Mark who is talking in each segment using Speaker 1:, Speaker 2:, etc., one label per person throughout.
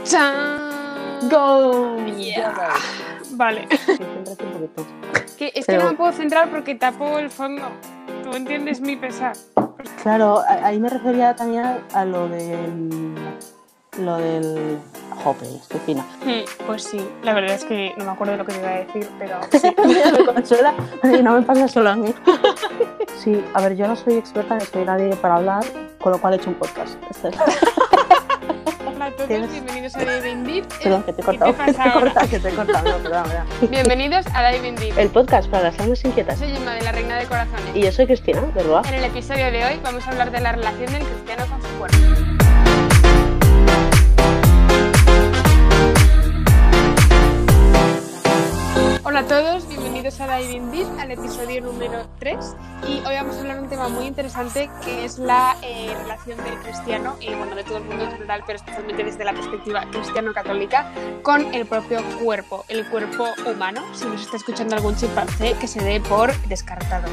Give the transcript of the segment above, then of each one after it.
Speaker 1: ¡Chan!
Speaker 2: ¡Go!
Speaker 1: Yeah. Vale.
Speaker 2: Céntrate un poquito.
Speaker 1: Es que no me puedo centrar porque tapo el fondo. ¿Tú entiendes mi pesar?
Speaker 2: Claro, ahí me refería también a lo del... Jope, estoy fina.
Speaker 1: Pues sí, la verdad es que no me acuerdo de lo que te iba a decir, pero sí.
Speaker 2: Me consuela y no me pasa solo a mí. Sí, a ver, yo no soy experta ni soy nadie para hablar, con lo cual he hecho un podcast.
Speaker 1: Hola a todos, bienvenidos a Dive in Deep.
Speaker 2: Perdón, que te he cortado. Que te he cortado. No, perdón.
Speaker 1: Bienvenidos a Dive in Deep.
Speaker 2: El podcast para las almas inquietas.
Speaker 1: Soy Gemma de la Reina de Corazones.
Speaker 2: Y yo soy Cristina, de Roa.
Speaker 1: En el episodio de hoy vamos a hablar de la relación del cristiano con su cuerpo. Hola a todos, bienvenidos a Dive in Deep, al episodio número 3. Y hoy vamos a hablar de un tema muy interesante que es la relación del cristiano, y bueno, de todo el mundo en general, pero especialmente desde la perspectiva cristiano-católica, con el propio cuerpo, el cuerpo humano. Si nos está escuchando algún chimpancé, que se dé por descartado.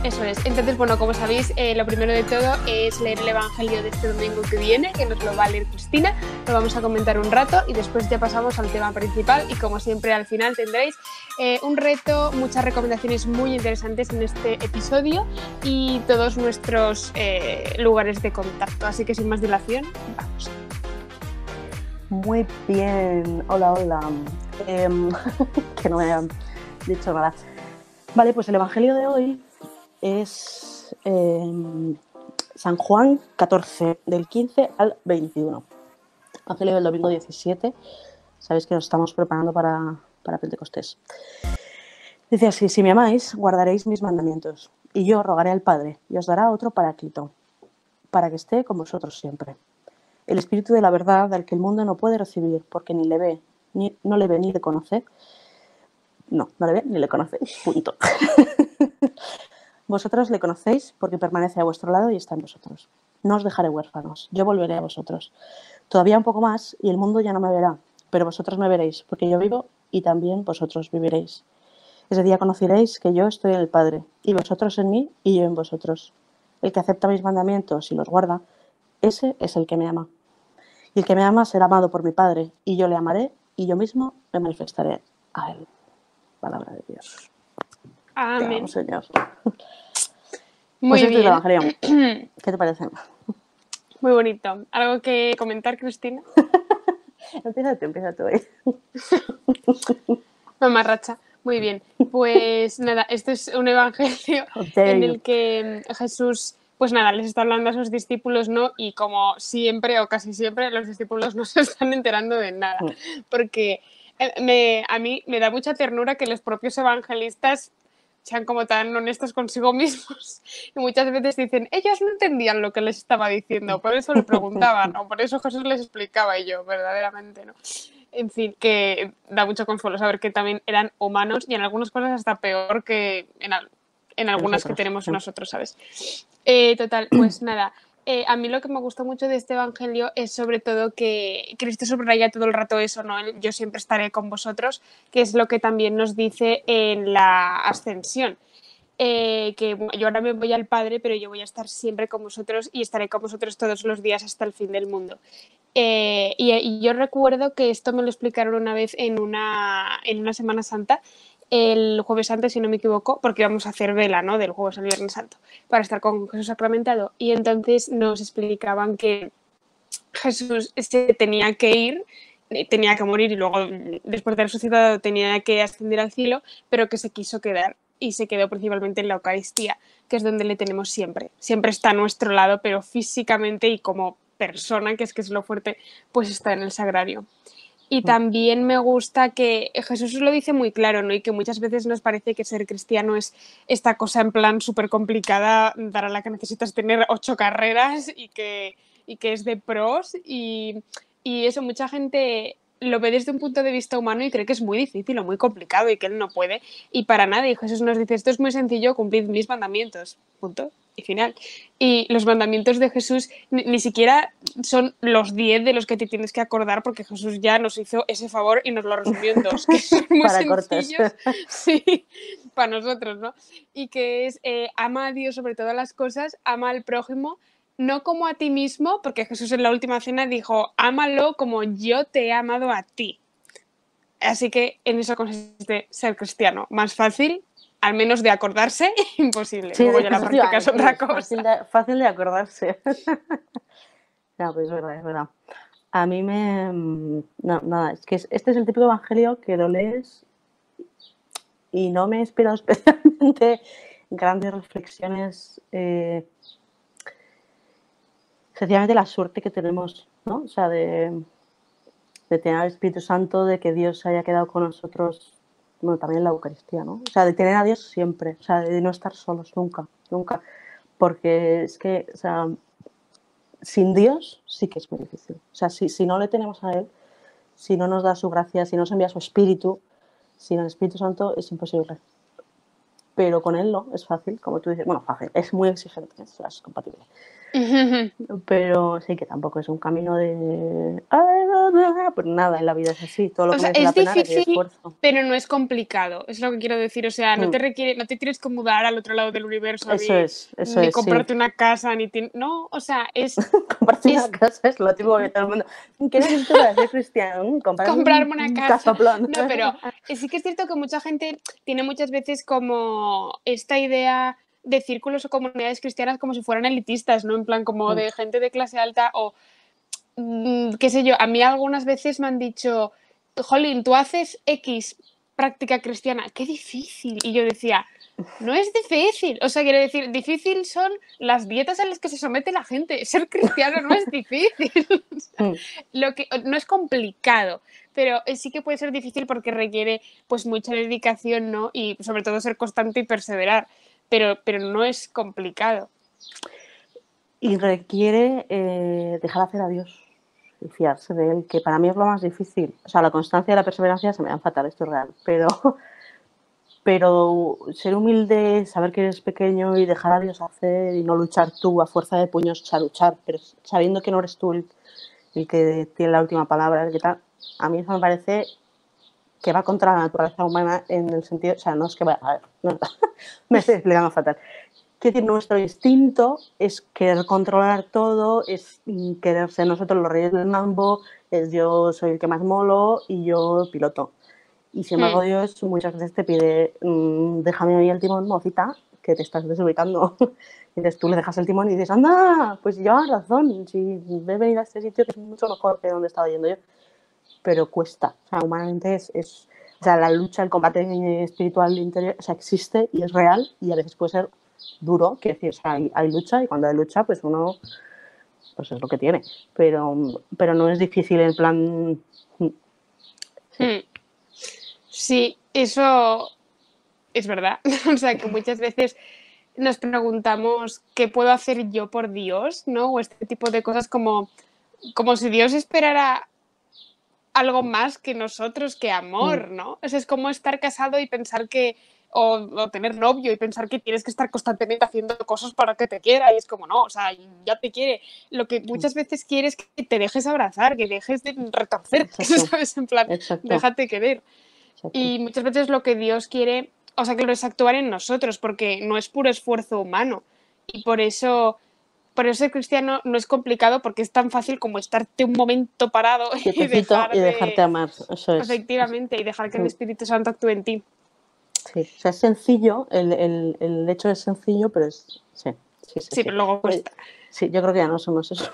Speaker 1: Eso es. Entonces, bueno, como sabéis, lo primero de todo es leer el Evangelio de este domingo que viene, que nos lo va a leer Cristina. Lo vamos a comentar un rato y después ya pasamos al tema principal. Y como siempre, al final tendréis un reto, muchas recomendaciones muy interesantes en este episodio y todos nuestros lugares de contacto. Así que sin más dilación, vamos.
Speaker 2: Muy bien. Hola. Que no me hayan dicho nada. Vale, pues el Evangelio de hoy es San Juan 14, del 15 al 21. Evangelio del domingo 17. Sabéis que nos estamos preparando para Pentecostés. Dice así: si me amáis, guardaréis mis mandamientos, y yo rogaré al Padre, y os dará otro Paráclito, para que esté con vosotros siempre. El Espíritu de la verdad, al que el mundo no puede recibir, porque no le ve ni le conoce. No le ve ni le conoce. Punto. Vosotros le conocéis porque permanece a vuestro lado y está en vosotros. No os dejaré huérfanos, yo volveré a vosotros. Todavía un poco más y el mundo ya no me verá, pero vosotros me veréis, porque yo vivo y también vosotros viviréis. Ese día conoceréis que yo estoy en el Padre, y vosotros en mí y yo en vosotros. El que acepta mis mandamientos y los guarda, ese es el que me ama. Y el que me ama será amado por mi Padre, y yo le amaré, y yo mismo me manifestaré a él. Palabra de Dios.
Speaker 1: Amén.
Speaker 2: Te amo, Señor.
Speaker 1: Muy
Speaker 2: pues
Speaker 1: bien.
Speaker 2: Evangelio. ¿Qué te parece?
Speaker 1: Muy bonito. ¿Algo que comentar, Cristina?
Speaker 2: Empieza tú hoy.
Speaker 1: Mamarracha. Muy bien. Pues nada, esto es un evangelio en el que Jesús, pues nada, les está hablando a sus discípulos, ¿no? Y como siempre o casi siempre, los discípulos no se están enterando de nada. Porque a mí me da mucha ternura que los propios evangelistas sean como tan honestos consigo mismos y muchas veces dicen, ellos no entendían lo que les estaba diciendo, por eso le preguntaban o por eso Jesús les explicaba, y yo verdaderamente no. En fin, que da mucho consuelo saber que también eran humanos y en algunas cosas hasta peor que en algunas que tenemos nosotros, ¿sabes? Total, pues nada. A mí lo que me gustó mucho de este evangelio es sobre todo que Cristo subraya todo el rato eso, ¿no? Yo siempre estaré con vosotros, que es lo que también nos dice en la ascensión. Que yo ahora me voy al Padre, pero yo voy a estar siempre con vosotros y estaré con vosotros todos los días hasta el fin del mundo. Y yo recuerdo que esto me lo explicaron una vez en una Semana Santa, el Jueves Santo, si no me equivoco, porque íbamos a hacer vela, ¿no? Del Jueves al Viernes Santo, para estar con Jesús sacramentado. Y entonces nos explicaban que Jesús se tenía que ir, tenía que morir y luego, después de resucitado, tenía que ascender al cielo, pero que se quiso quedar y se quedó principalmente en la Eucaristía, que es donde le tenemos siempre. Siempre está a nuestro lado, pero físicamente y como persona, que es lo fuerte, pues está en el sagrario. Y también me gusta que Jesús lo dice muy claro, ¿no? Y que muchas veces nos parece que ser cristiano es esta cosa en plan súper complicada, para la que necesitas tener 8 carreras y que es de pros. Y eso, mucha gente lo ve desde un punto de vista humano y cree que es muy difícil o muy complicado y que él no puede. Y para nada. Y Jesús nos dice, esto es muy sencillo, cumplid mis mandamientos. Punto. Y final. Y los mandamientos de Jesús ni siquiera son los 10 de los que te tienes que acordar, porque Jesús ya nos hizo ese favor y nos lo resumió en 2, que son muy
Speaker 2: para
Speaker 1: sencillos. Sí, para nosotros, ¿no? Y que es ama a Dios sobre todas las cosas, ama al prójimo no como a ti mismo, porque Jesús en la última cena dijo, ámalo como yo te he amado a ti. Así que en eso consiste ser cristiano. Más fácil, al menos de acordarse, imposible.
Speaker 2: Sí,
Speaker 1: Luego ya la práctica es otra cosa.
Speaker 2: Fácil de acordarse. No, pues es verdad, es verdad. A mí no, nada, es que este es el típico evangelio que lo lees y no me he inspirado especialmente grandes reflexiones. Sencillamente la suerte que tenemos, ¿no? O sea, de tener al Espíritu Santo, de que Dios se haya quedado con nosotros, bueno, también en la Eucaristía, ¿no? O sea, de tener a Dios siempre, o sea, de no estar solos nunca, nunca. Porque es que, o sea, sin Dios sí que es muy difícil. O sea, si no le tenemos a Él, si no nos da su gracia, si no nos envía su Espíritu, sin el Espíritu Santo es imposible. Pero con Él no, es fácil, como tú dices. Bueno, fácil, es muy exigente, es compatible. Pero sí que tampoco es un camino de... Pues nada, en la vida es así, todo lo que merece la pena requiere esfuerzo.
Speaker 1: Pero no es complicado, es lo que quiero decir. O sea, no te tienes que mudar al otro lado del universo, ni comprarte una casa, no, o sea, es...
Speaker 2: comprarte una casa es lo típico que todo el mundo... ¿Qué necesito para ser cristiano?
Speaker 1: Comprarme una casa.
Speaker 2: Casaplón.
Speaker 1: No, pero sí que es cierto que mucha gente tiene muchas veces como esta idea de círculos o comunidades cristianas como si fueran elitistas, ¿no? En plan como de gente de clase alta o qué sé yo. A mí algunas veces me han dicho, jolín, tú haces X práctica cristiana, qué difícil. Y yo decía, no es difícil. O sea, quiero decir, difícil son las dietas a las que se somete la gente. Ser cristiano no es difícil. No es complicado, pero sí que puede ser difícil porque requiere pues mucha dedicación, ¿no? Y sobre todo ser constante y perseverar. Pero no es complicado.
Speaker 2: Y requiere dejar hacer a Dios y fiarse de Él, que para mí es lo más difícil. O sea, la constancia y la perseverancia se me dan fatal, esto es real. Pero ser humilde, saber que eres pequeño y dejar a Dios hacer y no luchar tú a fuerza de puños, o sea, luchar, pero sabiendo que no eres tú el que tiene la última palabra, el que tal, a mí eso me parece que va contra la naturaleza humana en el sentido, o sea, no es que vaya, a ver, no, me estoy explicando fatal. Quiero decir, nuestro instinto es querer controlar todo, es querer ser nosotros los reyes del mambo, es yo soy el que más molo y yo piloto. Y sin embargo Dios muchas veces te pide, déjame a mí el timón, mocita, que te estás desubicando. Entonces tú le dejas el timón y dices, anda, pues llevas razón, si he venido a este sitio que es mucho mejor que donde estaba yendo yo. Pero cuesta, o sea, humanamente o sea, la lucha, el combate espiritual interior, o sea, existe y es real y a veces puede ser duro, quiero decir, o sea, hay lucha y cuando hay lucha, pues uno, pues es lo que tiene, pero no es difícil en plan...
Speaker 1: Sí, eso es verdad. O sea, que muchas veces nos preguntamos qué puedo hacer yo por Dios, ¿no? O este tipo de cosas como si Dios esperara algo más que nosotros, que amor, ¿no? O sea, es como estar casado y pensar que o tener novio y pensar que tienes que estar constantemente haciendo cosas para que te quiera, y es como, no, o sea, ya te quiere. Lo que muchas veces quieres es que te dejes abrazar, que dejes de retorcer, ¿sabes? En plan, déjate querer. Exacto. Y muchas veces lo que Dios quiere, o sea, claro, es actuar en nosotros, porque no es puro esfuerzo humano. Y por eso ser cristiano no es complicado, porque es tan fácil como estarte un momento parado y
Speaker 2: dejarte amar. Eso es.
Speaker 1: Efectivamente, y dejar que el Espíritu Santo actúe en ti.
Speaker 2: Sí, o sea, es sencillo, el hecho es sencillo, pero es... Sí,
Speaker 1: pero luego cuesta.
Speaker 2: Sí, yo creo que ya no somos eso.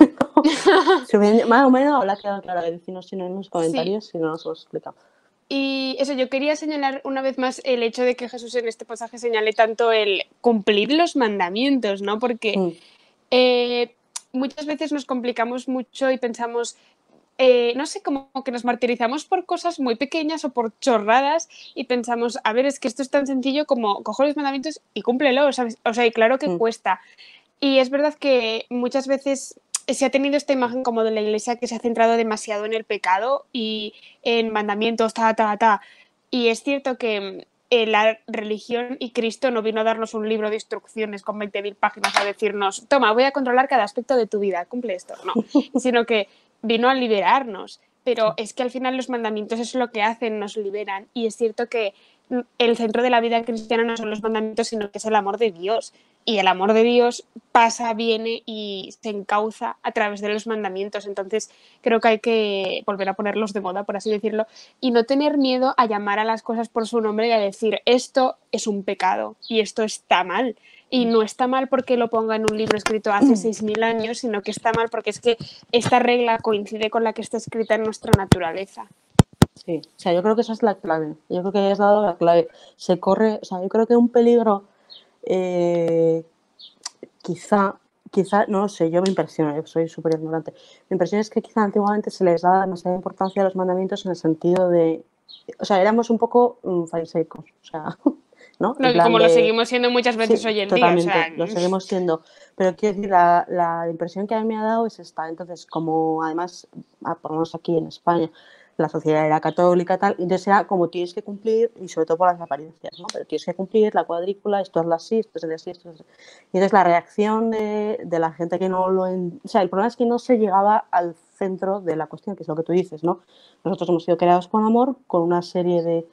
Speaker 2: Más o menos habrá quedado claro. Decirnos si no en los comentarios, si no nos lo explicamos.
Speaker 1: Y eso, yo quería señalar una vez más el hecho de que Jesús en este pasaje señale tanto el cumplir los mandamientos, ¿no? Porque muchas veces nos complicamos mucho y pensamos, no sé, como que nos martirizamos por cosas muy pequeñas o por chorradas y pensamos, a ver, es que esto es tan sencillo como cojo los mandamientos y cúmplelo, ¿sabes? O sea, y claro que cuesta. Y es verdad que muchas veces se ha tenido esta imagen como de la Iglesia que se ha centrado demasiado en el pecado y en mandamientos, y es cierto que la religión y Cristo no vino a darnos un libro de instrucciones con 20.000 páginas a decirnos, toma, voy a controlar cada aspecto de tu vida, cumple esto, no, sino que vino a liberarnos, pero es que al final los mandamientos es lo que hacen, nos liberan, y es cierto que el centro de la vida cristiana no son los mandamientos, sino que es el amor de Dios. y el amor de Dios pasa, viene y se encauza a través de los mandamientos. Entonces creo que hay que volver a ponerlos de moda, por así decirlo, y no tener miedo a llamar a las cosas por su nombre y a decir esto es un pecado y esto está mal. Y no está mal porque lo ponga en un libro escrito hace 6.000 años, sino que está mal porque es que esta regla coincide con la que está escrita en nuestra naturaleza.
Speaker 2: Sí, o sea, yo creo que esa es la clave. Yo creo que has dado la clave. Se corre, o sea, yo creo que un peligro, quizá, no lo sé, yo me impresiono, yo soy súper ignorante. Mi impresión es que quizá antiguamente se les daba demasiada importancia a los mandamientos en el sentido de, o sea, éramos un poco fariseicos, o sea, ¿no? En
Speaker 1: No, que
Speaker 2: plan
Speaker 1: como lo
Speaker 2: de,
Speaker 1: seguimos siendo muchas veces
Speaker 2: sí,
Speaker 1: hoy en día, o sea...
Speaker 2: totalmente, lo seguimos siendo. Pero quiero decir, la impresión que a mí me ha dado es esta. Entonces, como además, por lo menos aquí en España, la sociedad era católica, tal, entonces era como tienes que cumplir, y sobre todo por las apariencias, ¿no? Pero tienes que cumplir la cuadrícula, esto es así, esto es así, esto es así. Y entonces la reacción de la gente que no lo... O sea, el problema es que no se llegaba al centro de la cuestión, que es lo que tú dices, ¿no? Nosotros hemos sido creados con amor, con una serie de...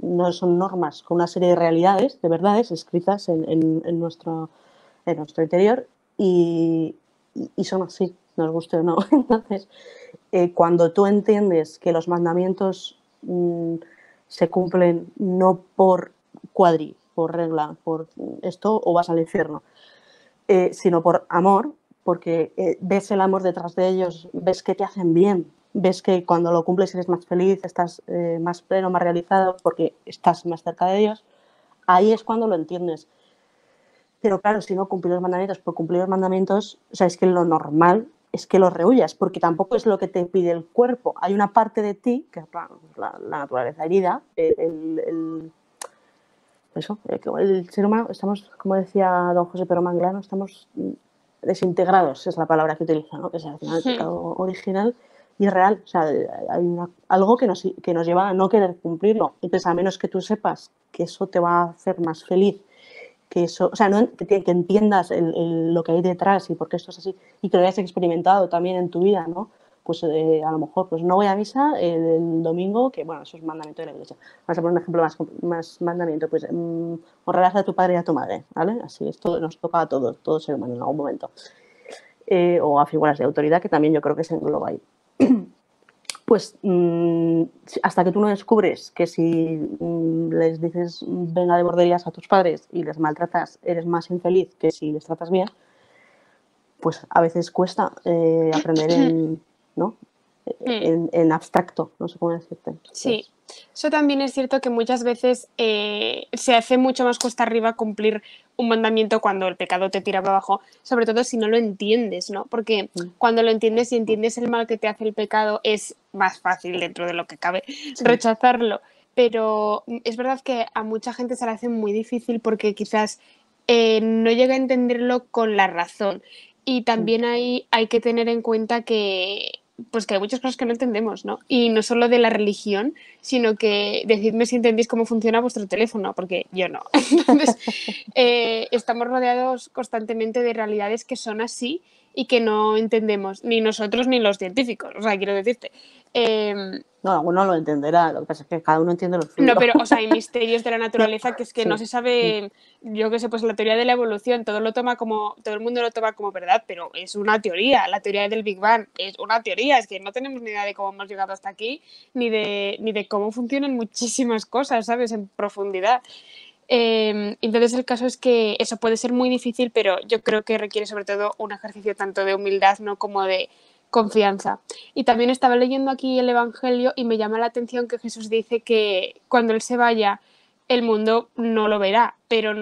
Speaker 2: no son normas, con una serie de realidades, de verdades escritas en nuestro interior y son así, nos guste o no. Entonces, cuando tú entiendes que los mandamientos se cumplen no por por regla, por esto o vas al infierno, sino por amor, porque ves el amor detrás de ellos, ves que te hacen bien, ves que cuando lo cumples eres más feliz, estás más pleno, más realizado, porque estás más cerca de Dios, ahí es cuando lo entiendes. Pero claro, si no cumplir los mandamientos por cumplir los mandamientos, o sea, es que lo normal es que los rehuyas, porque tampoco es lo que te pide el cuerpo. Hay una parte de ti, que es la naturaleza herida, eso, el ser humano, estamos, como decía don José Pedro Manglano, estamos desintegrados, es la palabra que utiliza, ¿no? Que es al final el pecado original y real. O sea, hay algo que nos lleva a no querer cumplirlo. Entonces, a menos que tú sepas que eso te va a hacer más feliz, que eso, o sea, que entiendas lo que hay detrás y por qué esto es así, y que lo hayas experimentado también en tu vida, ¿no? Pues a lo mejor pues no voy a misa el domingo, que bueno, eso es mandamiento de la iglesia. Vamos a poner un ejemplo más mandamiento, pues honrarás a tu padre y a tu madre, ¿vale? Así, esto nos toca a todo ser humano en algún momento. O a figuras de autoridad, que también yo creo que se engloba ahí. Pues hasta que tú no descubres que si les dices venga de borderías a tus padres y les maltratas, eres más infeliz que si les tratas bien, pues a veces cuesta aprender ¿no? en abstracto, no sé cómo decirte.
Speaker 1: Sí, eso también es cierto que muchas veces se hace mucho más cuesta arriba cumplir un mandamiento cuando el pecado te tira para abajo, sobre todo si no lo entiendes, ¿no? Porque cuando lo entiendes y entiendes el mal que te hace el pecado, es más fácil, dentro de lo que cabe, rechazarlo. Pero es verdad que a mucha gente se le hace muy difícil porque quizás no llega a entenderlo con la razón. Y también hay que tener en cuenta que pues que hay muchas cosas que no entendemos, ¿no? Y no solo de la religión, sino que decidme si entendéis cómo funciona vuestro teléfono, porque yo no. Entonces, estamos rodeados constantemente de realidades que son así y que no entendemos, ni nosotros ni los científicos. O sea, quiero decirte.
Speaker 2: No, alguno lo entenderá, lo que pasa es que cada uno entiende lo suyo.
Speaker 1: No, pero, o sea, hay misterios de la naturaleza que es que no se sabe, yo qué sé, pues la teoría de la evolución, todo el mundo lo toma como verdad, pero es una teoría, la teoría del Big Bang es una teoría, es que no tenemos ni idea de cómo hemos llegado hasta aquí, ni de cómo funcionan muchísimas cosas, ¿sabes? En profundidad. Entonces el caso es que eso puede ser muy difícil, pero yo creo que requiere sobre todo un ejercicio tanto de humildad, ¿no? Como de confianza. Y también estaba leyendo aquí el Evangelio y me llama la atención que Jesús dice que cuando Él se vaya, el mundo no lo verá, pero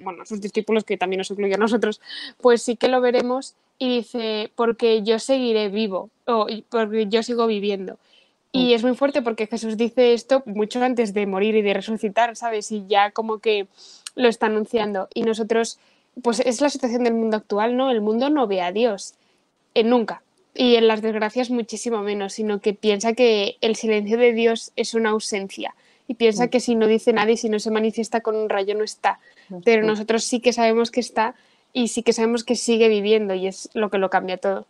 Speaker 1: bueno, sus discípulos, que también nos incluye a nosotros, pues sí que lo veremos y dice, porque yo seguiré vivo, o porque yo sigo viviendo. Y es muy fuerte porque Jesús dice esto mucho antes de morir y de resucitar, ¿sabes? Y ya como que lo está anunciando. Y nosotros, pues es la situación del mundo actual, ¿no? El mundo no ve a Dios, nunca. Y en las desgracias muchísimo menos, sino que piensa que el silencio de Dios es una ausencia. Y piensa que si no dice nada y si no se manifiesta con un rayo no está. Pero nosotros sí que sabemos que está y sí que sabemos que sigue viviendo y es lo que lo cambia todo.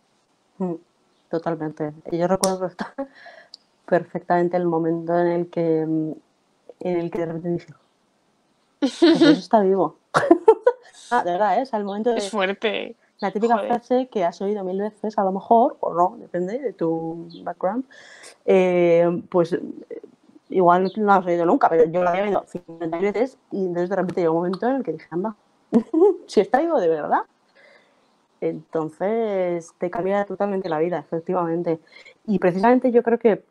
Speaker 2: Totalmente. Yo recuerdo perfectamente el momento en el que de repente dije, Jesús está vivo. De verdad, ¿eh? O sea, el momento de...
Speaker 1: Es fuerte.
Speaker 2: La típica
Speaker 1: Joder.
Speaker 2: frase que has oído 1000 veces, a lo mejor, o no, depende de tu background, pues igual no la has oído nunca, pero yo la había oído 50 veces y entonces de repente llegó un momento en el que dije, anda, si está vivo de verdad. Entonces te cambia totalmente la vida, efectivamente. Y precisamente yo creo que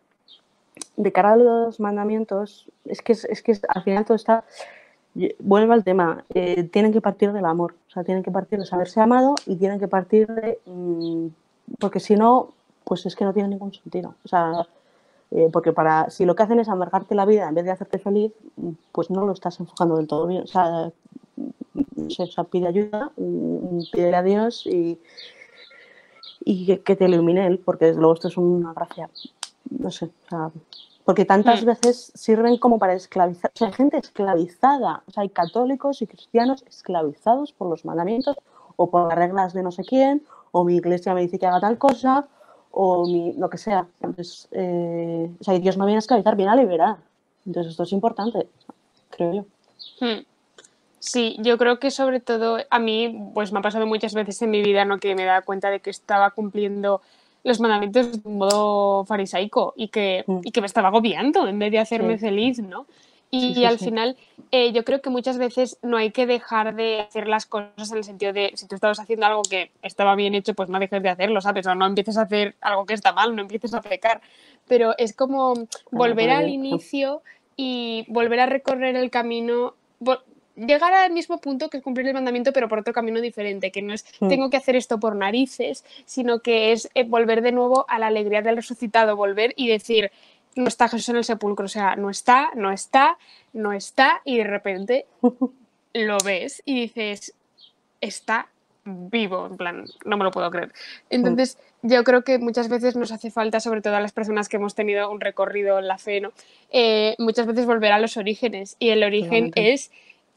Speaker 2: de cara a los mandamientos, es que al final todo está... Vuelvo al tema, tienen que partir del amor, o sea, tienen que partir de saberse amado y tienen que partir de... porque si no, pues es que no tiene ningún sentido. O sea, porque si lo que hacen es amargarte la vida en vez de hacerte feliz, pues no lo estás enfocando del todo bien. O sea, pide ayuda, pídele a Dios y que te ilumine Él, porque desde luego esto es una gracia. No sé, o sea, porque tantas veces sirven como para esclavizar. O sea, hay gente esclavizada. O sea, hay católicos y cristianos esclavizados por los mandamientos o por las reglas de no sé quién, o mi iglesia me dice que haga tal cosa, o lo que sea. Entonces, o sea, Dios no viene a esclavizar, viene a liberar. Entonces, esto es importante, creo yo.
Speaker 1: Sí, yo creo que sobre todo a mí pues me ha pasado muchas veces en mi vida, ¿no? Que me daba cuenta de que estaba cumpliendo los mandamientos de un modo farisaico y que me estaba agobiando en vez de hacerme feliz, ¿no? Y al final yo creo que muchas veces no hay que dejar de hacer las cosas en el sentido de si tú estabas haciendo algo que estaba bien hecho, pues no dejes de hacerlo, ¿sabes? O no empieces a hacer algo que está mal, no empieces a pecar. Pero es como volver al inicio y volver a recorrer el camino, llegar al mismo punto que es cumplir el mandamiento, pero por otro camino diferente, que no es tengo que hacer esto por narices, sino que es volver de nuevo a la alegría del resucitado, volver y decir, no está Jesús en el sepulcro, o sea, no está, y de repente lo ves y dices, está vivo, en plan, no me lo puedo creer. Entonces, yo creo que muchas veces nos hace falta, sobre todo a las personas que hemos tenido un recorrido en la fe, ¿no? Muchas veces volver a los orígenes, y el origen es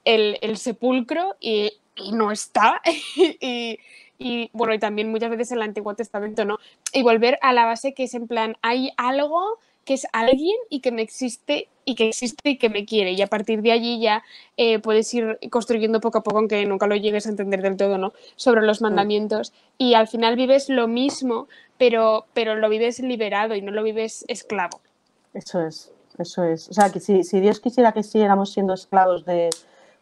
Speaker 1: el sepulcro y no está. y bueno, y también muchas veces el Antiguo Testamento, ¿no? Y volver a la base que es en plan, hay algo que es alguien y que me existe y que me quiere, y a partir de allí ya puedes ir construyendo poco a poco, aunque nunca lo llegues a entender del todo, ¿no? Sobre los mandamientos, y al final vives lo mismo, pero lo vives liberado y no lo vives esclavo.
Speaker 2: Eso es. O sea, que si Dios quisiera que siguiéramos siendo esclavos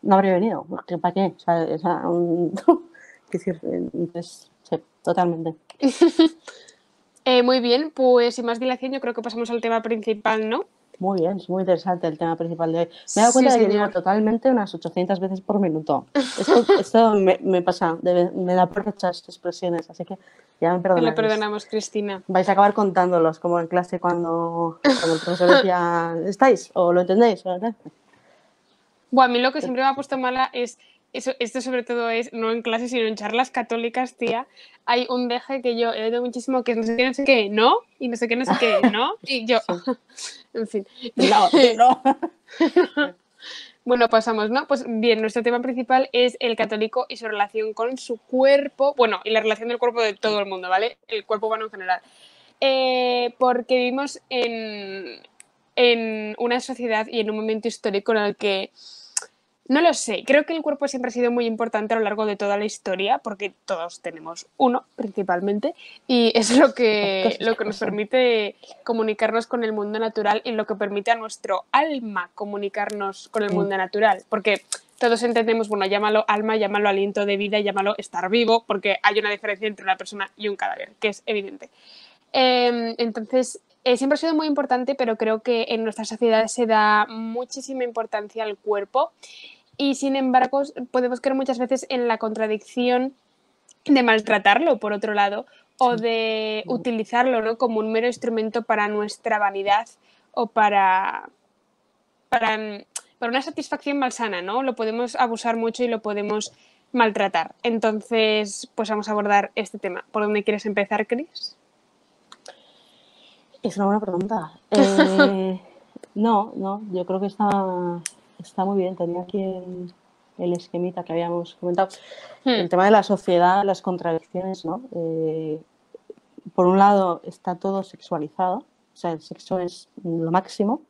Speaker 2: no habría venido. ¿Para qué? O sea, entonces, sí, totalmente.
Speaker 1: Muy bien, pues sin más dilación yo creo que pasamos al tema principal, ¿no?
Speaker 2: Muy bien, es muy interesante el tema principal de hoy. Me he dado cuenta de que digo totalmente unas 800 veces por minuto. Esto me pasa, me da por estas expresiones, así que ya me perdonáis.
Speaker 1: Te lo perdonamos, Cristina.
Speaker 2: Vais a acabar contándolos, como en clase cuando el profesor decía, ¿estáis? ¿O lo entendéis?
Speaker 1: Bueno, a mí lo que siempre me ha puesto mala es esto sobre todo es no en clases sino en charlas católicas, tía. Hay un deje que yo he oído muchísimo que es no sé qué, no, y no sé qué, no, y yo, en fin.
Speaker 2: No.
Speaker 1: Bueno, pasamos, ¿no? Pues bien, nuestro tema principal es el católico y su relación con su cuerpo, bueno, y la relación del cuerpo de todo el mundo, ¿vale? El cuerpo humano en general. Porque vivimos en una sociedad y en un momento histórico en el que, no lo sé, creo que el cuerpo siempre ha sido muy importante a lo largo de toda la historia, porque todos tenemos uno principalmente, y es lo que nos permite comunicarnos con el mundo natural y lo que permite a nuestro alma comunicarnos con el mundo natural, porque todos entendemos, bueno, llámalo alma, llámalo aliento de vida, llámalo estar vivo, porque hay una diferencia entre una persona y un cadáver, que es evidente. Entonces, siempre ha sido muy importante, pero creo que en nuestra sociedad se da muchísima importancia al cuerpo, y sin embargo podemos caer muchas veces en la contradicción de maltratarlo, por otro lado, o de utilizarlo, ¿no? Como un mero instrumento para nuestra vanidad o para una satisfacción malsana, ¿no? Lo podemos abusar mucho y lo podemos maltratar. Entonces, pues vamos a abordar este tema. ¿Por dónde quieres empezar, Cris?
Speaker 2: Es una buena pregunta. No, yo creo que está muy bien. Tenía aquí el esquemita que habíamos comentado. El tema de la sociedad, las contradicciones, ¿no? Por un lado está todo sexualizado, o sea, el sexo es lo máximo.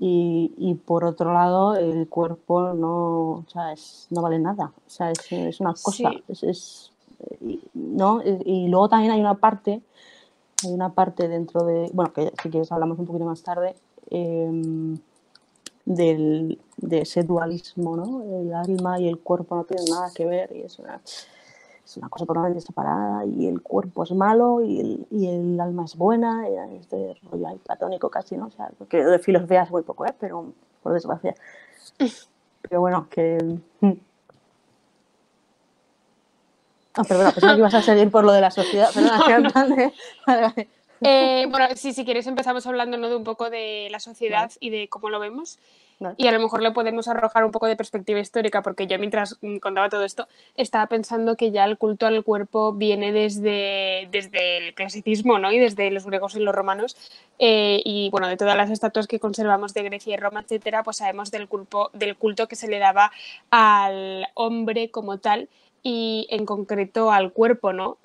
Speaker 2: Y por otro lado, el cuerpo no, o sea, no vale nada, o sea, es una cosa,
Speaker 1: Sí.
Speaker 2: ¿no? Y luego también hay una parte dentro de, bueno, que si quieres hablamos un poquito más tarde, de ese dualismo, ¿no? El alma y el cuerpo no tienen nada que ver y es una cosa totalmente separada, y el cuerpo es malo y el alma es buena, y este rollo ahí platónico casi, ¿no? O sea, porque de filosofía es muy poco, pero por desgracia. Pero bueno, que... perdona, pensaba que ibas a seguir por lo de la sociedad, perdona,
Speaker 1: No,
Speaker 2: que en
Speaker 1: no.
Speaker 2: plan de... Vale.
Speaker 1: Bueno, sí, si quieres empezamos hablando, ¿no?, de un poco de la sociedad,
Speaker 2: Vale.
Speaker 1: y de cómo lo vemos.
Speaker 2: Vale.
Speaker 1: Y a lo mejor le podemos arrojar un poco de perspectiva histórica, porque yo mientras contaba todo esto estaba pensando que ya el culto al cuerpo viene desde el clasicismo, ¿no?, y desde los griegos y los romanos. Y bueno, de todas las estatuas que conservamos de Grecia y Roma, etcétera, pues sabemos del culto que se le daba al hombre como tal, y en concreto al cuerpo, ¿no?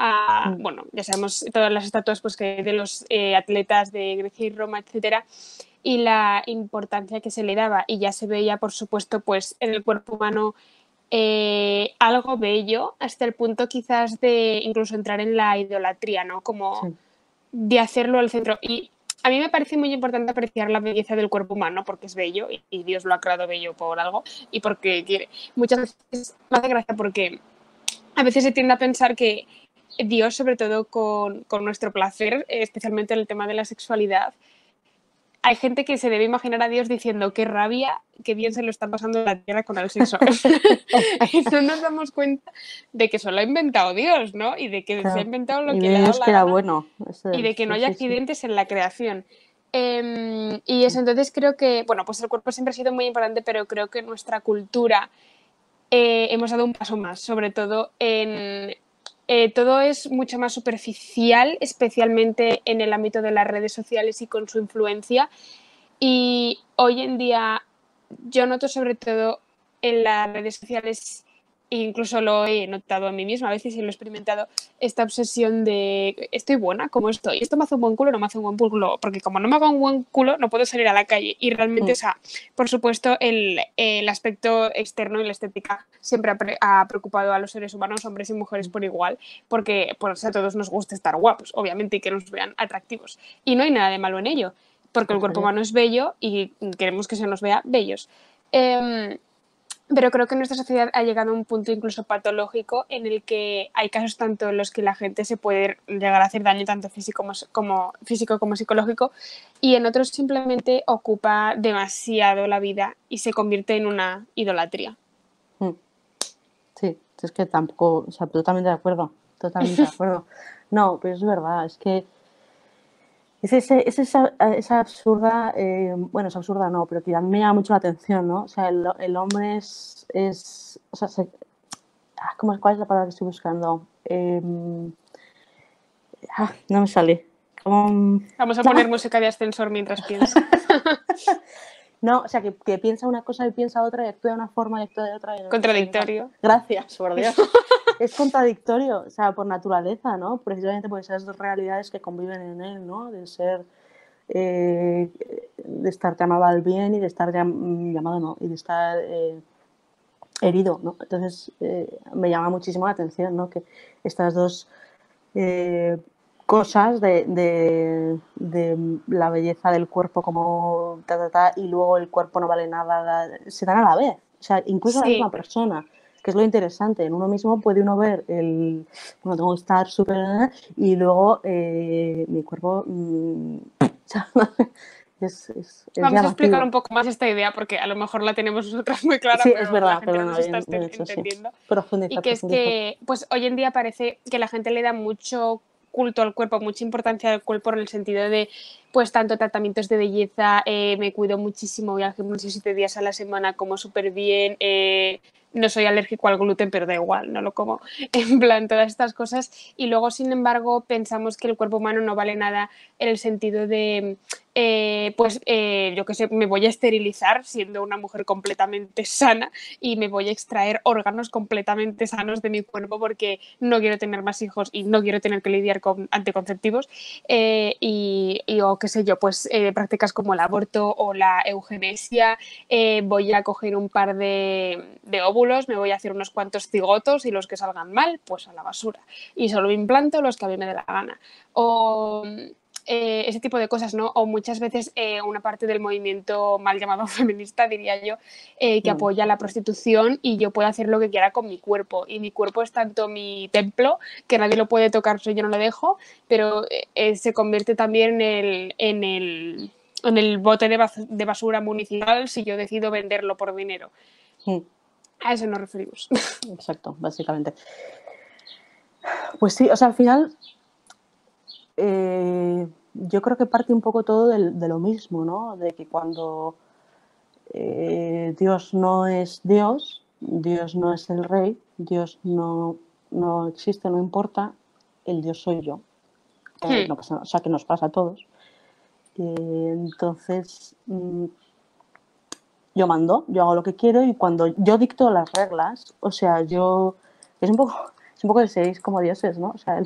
Speaker 1: Bueno, ya sabemos todas las estatuas pues, que hay de los atletas de Grecia y Roma, etcétera, y la importancia que se le daba, y ya se veía, por supuesto, pues en el cuerpo humano algo bello, hasta el punto quizás de incluso entrar en la idolatría, ¿no? Como de hacerlo al centro. Y a mí me parece muy importante apreciar la belleza del cuerpo humano, porque es bello y Dios lo ha creado bello por algo y porque quiere. Muchas veces me hace gracia porque a veces se tiende a pensar que Dios, sobre todo con nuestro placer, especialmente en el tema de la sexualidad, hay gente que se debe imaginar a Dios diciendo qué rabia, qué bien se lo está pasando en la tierra con el sexo. Y no nos damos cuenta de que eso lo ha inventado Dios, ¿no? Y de que se ha inventado lo
Speaker 2: Y
Speaker 1: que le ha dado
Speaker 2: Dios que
Speaker 1: la
Speaker 2: era
Speaker 1: gana,
Speaker 2: bueno.
Speaker 1: y de que no
Speaker 2: Sí,
Speaker 1: haya
Speaker 2: sí, sí.
Speaker 1: accidentes en la creación. Y eso, entonces creo que, bueno, pues el cuerpo siempre ha sido muy importante, pero creo que en nuestra cultura hemos dado un paso más, sobre todo en... todo es mucho más superficial, especialmente en el ámbito de las redes sociales y con su influencia. Y hoy en día yo noto sobre todo en las redes sociales, e incluso lo he notado a mí misma, a veces y lo he experimentado, esta obsesión de estoy buena como estoy, esto me hace un buen culo, no me hace un buen culo, porque como no me haga un buen culo no puedo salir a la calle. Y realmente, o sea, por supuesto el aspecto externo y la estética siempre ha preocupado a los seres humanos, hombres y mujeres por igual, porque pues, a todos nos gusta estar guapos, obviamente, y que nos vean atractivos, y no hay nada de malo en ello, porque el cuerpo humano es bello y queremos que se nos vea bellos. Pero creo que nuestra sociedad ha llegado a un punto incluso patológico en el que hay casos tanto en los que la gente se puede llegar a hacer daño tanto físico como psicológico, y en otros simplemente ocupa demasiado la vida y se convierte en una idolatría.
Speaker 2: Sí, es que tampoco, o sea, totalmente de acuerdo, No, pero es verdad, es que es esa absurda, bueno, es absurda no, pero que a mí me llama mucho la atención, ¿no? O sea, el hombre o sea, ¿cuál es la palabra que estoy buscando? No me sale.
Speaker 1: Vamos a poner música de ascensor mientras pienso.
Speaker 2: No, o sea, que piensa una cosa y piensa otra, y actúa de una forma y actúa de otra.
Speaker 1: Contradictorio.
Speaker 2: Gracias, por Dios. Es contradictorio, o sea, por naturaleza, ¿no? Precisamente por esas dos realidades que conviven en él, ¿no? De ser, de estar llamado al bien y de estar llamado, no, y de estar herido, ¿no? Entonces, me llama muchísimo la atención, ¿no? Que estas dos cosas de la belleza del cuerpo como y luego el cuerpo no vale nada, se dan a la vez, o sea, incluso la misma persona, que es lo interesante. En uno mismo puede uno ver bueno, tengo que estar súper, y luego mi cuerpo es
Speaker 1: Vamos
Speaker 2: llamativo.
Speaker 1: a explicar un poco más esta idea, porque a lo mejor la tenemos nosotras muy clara,
Speaker 2: sí,
Speaker 1: pero
Speaker 2: es verdad,
Speaker 1: la gente no nos está entendiendo.
Speaker 2: Sí. Profundiza,
Speaker 1: y que es que pues hoy en día parece que la gente le da mucho culto al cuerpo, mucha importancia al cuerpo, en el sentido de pues tanto tratamientos de belleza, me cuido muchísimo, voy al gimnasio 7 días a la semana, como súper bien, no soy alérgico al gluten, pero da igual, no lo como, en plan, todas estas cosas. Y luego, sin embargo, pensamos que el cuerpo humano no vale nada, en el sentido de yo qué sé, me voy a esterilizar siendo una mujer completamente sana, y me voy a extraer órganos completamente sanos de mi cuerpo porque no quiero tener más hijos y no quiero tener que lidiar con anticonceptivos, o qué sé yo, pues prácticas como el aborto o la eugenesia, voy a coger un par de óvulos, me voy a hacer unos cuantos cigotos y los que salgan mal, pues a la basura. Y solo implanto los que a mí me dé la gana. O ese tipo de cosas, ¿no? O muchas veces una parte del movimiento mal llamado feminista, diría yo, que apoya la prostitución y yo puedo hacer lo que quiera con mi cuerpo. Y mi cuerpo es tanto mi templo, que nadie lo puede tocar si yo no lo dejo, pero se convierte también en el bote de basura municipal si yo decido venderlo por dinero. A eso nos referimos.
Speaker 2: Exacto, básicamente. Pues sí, o sea, al final yo creo que parte un poco todo de lo mismo, ¿no? De que cuando Dios no es Dios, Dios no es el rey, Dios no existe, no importa, el Dios soy yo. No pasa nada, o sea, que nos pasa a todos. Entonces, yo mando, yo hago lo que quiero y cuando yo dicto las reglas, o sea, es un poco de seréis como dioses, ¿no? O sea,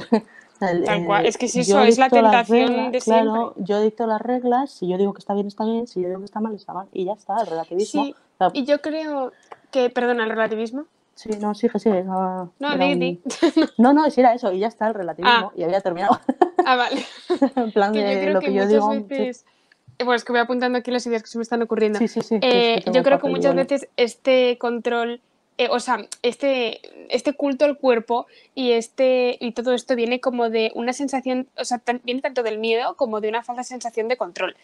Speaker 1: tal cual, es que es eso, es la tentación de siempre.
Speaker 2: Claro, yo dicto las reglas, si yo digo que está bien, si yo digo que está mal, y ya está, el relativismo.
Speaker 1: Sí, o sea, y yo creo que, perdona, el relativismo.
Speaker 2: Sí, no, sí.
Speaker 1: No, di.
Speaker 2: No, sí era eso, y ya está el relativismo, y había terminado.
Speaker 1: Vale.
Speaker 2: En plan
Speaker 1: que
Speaker 2: de
Speaker 1: yo creo
Speaker 2: lo
Speaker 1: que
Speaker 2: yo
Speaker 1: muchas
Speaker 2: digo.
Speaker 1: veces... Sí. Bueno, es que voy apuntando aquí las ideas que se me están ocurriendo.
Speaker 2: Sí.
Speaker 1: Yo creo que muchas veces este control, o sea, este culto al cuerpo y todo esto viene como de una sensación, o sea, viene tanto del miedo como de una falsa sensación de control.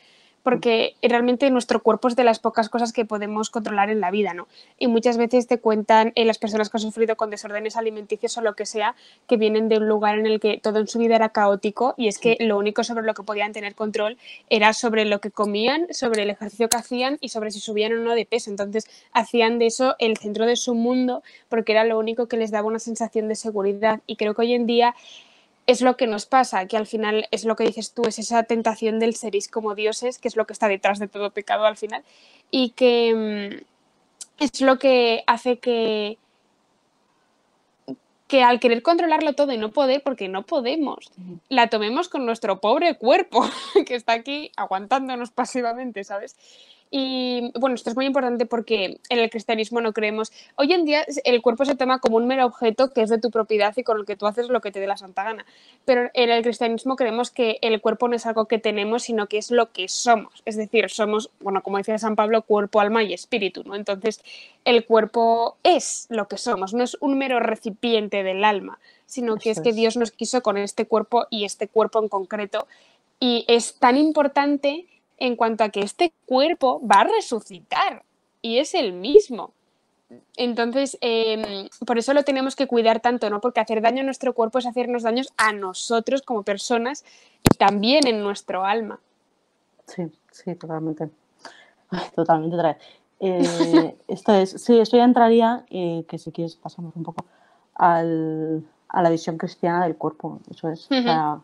Speaker 1: Porque realmente nuestro cuerpo es de las pocas cosas que podemos controlar en la vida, ¿no? Y muchas veces te cuentan las personas que han sufrido con desórdenes alimenticios o lo que sea, que vienen de un lugar en el que todo en su vida era caótico y es que lo único sobre lo que podían tener control era sobre lo que comían, sobre el ejercicio que hacían y sobre si subían o no de peso. Entonces hacían de eso el centro de su mundo porque era lo único que les daba una sensación de seguridad. Y creo que hoy en día es lo que nos pasa, que al final es lo que dices tú, es esa tentación del seréis como dioses, que es lo que está detrás de todo pecado al final, y que es lo que hace que al querer controlarlo todo y no poder, porque no podemos, la tomemos con nuestro pobre cuerpo, que está aquí aguantándonos pasivamente, ¿sabes? Y bueno, esto es muy importante porque en el cristianismo no creemos. Hoy en día el cuerpo se toma como un mero objeto que es de tu propiedad y con el que tú haces lo que te dé la santa gana. Pero en el cristianismo creemos que el cuerpo no es algo que tenemos, sino que es lo que somos. Es decir, somos, bueno, como decía San Pablo, cuerpo, alma y espíritu, ¿no? Entonces, el cuerpo es lo que somos, no es un mero recipiente del alma, sino que es que Dios nos quiso con este cuerpo y este cuerpo en concreto. Y es tan importante en cuanto a que este cuerpo va a resucitar y es el mismo. Entonces, por eso lo tenemos que cuidar tanto, ¿no? Porque hacer daño a nuestro cuerpo es hacernos daños a nosotros como personas y también en nuestro alma.
Speaker 2: Sí, totalmente. Ay, totalmente otra vez. Esto ya entraría, que si quieres pasamos un poco a la visión cristiana del cuerpo. Eso es. O sea,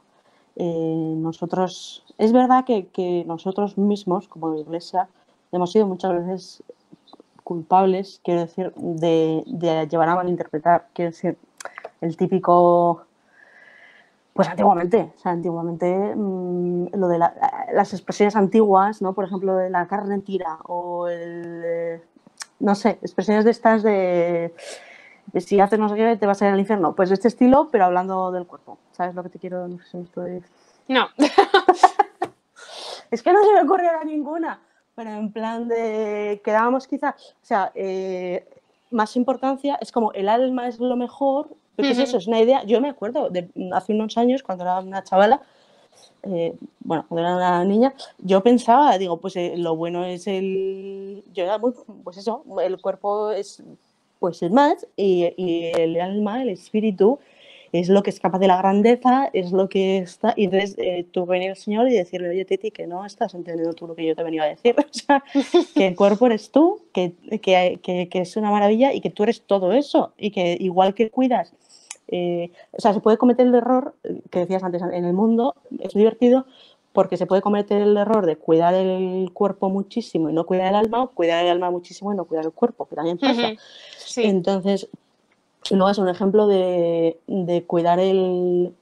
Speaker 2: nosotros, es verdad que nosotros mismos, como iglesia, hemos sido muchas veces culpables, quiero decir, de llevar a malinterpretar, quiero decir, el típico, pues antiguamente, lo de las expresiones antiguas, ¿no? Por ejemplo, de la carne tira o no sé, expresiones de estas de si haces no sé qué te vas a ir al infierno, pues de este estilo, pero hablando del cuerpo, ¿sabes lo que te quiero? No sé si me estoy...
Speaker 1: No.
Speaker 2: Es que no se me ocurre ahora ninguna, pero en plan de quedábamos quizá, o sea, más importancia, es como el alma es lo mejor, ¿qué es eso? Es una idea, yo me acuerdo de hace unos años cuando era una chavala, bueno, cuando era una niña, yo pensaba, digo, pues lo bueno es yo era muy, pues eso, el cuerpo es, pues es más, y el alma, el espíritu, es lo que es capaz de la grandeza, es lo que está... Y entonces tú venir al Señor y decirle, oye, Titi, que no estás entendiendo tú lo que yo te he venido a decir. O sea, que el cuerpo eres tú, que es una maravilla y que tú eres todo eso. Y que igual que cuidas... o sea, se puede cometer el error, que decías antes, en el mundo es divertido porque se puede cometer el error de cuidar el cuerpo muchísimo y no cuidar el alma, o cuidar el alma muchísimo y no cuidar el cuerpo, que también pasa.
Speaker 1: Sí.
Speaker 2: Entonces... Y luego es un ejemplo de cuidar el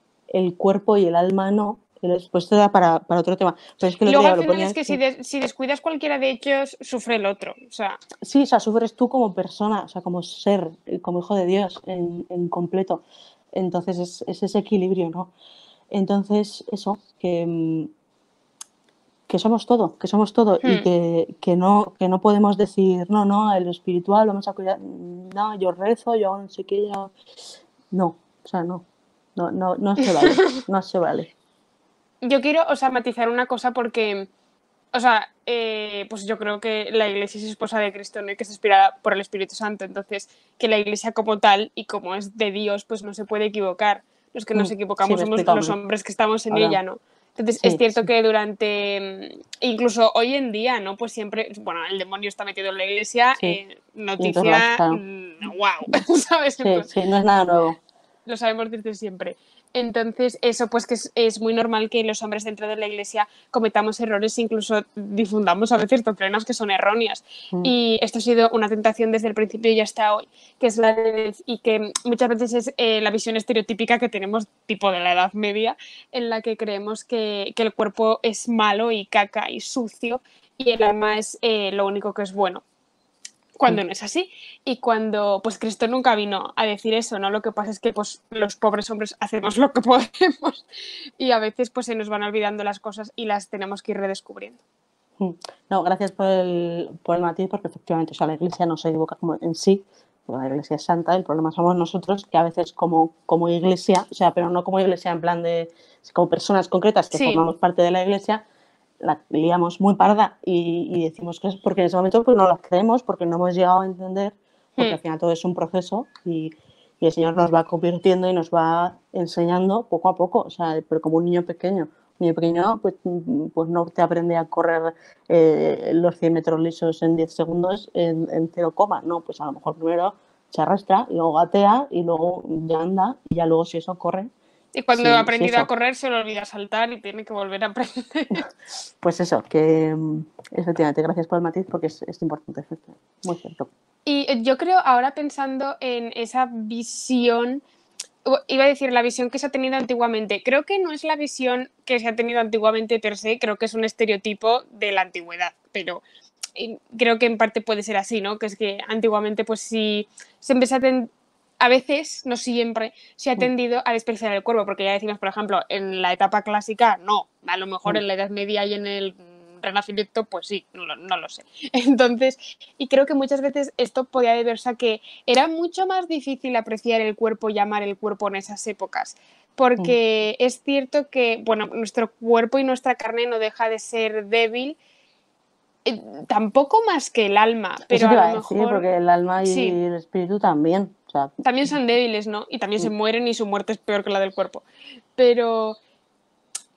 Speaker 2: cuerpo y el alma no, Y después te da para otro tema. Pero es que
Speaker 1: Y
Speaker 2: el otro
Speaker 1: luego
Speaker 2: día
Speaker 1: al
Speaker 2: lo
Speaker 1: final
Speaker 2: ponía...
Speaker 1: es que si descuidas cualquiera de ellos, sufre el otro. O sea,
Speaker 2: Sí, o sea, sufres tú como persona, o sea, como ser, como hijo de Dios en completo. Entonces es ese equilibrio, ¿no? Entonces, eso, que somos todo y que no podemos decir, no, el espiritual vamos a cuidar, no, yo rezo, yo no sé qué, yo... No, o sea, no se vale, no se vale.
Speaker 1: yo quiero, o sea, matizar una cosa porque, o sea, pues yo creo que la Iglesia es esposa de Cristo, ¿no? Y que es inspirada por el Espíritu Santo. Entonces, que la Iglesia como tal y como es de Dios, pues no se puede equivocar. Los que nos
Speaker 2: Sí,
Speaker 1: equivocamos
Speaker 2: me he
Speaker 1: somos
Speaker 2: explicado
Speaker 1: los
Speaker 2: mal.
Speaker 1: hombres que estamos en
Speaker 2: Ahora,
Speaker 1: ella, ¿no? Entonces, es
Speaker 2: sí,
Speaker 1: cierto
Speaker 2: sí.
Speaker 1: que durante, incluso hoy en día, ¿no? Pues siempre, bueno, el demonio está metido en la Iglesia,
Speaker 2: Sí, y en todos lados,
Speaker 1: noticia,
Speaker 2: claro.
Speaker 1: wow, ¿sabes? En
Speaker 2: Sí,
Speaker 1: plan,
Speaker 2: sí, no es nada nuevo.
Speaker 1: lo sabemos desde siempre. Entonces, eso pues que es muy normal que los hombres dentro de la iglesia cometamos errores e incluso difundamos a veces doctrinas que son erróneas. Y esto ha sido una tentación desde el principio y hasta hoy, que es la de, y que muchas veces es la visión estereotípica que tenemos tipo de la Edad Media, en la que creemos que el cuerpo es malo y caca y sucio y el alma es lo único que es bueno cuando no es así. Y cuando, pues Cristo nunca vino a decir eso, ¿no? Lo que pasa es que pues los pobres hombres hacemos lo que podemos y a veces pues se nos van olvidando las cosas y las tenemos que ir redescubriendo.
Speaker 2: No, gracias por el matiz, porque efectivamente, o sea, la Iglesia no se equivoca como en sí, la Iglesia es santa, el problema somos nosotros, que a veces como Iglesia, o sea, pero no como Iglesia en plan de, como personas concretas que
Speaker 1: Sí.
Speaker 2: formamos parte de la Iglesia, la liamos muy parda y decimos cosas porque en ese momento pues no las creemos, porque no hemos llegado a entender, porque al final todo es un proceso y el Señor nos va convirtiendo y nos va enseñando poco a poco, o sea, pero como un niño pequeño. Un niño pequeño pues no te aprende a correr los 100 metros lisos en 10 segundos en 0, no, pues a lo mejor primero se arrastra, y luego gatea y luego ya anda y ya luego si eso corre.
Speaker 1: Y cuando ha
Speaker 2: Sí,
Speaker 1: aprendido a
Speaker 2: eso.
Speaker 1: correr se le olvida saltar y tiene que volver a aprender.
Speaker 2: Pues eso, que efectivamente, gracias por el matiz porque es importante, muy cierto.
Speaker 1: Y yo creo ahora pensando en esa visión, iba a decir la visión que se ha tenido antiguamente. Creo que no es la visión que se ha tenido antiguamente per se, creo que es un estereotipo de la antigüedad, pero creo que en parte puede ser así, ¿no? Que es que antiguamente pues sí se empezó a veces, no siempre, se ha tendido a despreciar el cuerpo, porque ya decimos, por ejemplo, en la etapa clásica, no, a lo mejor en la Edad Media y en el Renacimiento, pues sí, no lo sé. Entonces, y creo que muchas veces esto podía deberse a que era mucho más difícil apreciar el cuerpo y amar el cuerpo en esas épocas, porque es cierto que, bueno, nuestro cuerpo y nuestra carne no deja de ser débil, tampoco más que el alma, pero
Speaker 2: Eso te
Speaker 1: a
Speaker 2: iba
Speaker 1: lo
Speaker 2: a decir,
Speaker 1: mejor
Speaker 2: porque el alma
Speaker 1: sí,
Speaker 2: y el espíritu también. O sea,
Speaker 1: también son débiles, ¿no? Y también se mueren y su muerte es peor que la del cuerpo. Pero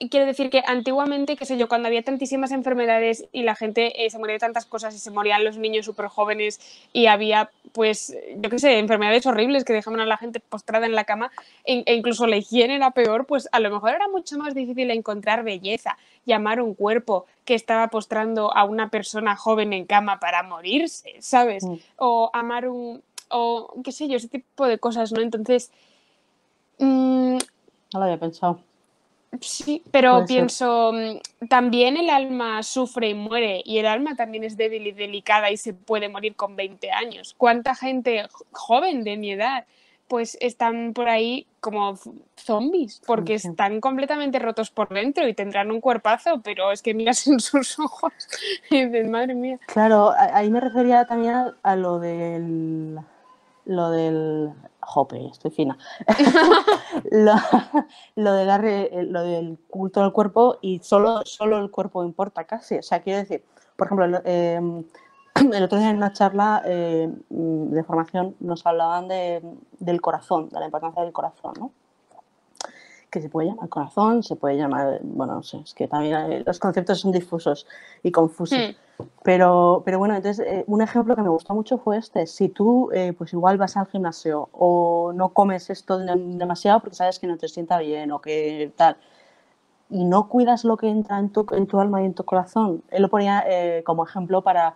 Speaker 1: quiero decir que antiguamente, qué sé yo, cuando había tantísimas enfermedades y la gente se moría de tantas cosas y se morían los niños súper jóvenes y había, pues, yo qué sé, enfermedades horribles que dejaban a la gente postrada en la cama e incluso la higiene era peor, pues a lo mejor era mucho más difícil encontrar belleza y amar un cuerpo que estaba postrando a una persona joven en cama para morirse, ¿sabes? O amar o qué sé yo, ese tipo de cosas, ¿no? Entonces,
Speaker 2: no lo había pensado.
Speaker 1: sí, pero
Speaker 2: Puede ser.
Speaker 1: pienso, también el alma sufre y muere, y el alma también es débil y delicada y se puede morir con 20 años. ¿Cuánta gente joven de mi edad pues están por ahí como zombies? Porque
Speaker 2: Sí.
Speaker 1: están completamente rotos por dentro y tendrán un cuerpazo, pero es que miras en sus ojos y dices, madre mía.
Speaker 2: Claro, ahí me refería también a lo del jope, estoy fina. lo, lo del culto al cuerpo y solo el cuerpo importa casi. O sea, quiero decir, por ejemplo, el otro día en una charla de formación nos hablaban del corazón, de la importancia del corazón, ¿no? Que se puede llamar corazón, se puede llamar, bueno, no sé, es que también los conceptos son difusos y confusos. Pero bueno, entonces un ejemplo que me gustó mucho fue este. Si tú pues igual vas al gimnasio o no comes esto demasiado porque sabes que no te sienta bien o que tal, y no cuidas lo que entra en tu alma y en tu corazón, él lo ponía como ejemplo para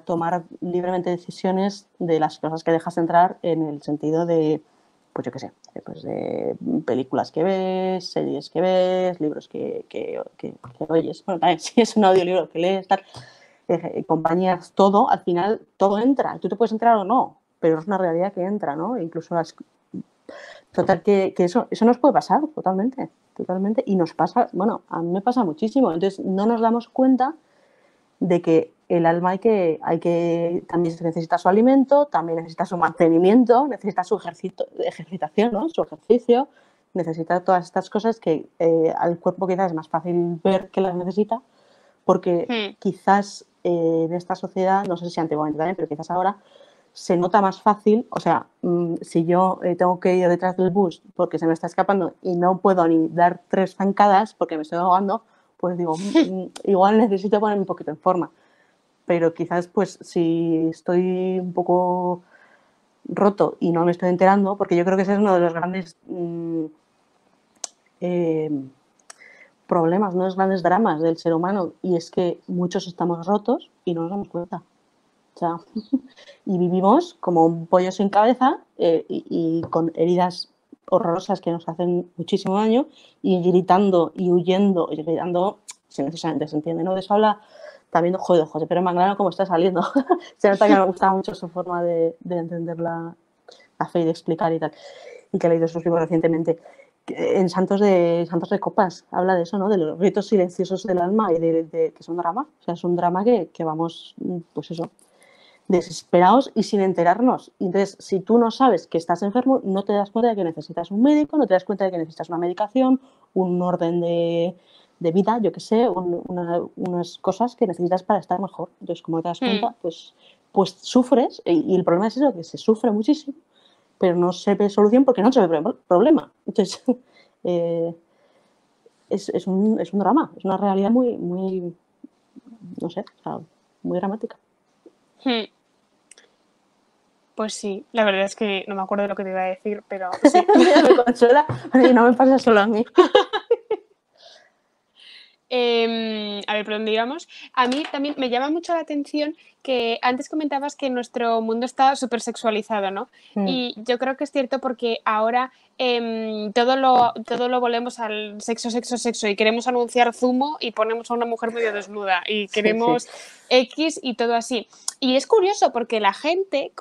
Speaker 2: tomar libremente decisiones de las cosas que dejas entrar en el sentido de pues yo qué sé, pues de películas que ves, series que ves, libros que oyes, bueno, también si es un audiolibro que lees, tal, compañías, todo, al final todo entra, tú te puedes entrar o no, pero es una realidad que entra, ¿no? Incluso total, que eso nos puede pasar totalmente, y nos pasa, bueno, a mí me pasa muchísimo, entonces no nos damos cuenta de que el alma también necesita su alimento, también necesita su mantenimiento, necesita su ejercitación, ¿no? Su ejercicio, necesita todas estas cosas que al cuerpo quizás es más fácil ver que las necesita, porque quizás en esta sociedad, no sé si antiguamente también, pero quizás ahora se nota más fácil, o sea, si yo tengo que ir detrás del bus porque se me está escapando y no puedo ni dar 3 zancadas porque me estoy ahogando, pues digo, igual necesito ponerme un poquito en forma. Pero quizás, pues, si estoy un poco roto y no me estoy enterando, porque yo creo que ese es uno de los grandes problemas, uno de los grandes dramas del ser humano, y es que muchos estamos rotos y no nos damos cuenta. O sea, y vivimos como un pollo sin cabeza y con heridas horrorosas que nos hacen muchísimo daño y gritando y huyendo, y gritando sin necesariamente se entiende, ¿no? De eso habla también, joder, José Pérez Manglano, cómo está saliendo. Se nota que me gustaba mucho su forma de entender la fe y de explicar y tal, y que he leído sus libros recientemente. En Santos de Copas habla de eso, ¿no? De los ritos silenciosos del alma y de que es un drama. O sea, es un drama que vamos, pues eso, desesperados y sin enterarnos. Entonces, si tú no sabes que estás enfermo, no te das cuenta de que necesitas un médico, no te das cuenta de que necesitas una medicación, un orden de vida, yo qué sé, unas cosas que necesitas para estar mejor. Entonces, como te das cuenta, pues sufres, y el problema es eso, que se sufre muchísimo, pero no se ve solución porque no se ve problema. Entonces, es un drama, es una realidad muy, muy, no sé, o sea, muy dramática.
Speaker 1: Pues sí, la verdad es que no me acuerdo de lo que te iba a decir, pero sí.
Speaker 2: Me consuela y no me pasa solo a mí.
Speaker 1: A ver, ¿por dónde íbamos? A mí también me llama mucho la atención que antes comentabas que nuestro mundo está súper sexualizado, ¿no? Y yo creo que es cierto porque ahora todo lo volvemos al sexo, sexo, sexo y queremos anunciar zumo y ponemos a una mujer medio desnuda y queremos X y todo así. Y es curioso porque la gente,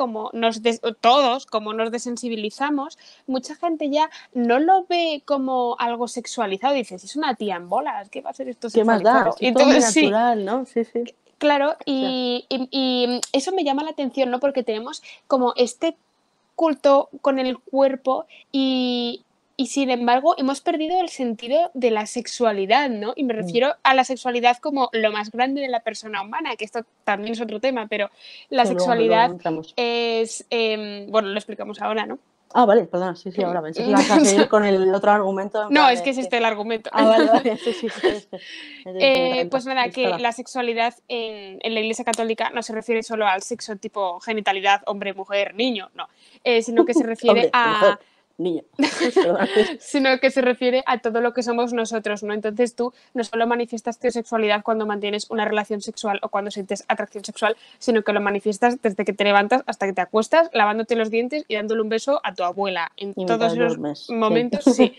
Speaker 1: todos, como nos desensibilizamos, mucha gente ya no lo ve como algo sexualizado. Dices, es una tía en bolas, ¿qué va a ser esto sexualizado?
Speaker 2: ¿Qué más da? Es todo muy natural, ¿no? Sí, sí.
Speaker 1: Claro, y eso me llama la atención, ¿no? Porque tenemos como este culto con el cuerpo y sin embargo hemos perdido el sentido de la sexualidad, ¿no? Y me refiero a la sexualidad como lo más grande de la persona humana, que esto también es otro tema, pero la sexualidad es, bueno, lo explicamos ahora, ¿no?
Speaker 2: Ah, vale, perdona, sí, ahora pensé que ibas a seguir con el otro argumento.
Speaker 1: No, es que es este el argumento.
Speaker 2: Ah, vale, sí.
Speaker 1: Pues nada, que la sexualidad en la Iglesia Católica no se refiere solo al sexo tipo genitalidad, hombre, mujer, niño, no, sino que se refiere
Speaker 2: mujer, niño.
Speaker 1: sino que se refiere a todo lo que somos nosotros, ¿no? Entonces tú no solo manifiestas tu sexualidad cuando mantienes una relación sexual o cuando sientes atracción sexual, sino que lo manifiestas desde que te levantas hasta que te acuestas, lavándote los dientes y dándole un beso a tu abuela. En todos esos momentos, sí.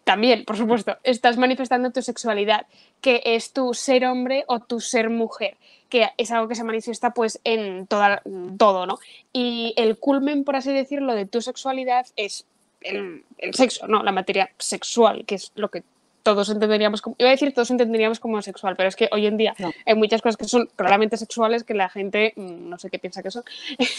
Speaker 1: También, por supuesto, estás manifestando tu sexualidad, que es tu ser hombre o tu ser mujer, que es algo que se manifiesta pues en todo, ¿no? Y el culmen, por así decirlo, de tu sexualidad es el sexo, ¿no? La materia sexual, que es lo que todos entenderíamos como, iba a decir todos entenderíamos como sexual, pero es que hoy en día hay muchas cosas que son claramente sexuales que la gente no sé qué piensa que son.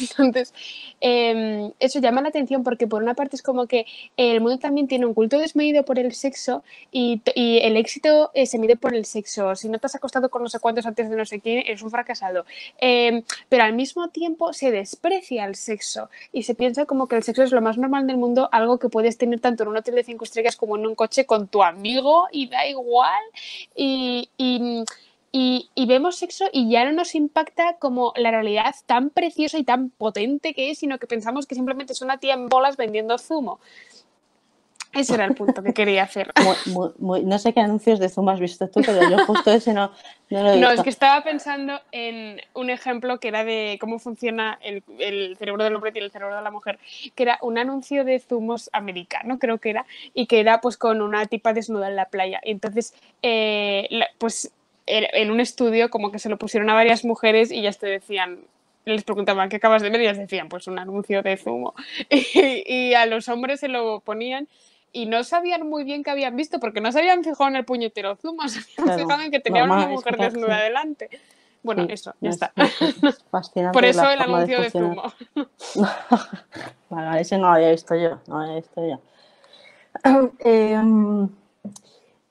Speaker 1: Entonces, eso llama la atención porque por una parte es como que el mundo también tiene un culto desmedido por el sexo y el éxito se mide por el sexo. Si no te has acostado con no sé cuántos antes de no sé quién, eres un fracasado. Pero al mismo tiempo se desprecia el sexo y se piensa como que el sexo es lo más normal del mundo, algo que puedes tener tanto en un hotel de 5 estrellas como en un coche con tu amigo y da igual y vemos sexo y ya no nos impacta como la realidad tan preciosa y tan potente que es, sino que pensamos que simplemente es una tía en bolas vendiendo zumo. Ese era el punto que quería hacer.
Speaker 2: No sé qué anuncios de Zoom has visto tú, pero yo justo ese no lo he visto.
Speaker 1: No, es que estaba pensando en un ejemplo que era de cómo funciona el cerebro del hombre y el cerebro de la mujer, que era un anuncio de zumos americano, creo que era, y que era pues con una tipa desnuda en la playa. Y entonces, pues en un estudio como que se lo pusieron a varias mujeres y ellas te decían, les preguntaban ¿qué acabas de ver? Y ellas decían, pues un anuncio de zumo. Y a los hombres se lo ponían y no sabían muy bien qué habían visto porque no se habían fijado en el puñetero zumo, se habían fijado en que tenían una mujer desnuda delante. Bueno, sí, eso, ya está.
Speaker 2: Es fascinante.
Speaker 1: Por eso el anuncio de zumo.
Speaker 2: Vale, ese no lo había visto yo.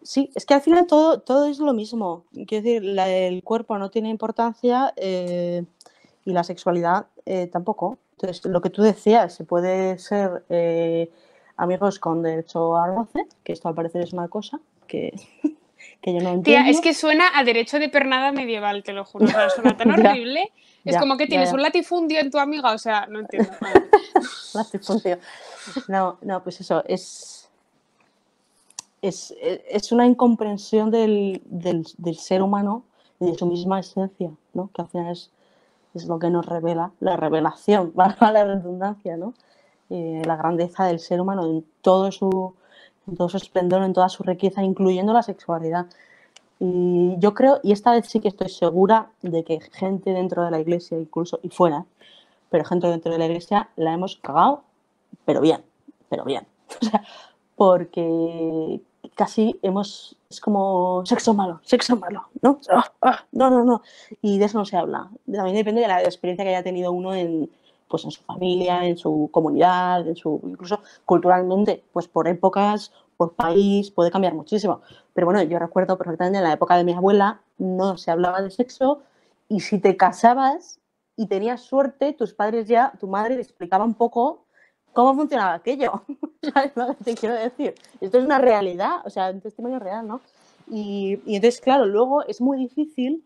Speaker 2: Sí, es que al final todo es lo mismo. Quiero decir, el cuerpo no tiene importancia y la sexualidad tampoco. Entonces, lo que tú decías, se puede ser amigos con derecho al roce, que esto al parecer es una cosa que yo no entiendo.
Speaker 1: Tía, es que suena a derecho de pernada medieval, te lo juro. O sea, suena tan horrible. Es como que tienes un latifundio en tu amiga, o sea, no entiendo.
Speaker 2: Latifundio. No, pues eso, es una incomprensión del ser humano y de su misma esencia, ¿no? Que al final es lo que nos revela, la revelación, valga la redundancia, ¿no? La grandeza del ser humano en todo su esplendor, en toda su riqueza, incluyendo la sexualidad. Y yo creo, y esta vez sí que estoy segura de que gente dentro de la iglesia, incluso y fuera, pero gente dentro de la iglesia la hemos cagado, pero bien. O sea, porque casi es como sexo malo, ¿no? No. Y de eso no se habla. También depende de la experiencia que haya tenido uno en su familia, en su comunidad, incluso culturalmente, pues por épocas, por país, puede cambiar muchísimo. Pero bueno, yo recuerdo perfectamente en la época de mi abuela no se hablaba de sexo y si te casabas y tenías suerte, tu madre te explicaba un poco cómo funcionaba aquello. ¿Sabes lo que te quiero decir? Esto es una realidad, o sea, un testimonio real, ¿no? Y entonces, claro, luego es muy difícil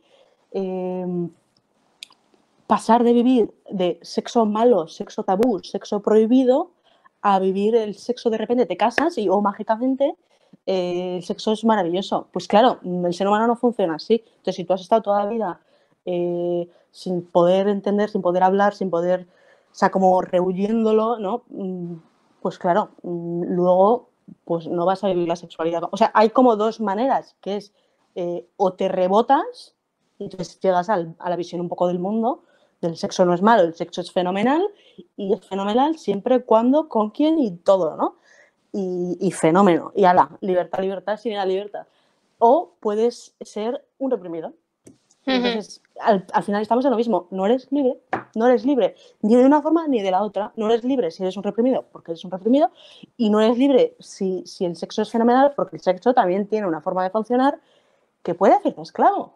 Speaker 2: pasar de vivir de sexo malo, sexo tabú, sexo prohibido, a vivir el sexo de repente te casas y, mágicamente, el sexo es maravilloso. Pues claro, el ser humano no funciona así. Entonces, si tú has estado toda la vida sin poder entender, sin poder hablar, sin poder, o sea, como rehuyéndolo, ¿no? Pues claro, luego pues no vas a vivir la sexualidad. O sea, hay como dos maneras, que es o te rebotas y entonces llegas a la visión un poco del mundo, del sexo no es malo, el sexo es fenomenal y es fenomenal siempre, cuando, con quién y todo, ¿no? Y fenómeno, y ala, libertad, sin la libertad. O puedes ser un reprimido. Entonces, al final estamos en lo mismo, no eres libre ni de una forma ni de la otra. No eres libre si eres un reprimido, porque eres un reprimido, y no eres libre si el sexo es fenomenal, porque el sexo también tiene una forma de funcionar que puede hacerte esclavo.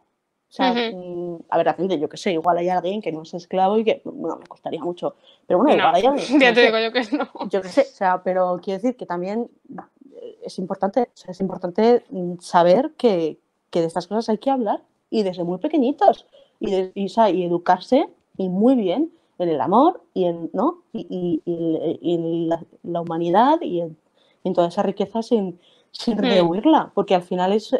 Speaker 2: O sea, a ver, yo qué sé, igual hay alguien que no es esclavo y que, bueno, me costaría mucho, pero bueno, igual hay alguien.
Speaker 1: Ya te digo yo que no.
Speaker 2: Yo qué sé, o sea, pero quiero decir que también es importante saber que de estas cosas hay que hablar, y desde muy pequeñitos, y educarse, y muy bien, en el amor y en, ¿no? y en la humanidad y en toda esa riqueza sin rehuirla, porque al final es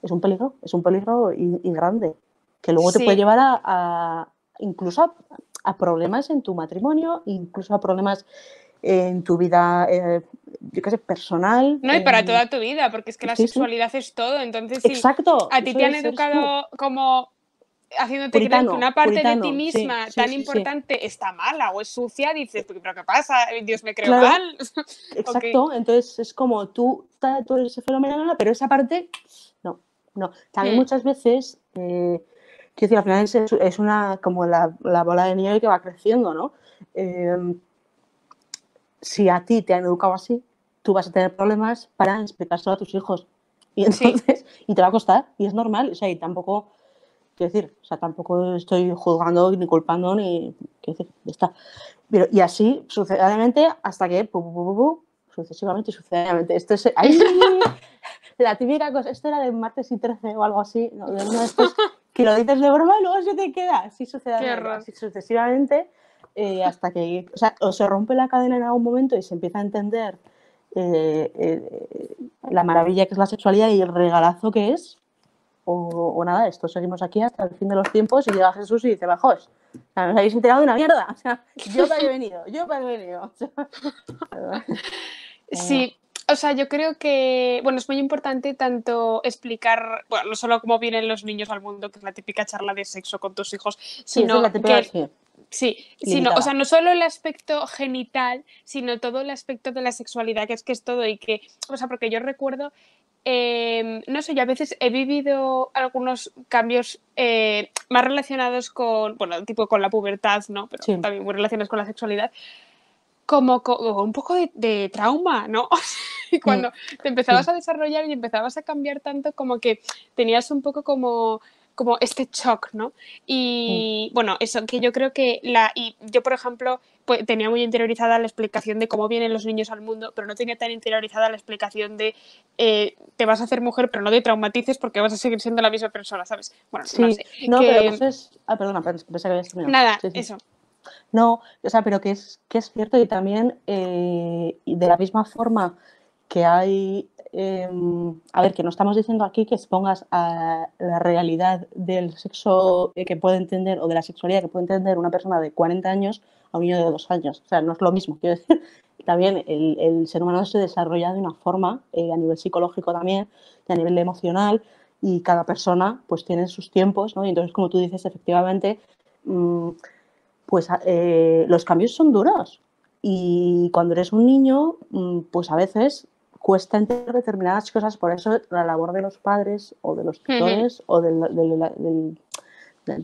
Speaker 2: un peligro y grande, que luego te puede llevar incluso a problemas en tu matrimonio, incluso a problemas en tu vida, yo qué sé, personal.
Speaker 1: No, y para toda tu vida, porque es que la sexualidad es todo. Entonces, si a ti te han educado como haciéndote creer que una parte de ti misma tan importante está mala o es sucia, dices, ¿pero qué pasa? Dios, me creo mal.
Speaker 2: Exacto, okay. Entonces es como tú eres fenomenal, pero esa parte, no. También muchas veces, quiero decir, al final es una, como la bola de nieve que va creciendo, ¿no? Si a ti te han educado así, tú vas a tener problemas para explicárselo a tus hijos. Y entonces, y te va a costar, y es normal, o sea, y tampoco, quiero decir, o sea, tampoco estoy juzgando ni culpando, ni, quiero decir, ya está. Pero, y así, sucesivamente, hasta que, sucesivamente. Esto es, ¡ay! La típica cosa, esto era de martes y 13 o algo así, ¿no? De uno de estos que lo dices de broma y luego se te queda. Así sucesivamente, hasta que, o sea, o se rompe la cadena en algún momento y se empieza a entender la maravilla que es la sexualidad y el regalazo que es, o nada, esto seguimos aquí hasta el fin de los tiempos y llega Jesús y dice, bajos, o sea, no os habéis enterado de una mierda, o sea, yo para he venido, o sea,
Speaker 1: Sí, o sea, yo creo que, bueno, es muy importante tanto explicar, bueno, no solo cómo vienen los niños al mundo, que es la típica charla de sexo con tus hijos,
Speaker 2: sí, esa es
Speaker 1: sino
Speaker 2: la típica,
Speaker 1: que, sí, sino, o
Speaker 2: limitada.
Speaker 1: sea, no solo el aspecto genital, sino todo el aspecto de la sexualidad, que es todo y que, o sea, porque yo recuerdo, no sé, yo a veces he vivido algunos cambios más relacionados con, bueno, tipo con la pubertad, ¿no? Pero
Speaker 2: Sí.
Speaker 1: también muy relacionados con la sexualidad, como un poco de trauma, ¿no? Y cuando te empezabas a desarrollar y empezabas a cambiar tanto, como que tenías un poco como este shock, ¿no? Y bueno, eso, que yo creo que y yo, por ejemplo, pues, tenía muy interiorizada la explicación de cómo vienen los niños al mundo, pero no tenía tan interiorizada la explicación de te vas a hacer mujer, pero no te traumatices porque vas a seguir siendo la misma persona, ¿sabes? Bueno,
Speaker 2: Sí,
Speaker 1: no sé.
Speaker 2: no, pero eso es... Ah, perdona, pensé que habías terminado.
Speaker 1: Nada,
Speaker 2: Sí.
Speaker 1: eso.
Speaker 2: No, o sea, pero que es cierto y también y de la misma forma que hay, a ver, que no estamos diciendo aquí que expongas a la realidad del sexo que puede entender o de la sexualidad que puede entender una persona de 40 años a un niño de 2 años. O sea, no es lo mismo, quiero decir. También el ser humano se desarrolla de una forma, a nivel psicológico también, y a nivel emocional, y cada persona pues tiene sus tiempos, ¿no? Y entonces, como tú dices, efectivamente, pues los cambios son duros y cuando eres un niño, pues a veces cuesta entender determinadas cosas, por eso la labor de los padres o de los tutores o del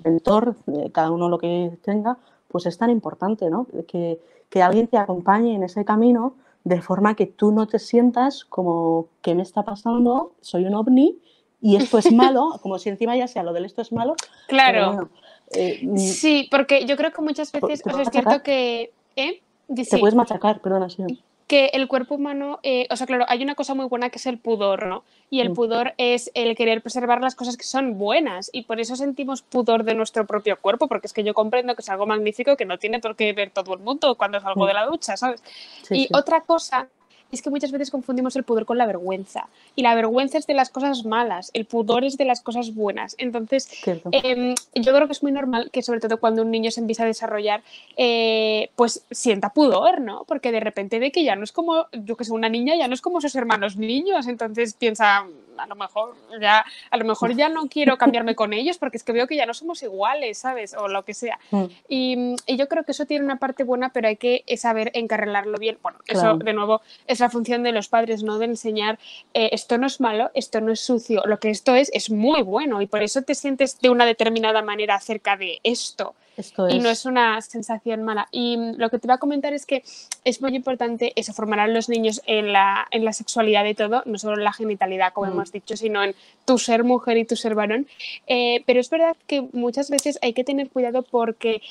Speaker 2: mentor, de cada uno lo que tenga, pues es tan importante, ¿no? Que alguien te acompañe en ese camino de forma que tú no te sientas como, ¿qué me está pasando? Soy un ovni y esto es malo, como si encima ya sea lo del esto es malo, pero
Speaker 1: Claro.
Speaker 2: bueno.
Speaker 1: Sí, porque yo creo que muchas veces,
Speaker 2: ¿Te
Speaker 1: o sea,
Speaker 2: puedes
Speaker 1: es cierto
Speaker 2: machacar?
Speaker 1: que,
Speaker 2: Te
Speaker 1: sí,
Speaker 2: puedes machacar, perdona, sí.
Speaker 1: que el cuerpo humano, o sea, claro, hay una cosa muy buena que es el pudor, ¿no? Y el pudor es el querer preservar las cosas que son buenas y por eso sentimos pudor de nuestro propio cuerpo, porque es que yo comprendo que es algo magnífico que no tiene por qué ver todo el mundo cuando salgo de la ducha, ¿sabes?
Speaker 2: Sí,
Speaker 1: Y
Speaker 2: sí.
Speaker 1: otra cosa es que muchas veces confundimos el pudor con la vergüenza. Y la vergüenza es de las cosas malas, el pudor es de las cosas buenas. Entonces, yo creo que es muy normal que, sobre todo cuando un niño se empieza a desarrollar, pues sienta pudor, ¿no? Porque de repente ve que ya no es como, yo que sé, una niña ya no es como sus hermanos niños. Entonces piensa, a lo mejor ya no quiero cambiarme con ellos porque es que veo que ya no somos iguales, ¿sabes? O lo que sea. Y yo creo que eso tiene una parte buena, pero hay que saber encarrilarlo bien. Bueno,
Speaker 2: Claro.
Speaker 1: eso de nuevo es la función de los padres, ¿no? De enseñar esto no es malo, esto no es sucio, lo que esto es muy bueno y por eso te sientes de una determinada manera acerca de esto. Y no es una sensación mala. Y lo que te iba a comentar es que es muy importante eso, formar a los niños en la sexualidad de todo, no solo en la genitalidad, como hemos dicho, sino en tu ser mujer y tu ser varón. Pero es verdad que muchas veces hay que tener cuidado porque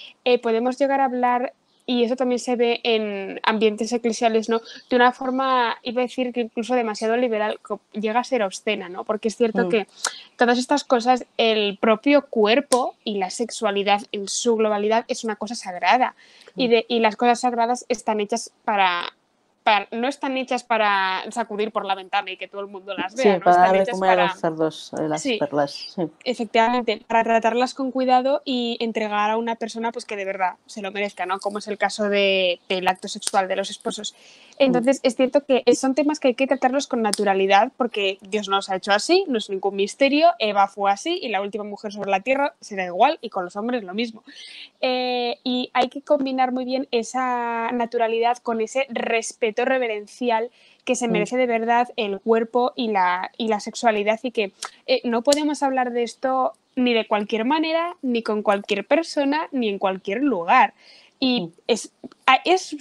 Speaker 1: podemos llegar a hablar, y eso también se ve en ambientes eclesiales, ¿no? De una forma, iba a decir que incluso demasiado liberal, que llega a ser obscena, ¿no? Porque es cierto que todas estas cosas, el propio cuerpo y la sexualidad en su globalidad es una cosa sagrada. Y las cosas sagradas están hechas no están hechas para sacudir por la ventana y que todo el mundo las vea,
Speaker 2: Sí,
Speaker 1: ¿no?
Speaker 2: para
Speaker 1: Están
Speaker 2: dar de
Speaker 1: hechas
Speaker 2: comer a
Speaker 1: para...
Speaker 2: los cerdos las
Speaker 1: Sí,
Speaker 2: perlas. Sí.
Speaker 1: efectivamente, para tratarlas con cuidado y entregar a una persona pues que de verdad se lo merezca, ¿no? Como es el caso del acto sexual de los esposos. Entonces, es cierto que son temas que hay que tratarlos con naturalidad porque Dios nos ha hecho así, no es ningún misterio, Eva fue así y la última mujer sobre la tierra será igual y con los hombres lo mismo. Y hay que combinar muy bien esa naturalidad con ese respeto reverencial que se merece de verdad el cuerpo y la sexualidad y que no podemos hablar de esto ni de cualquier manera, ni con cualquier persona, ni en cualquier lugar. Y es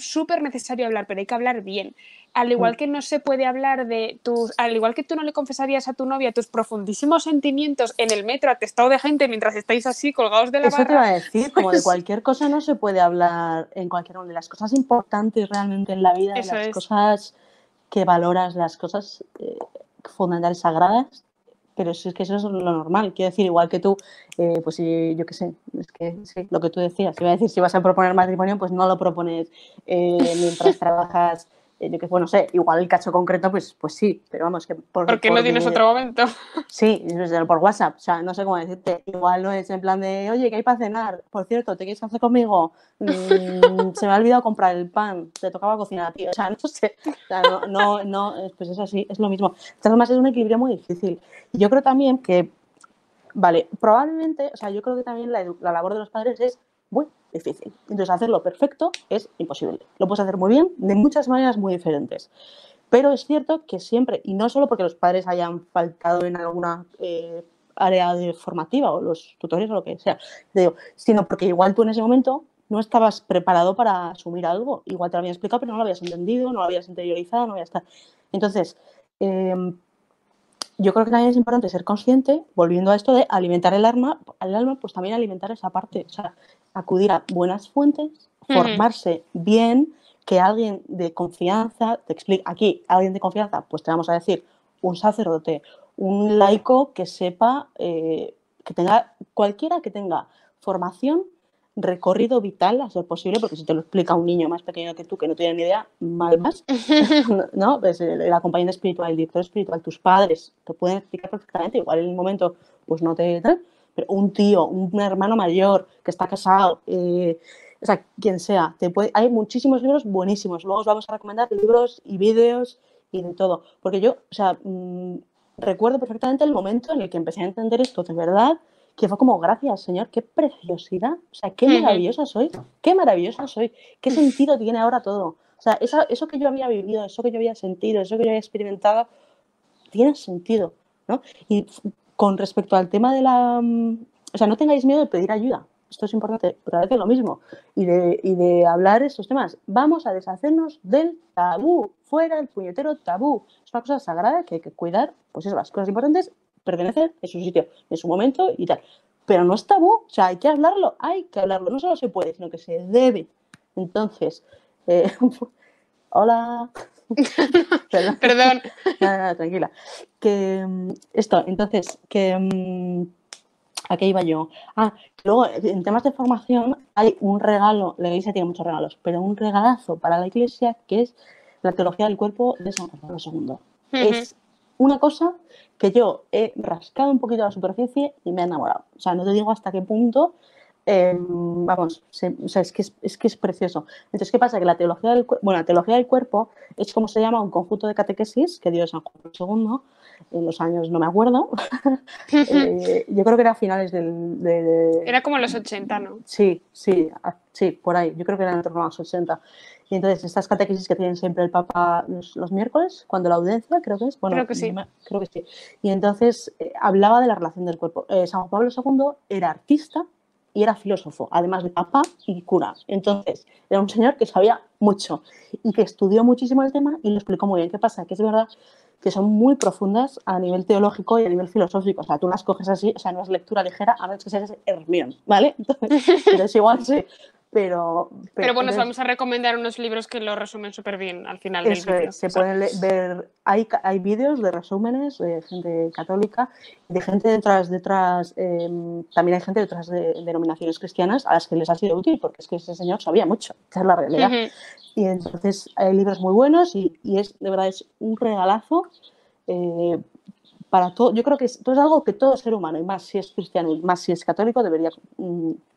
Speaker 1: súper necesario hablar, pero hay que hablar bien. Al igual que no se puede hablar de al igual que tú no le confesarías a tu novia tus profundísimos sentimientos en el metro atestado de gente mientras estáis así colgados de la
Speaker 2: Eso te
Speaker 1: barra.
Speaker 2: iba a decir, como de cualquier cosa no se puede hablar en cualquier una de las cosas importantes realmente en la vida, de las cosas que valoras, las cosas fundamentales, sagradas, pero es que eso es lo normal. Quiero decir, igual que tú, pues yo qué sé, es que sí, lo que tú decías, iba a decir, si vas a proponer matrimonio, pues no lo propones mientras trabajas yo que bueno, sé, igual el caso concreto, pues sí, pero vamos, que
Speaker 1: porque no tienes otro momento.
Speaker 2: Sí, por WhatsApp, o sea, no sé cómo decirte, igual no es en plan de, oye, ¿qué hay para cenar? Por cierto, ¿te quieres hacer conmigo? Se me ha olvidado comprar el pan, te tocaba cocinar a ti, o sea, no sé, o sea, no, pues es así, es lo mismo. Además es un equilibrio muy difícil. Y yo creo también que, vale, probablemente, o sea, yo creo que también la labor de los padres es muy difícil. Entonces, hacerlo perfecto es imposible. Lo puedes hacer muy bien de muchas maneras muy diferentes. Pero es cierto que siempre, y no solo porque los padres hayan faltado en alguna área formativa o los tutores o lo que sea, digo, sino porque igual tú en ese momento no estabas preparado para asumir algo. Igual te lo habían explicado, pero no lo habías entendido, no lo habías interiorizado, no habías estado. Entonces, yo creo que también es importante ser consciente, volviendo a esto de alimentar el alma, pues también alimentar esa parte, o sea, acudir a buenas fuentes, formarse bien, que alguien de confianza te explique. Aquí, alguien de confianza, pues te vamos a decir, un sacerdote, un laico que sepa, que tenga, cualquiera que tenga formación, recorrido vital a ser posible, porque si te lo explica un niño más pequeño que tú, que no tiene ni idea, mal más, ¿no? Pues el acompañante espiritual, el director espiritual, tus padres te pueden explicar perfectamente, igual en el momento pues no te tal, pero un tío, un hermano mayor que está casado, o sea, quien sea, hay muchísimos libros buenísimos. Luego os vamos a recomendar libros y vídeos y de todo, porque yo, o sea, recuerdo perfectamente el momento en el que empecé a entender esto de verdad, que fue como, gracias, Señor, qué preciosidad, o sea, qué maravillosa soy, qué sentido tiene ahora todo. O sea, eso que yo había vivido, eso que yo había sentido, eso que yo había experimentado, tiene sentido, ¿no? Y con respecto al tema de la... O sea, no tengáis miedo de pedir ayuda. Esto es importante, otra vez es lo mismo. Y de hablar estos temas. Vamos a deshacernos del tabú. Fuera el puñetero tabú. Es una cosa sagrada que hay que cuidar. Pues eso, las cosas importantes pertenecen en su sitio, en su momento y tal. Pero no es tabú. O sea, hay que hablarlo. No solo se puede, sino que se debe. Entonces, hola...
Speaker 1: Perdón.
Speaker 2: Nada, tranquila. Que esto, entonces, que ¿a qué iba yo? Luego, en temas de formación hay un regalo, la Iglesia tiene muchos regalos, pero un regalazo para la Iglesia que es la teología del cuerpo de San Juan Pablo II. Es una cosa que yo he rascado un poquito la superficie y me ha enamorado. O sea, no te digo hasta qué punto, vamos, o sea, es que es precioso. Entonces, ¿qué pasa? Que la teología del cuerpo es como se llama un conjunto de catequesis que dio San Juan Pablo II en los años, no me acuerdo. Yo creo que era a finales
Speaker 1: Era como los 80, ¿no?
Speaker 2: Sí, por ahí. Yo creo que era en torno a los 80. Y entonces, estas catequesis que tienen siempre el Papa los miércoles, cuando la audiencia, creo que es. Bueno,
Speaker 1: creo que sí.
Speaker 2: Creo que sí. Y entonces hablaba de la relación del cuerpo. San Juan Pablo II era artista y era filósofo, además de papa y cura. Entonces, era un señor que sabía mucho y que estudió muchísimo el tema y lo explicó muy bien. ¿Qué pasa? Que es verdad que son muy profundas a nivel teológico y a nivel filosófico. O sea, tú las coges así, o sea, no es lectura ligera, a menos que seas Hermión, ¿vale? Entonces igual sí. Pero bueno,
Speaker 1: entonces, vamos a recomendar unos libros que lo resumen súper bien al final del vídeo.
Speaker 2: Se pueden ver, hay vídeos de resúmenes de gente católica, de gente detrás también hay gente de otras denominaciones cristianas a las que les ha sido útil, porque es que ese señor sabía mucho, esa es la realidad. Y entonces hay libros muy buenos y es, de verdad, es un regalazo para todo. Yo creo que esto es algo que todo ser humano, y más si es cristiano y más si es católico, debería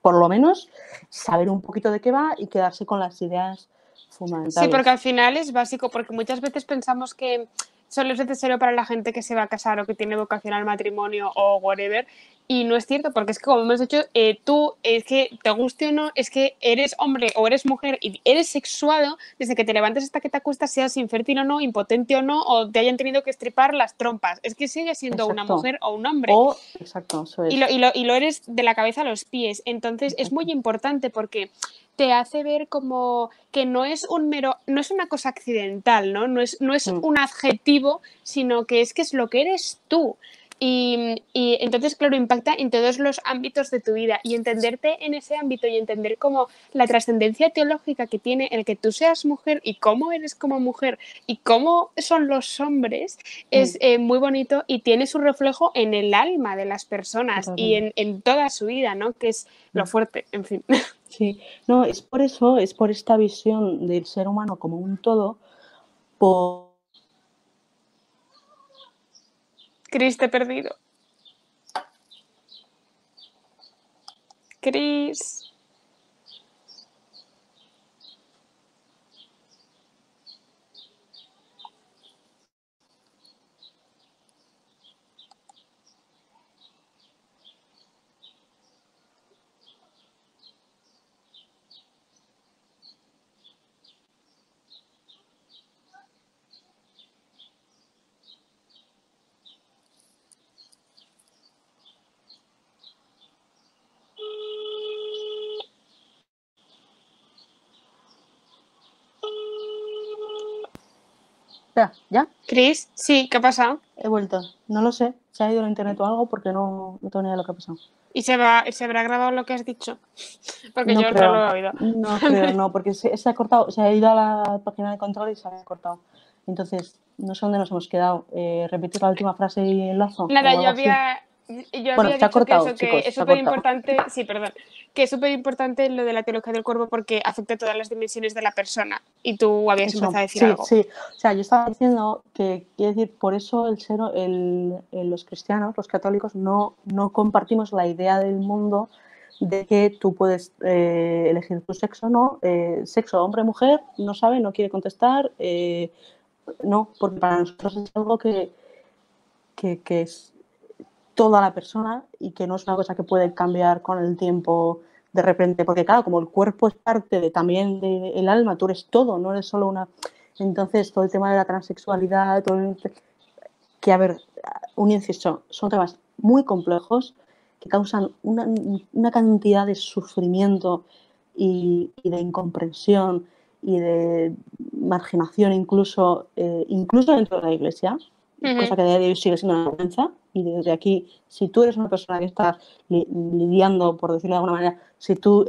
Speaker 2: por lo menos saber un poquito de qué va y quedarse con las ideas fundamentales.
Speaker 1: Sí, porque al final es básico, porque muchas veces pensamos que solo es necesario para la gente que se va a casar o que tiene vocación al matrimonio o whatever, y no es cierto, porque es que como hemos dicho, tú es que te guste o no, es que eres hombre o eres mujer y eres sexuado desde que te levantes hasta que te acuestas, seas infértil o no, impotente o no, o te hayan tenido que estripar las trompas, es que sigues siendo una mujer o un hombre.
Speaker 2: Exacto, eso es.
Speaker 1: Y lo eres de la cabeza a los pies, entonces es muy importante porque te hace ver como que no es una cosa accidental, ¿no? No es un adjetivo, sino que es lo que eres tú. Y entonces, claro, impacta en todos los ámbitos de tu vida y entenderte en ese ámbito y entender como la trascendencia teológica que tiene el que tú seas mujer y cómo eres como mujer y cómo son los hombres es muy bonito y tiene su reflejo en el alma de las personas y en toda su vida, ¿no? Que es lo fuerte, en fin.
Speaker 2: Sí, no, es por esta visión del ser humano como un todo, por...
Speaker 1: Cris, te he perdido. Cris.
Speaker 2: Espera, ¿ya?
Speaker 1: Cris, sí, ¿qué ha pasado?
Speaker 2: He vuelto. No lo sé. Se ha ido a internet o algo porque no tengo ni idea de lo que ha pasado.
Speaker 1: ¿Y se habrá grabado lo que has dicho? Porque
Speaker 2: No
Speaker 1: yo
Speaker 2: creo.
Speaker 1: no lo he oído.
Speaker 2: No creo, no, porque se ha cortado. Se ha ido a la página de control y se ha cortado. Entonces, no sé dónde nos hemos quedado. ¿Repetir la última frase y enlazo?
Speaker 1: Nada,
Speaker 2: O algo así.
Speaker 1: yo
Speaker 2: Bueno,
Speaker 1: había
Speaker 2: se ha
Speaker 1: dicho que
Speaker 2: cortado,
Speaker 1: eso, que
Speaker 2: chicos,
Speaker 1: es
Speaker 2: se ha
Speaker 1: súper
Speaker 2: cortado.
Speaker 1: importante, sí, perdón, que es súper importante lo de la teología del cuerpo porque afecta a todas las dimensiones de la persona. Y tú habías
Speaker 2: Eso,
Speaker 1: empezado a decir
Speaker 2: sí,
Speaker 1: algo.
Speaker 2: sí. O sea, yo estaba diciendo que, quiero decir, por eso los cristianos, los católicos, no compartimos la idea del mundo de que tú puedes elegir tu sexo, ¿no? Sexo, hombre, mujer, no sabe, no quiere contestar. No, porque para nosotros es algo que es toda la persona y que no es una cosa que puede cambiar con el tiempo de repente, porque claro, como el cuerpo es parte también del alma, tú eres todo, no eres solo una... Entonces, todo el tema de la transexualidad, que a ver, un inciso, son temas muy complejos que causan una cantidad de sufrimiento y de incomprensión y de marginación incluso dentro de la Iglesia, cosa que a día de hoy sigue siendo una vergüenza. Y desde aquí, si tú eres una persona que está lidiando, por decirlo de alguna manera, si tú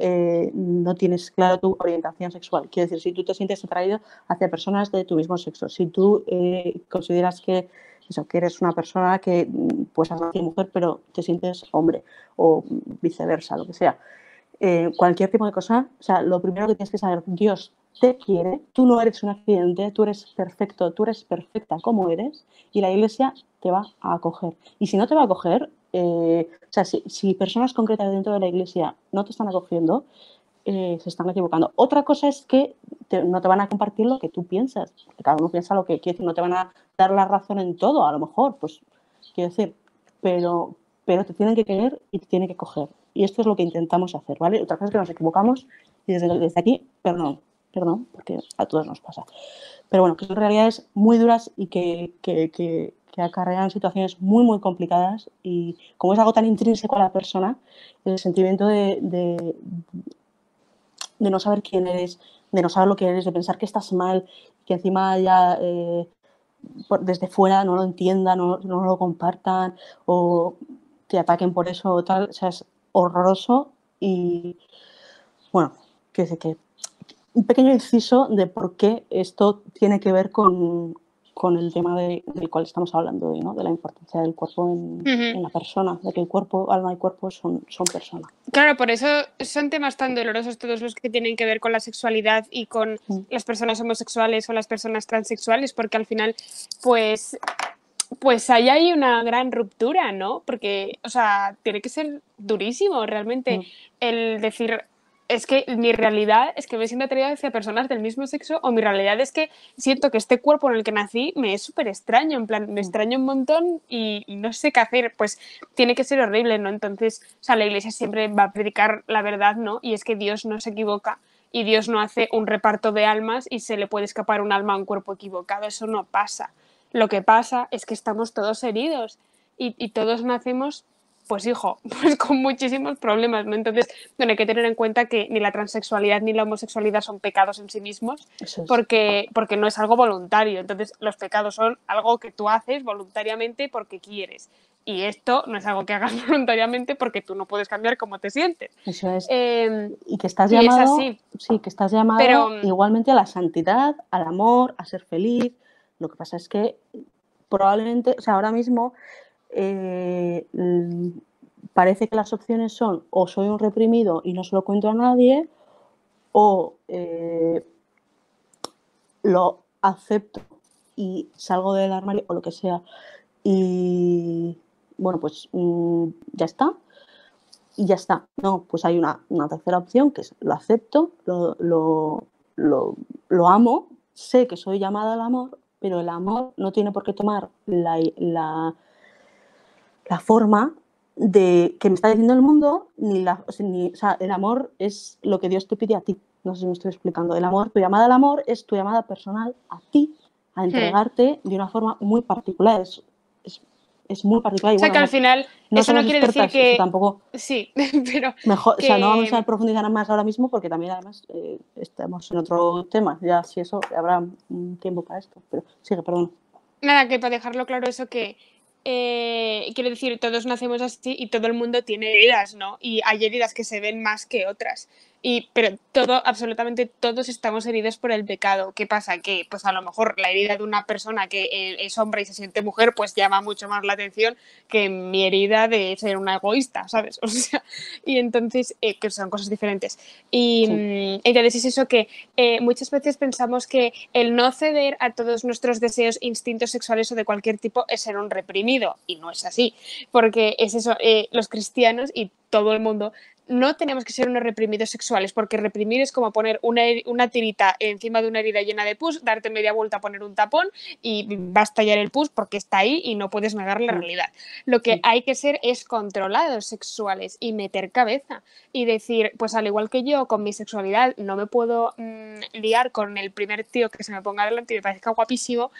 Speaker 2: no tienes claro tu orientación sexual, quiero decir, si tú te sientes atraído hacia personas de tu mismo sexo, si tú consideras que eres una persona que pues has nacido mujer pero te sientes hombre o viceversa, lo que sea, cualquier tipo de cosa, o sea, lo primero que tienes que saber, Dios te quiere, tú no eres un accidente, tú eres perfecto, tú eres perfecta como eres y la Iglesia te va a acoger. Y si no te va a acoger, o sea, si personas concretas dentro de la Iglesia no te están acogiendo, se están equivocando. Otra cosa es que no te van a compartir lo que tú piensas, porque cada uno piensa lo que quiere decir, no te van a dar la razón en todo, a lo mejor, pues quiero decir, pero te tienen que querer y te tienen que coger. Y esto es lo que intentamos hacer, ¿vale? Otra cosa es que nos equivocamos y desde aquí, perdón, porque a todos nos pasa. Pero bueno, que son realidades muy duras y que acarrean situaciones muy, muy complicadas y como es algo tan intrínseco a la persona, el sentimiento de no saber quién eres, de no saber lo que eres, de pensar que estás mal, que encima ya desde fuera no lo entiendan, no lo compartan o te ataquen por eso o tal, o sea, es horroroso y bueno, que un pequeño inciso de por qué esto tiene que ver con el tema del cual estamos hablando hoy, ¿no? De la importancia del cuerpo en la persona, de que el cuerpo, alma y cuerpo son personas.
Speaker 1: Claro, por eso son temas tan dolorosos todos los que tienen que ver con la sexualidad y con las personas homosexuales o las personas transexuales, porque al final, pues ahí hay una gran ruptura, ¿no? Porque, o sea, tiene que ser durísimo realmente el decir, es que mi realidad es que me siento atraída hacia personas del mismo sexo o mi realidad es que siento que este cuerpo en el que nací me es súper extraño, en plan, me extraño un montón y no sé qué hacer, pues tiene que ser horrible, ¿no? Entonces, o sea, la Iglesia siempre va a predicar la verdad, ¿no? Y es que Dios no se equivoca y Dios no hace un reparto de almas y se le puede escapar un alma a un cuerpo equivocado, eso no pasa. Lo que pasa es que estamos todos heridos y todos nacemos, pues hijo, pues con muchísimos problemas, ¿no? Entonces, bueno, hay que tener en cuenta que ni la transexualidad ni la homosexualidad son pecados en sí mismos, porque no es algo voluntario. Entonces, los pecados son algo que tú haces voluntariamente porque quieres. Y esto no es algo que hagas voluntariamente porque tú no puedes cambiar cómo te sientes.
Speaker 2: Eso es. Y que estás
Speaker 1: y
Speaker 2: llamado,
Speaker 1: es así.
Speaker 2: Sí, que estás llamado
Speaker 1: Pero,
Speaker 2: igualmente a la santidad, al amor, a ser feliz. Lo que pasa es que probablemente, o sea, ahora mismo parece que las opciones son o soy un reprimido y no se lo cuento a nadie o lo acepto y salgo del armario o lo que sea y bueno, pues ya está. Y ya está. No, pues hay una tercera opción que es lo acepto, lo amo, sé que soy llamada al amor, pero el amor no tiene por qué tomar la forma de que me está diciendo el mundo, o sea, el amor es lo que Dios te pide a ti. No sé si me estoy explicando. El amor, tu llamada al amor es tu llamada personal a ti, a entregarte de una forma muy particular. Es muy particular. Y
Speaker 1: O sea,
Speaker 2: bueno,
Speaker 1: que al final
Speaker 2: no
Speaker 1: eso no
Speaker 2: somos
Speaker 1: quiere decir
Speaker 2: expertas, o sea,
Speaker 1: que...
Speaker 2: tampoco...
Speaker 1: Sí, pero
Speaker 2: Mejor, o sea, no vamos a
Speaker 1: que...
Speaker 2: profundizar más ahora mismo porque también además estamos en otro tema. Ya si eso, habrá un tiempo para esto. Pero sigue, perdón.
Speaker 1: Nada, que para dejarlo claro eso que... quiero decir, todos nacemos así y todo el mundo tiene heridas, ¿no? Y hay heridas que se ven más que otras. Pero absolutamente todos estamos heridos por el pecado. ¿Qué pasa? Que pues a lo mejor la herida de una persona que es hombre y se siente mujer pues llama mucho más la atención que mi herida de ser una egoísta, ¿sabes? O sea, y entonces, que son cosas diferentes. Y
Speaker 2: Sí.
Speaker 1: entonces es eso que muchas veces pensamos que el no ceder a todos nuestros deseos, instintos sexuales o de cualquier tipo es ser un reprimido. Y no es así. Porque es eso, los cristianos y todo el mundo no tenemos que ser unos reprimidos sexuales, porque reprimir es como poner una tirita encima de una herida llena de pus, darte media vuelta, poner un tapón y vas a tallar el pus porque está ahí y no puedes negar la realidad. Lo que hay que ser es controlados sexuales y meter cabeza y decir, pues al igual que yo con mi sexualidad no me puedo liar con el primer tío que se me ponga delante y me parezca guapísimo,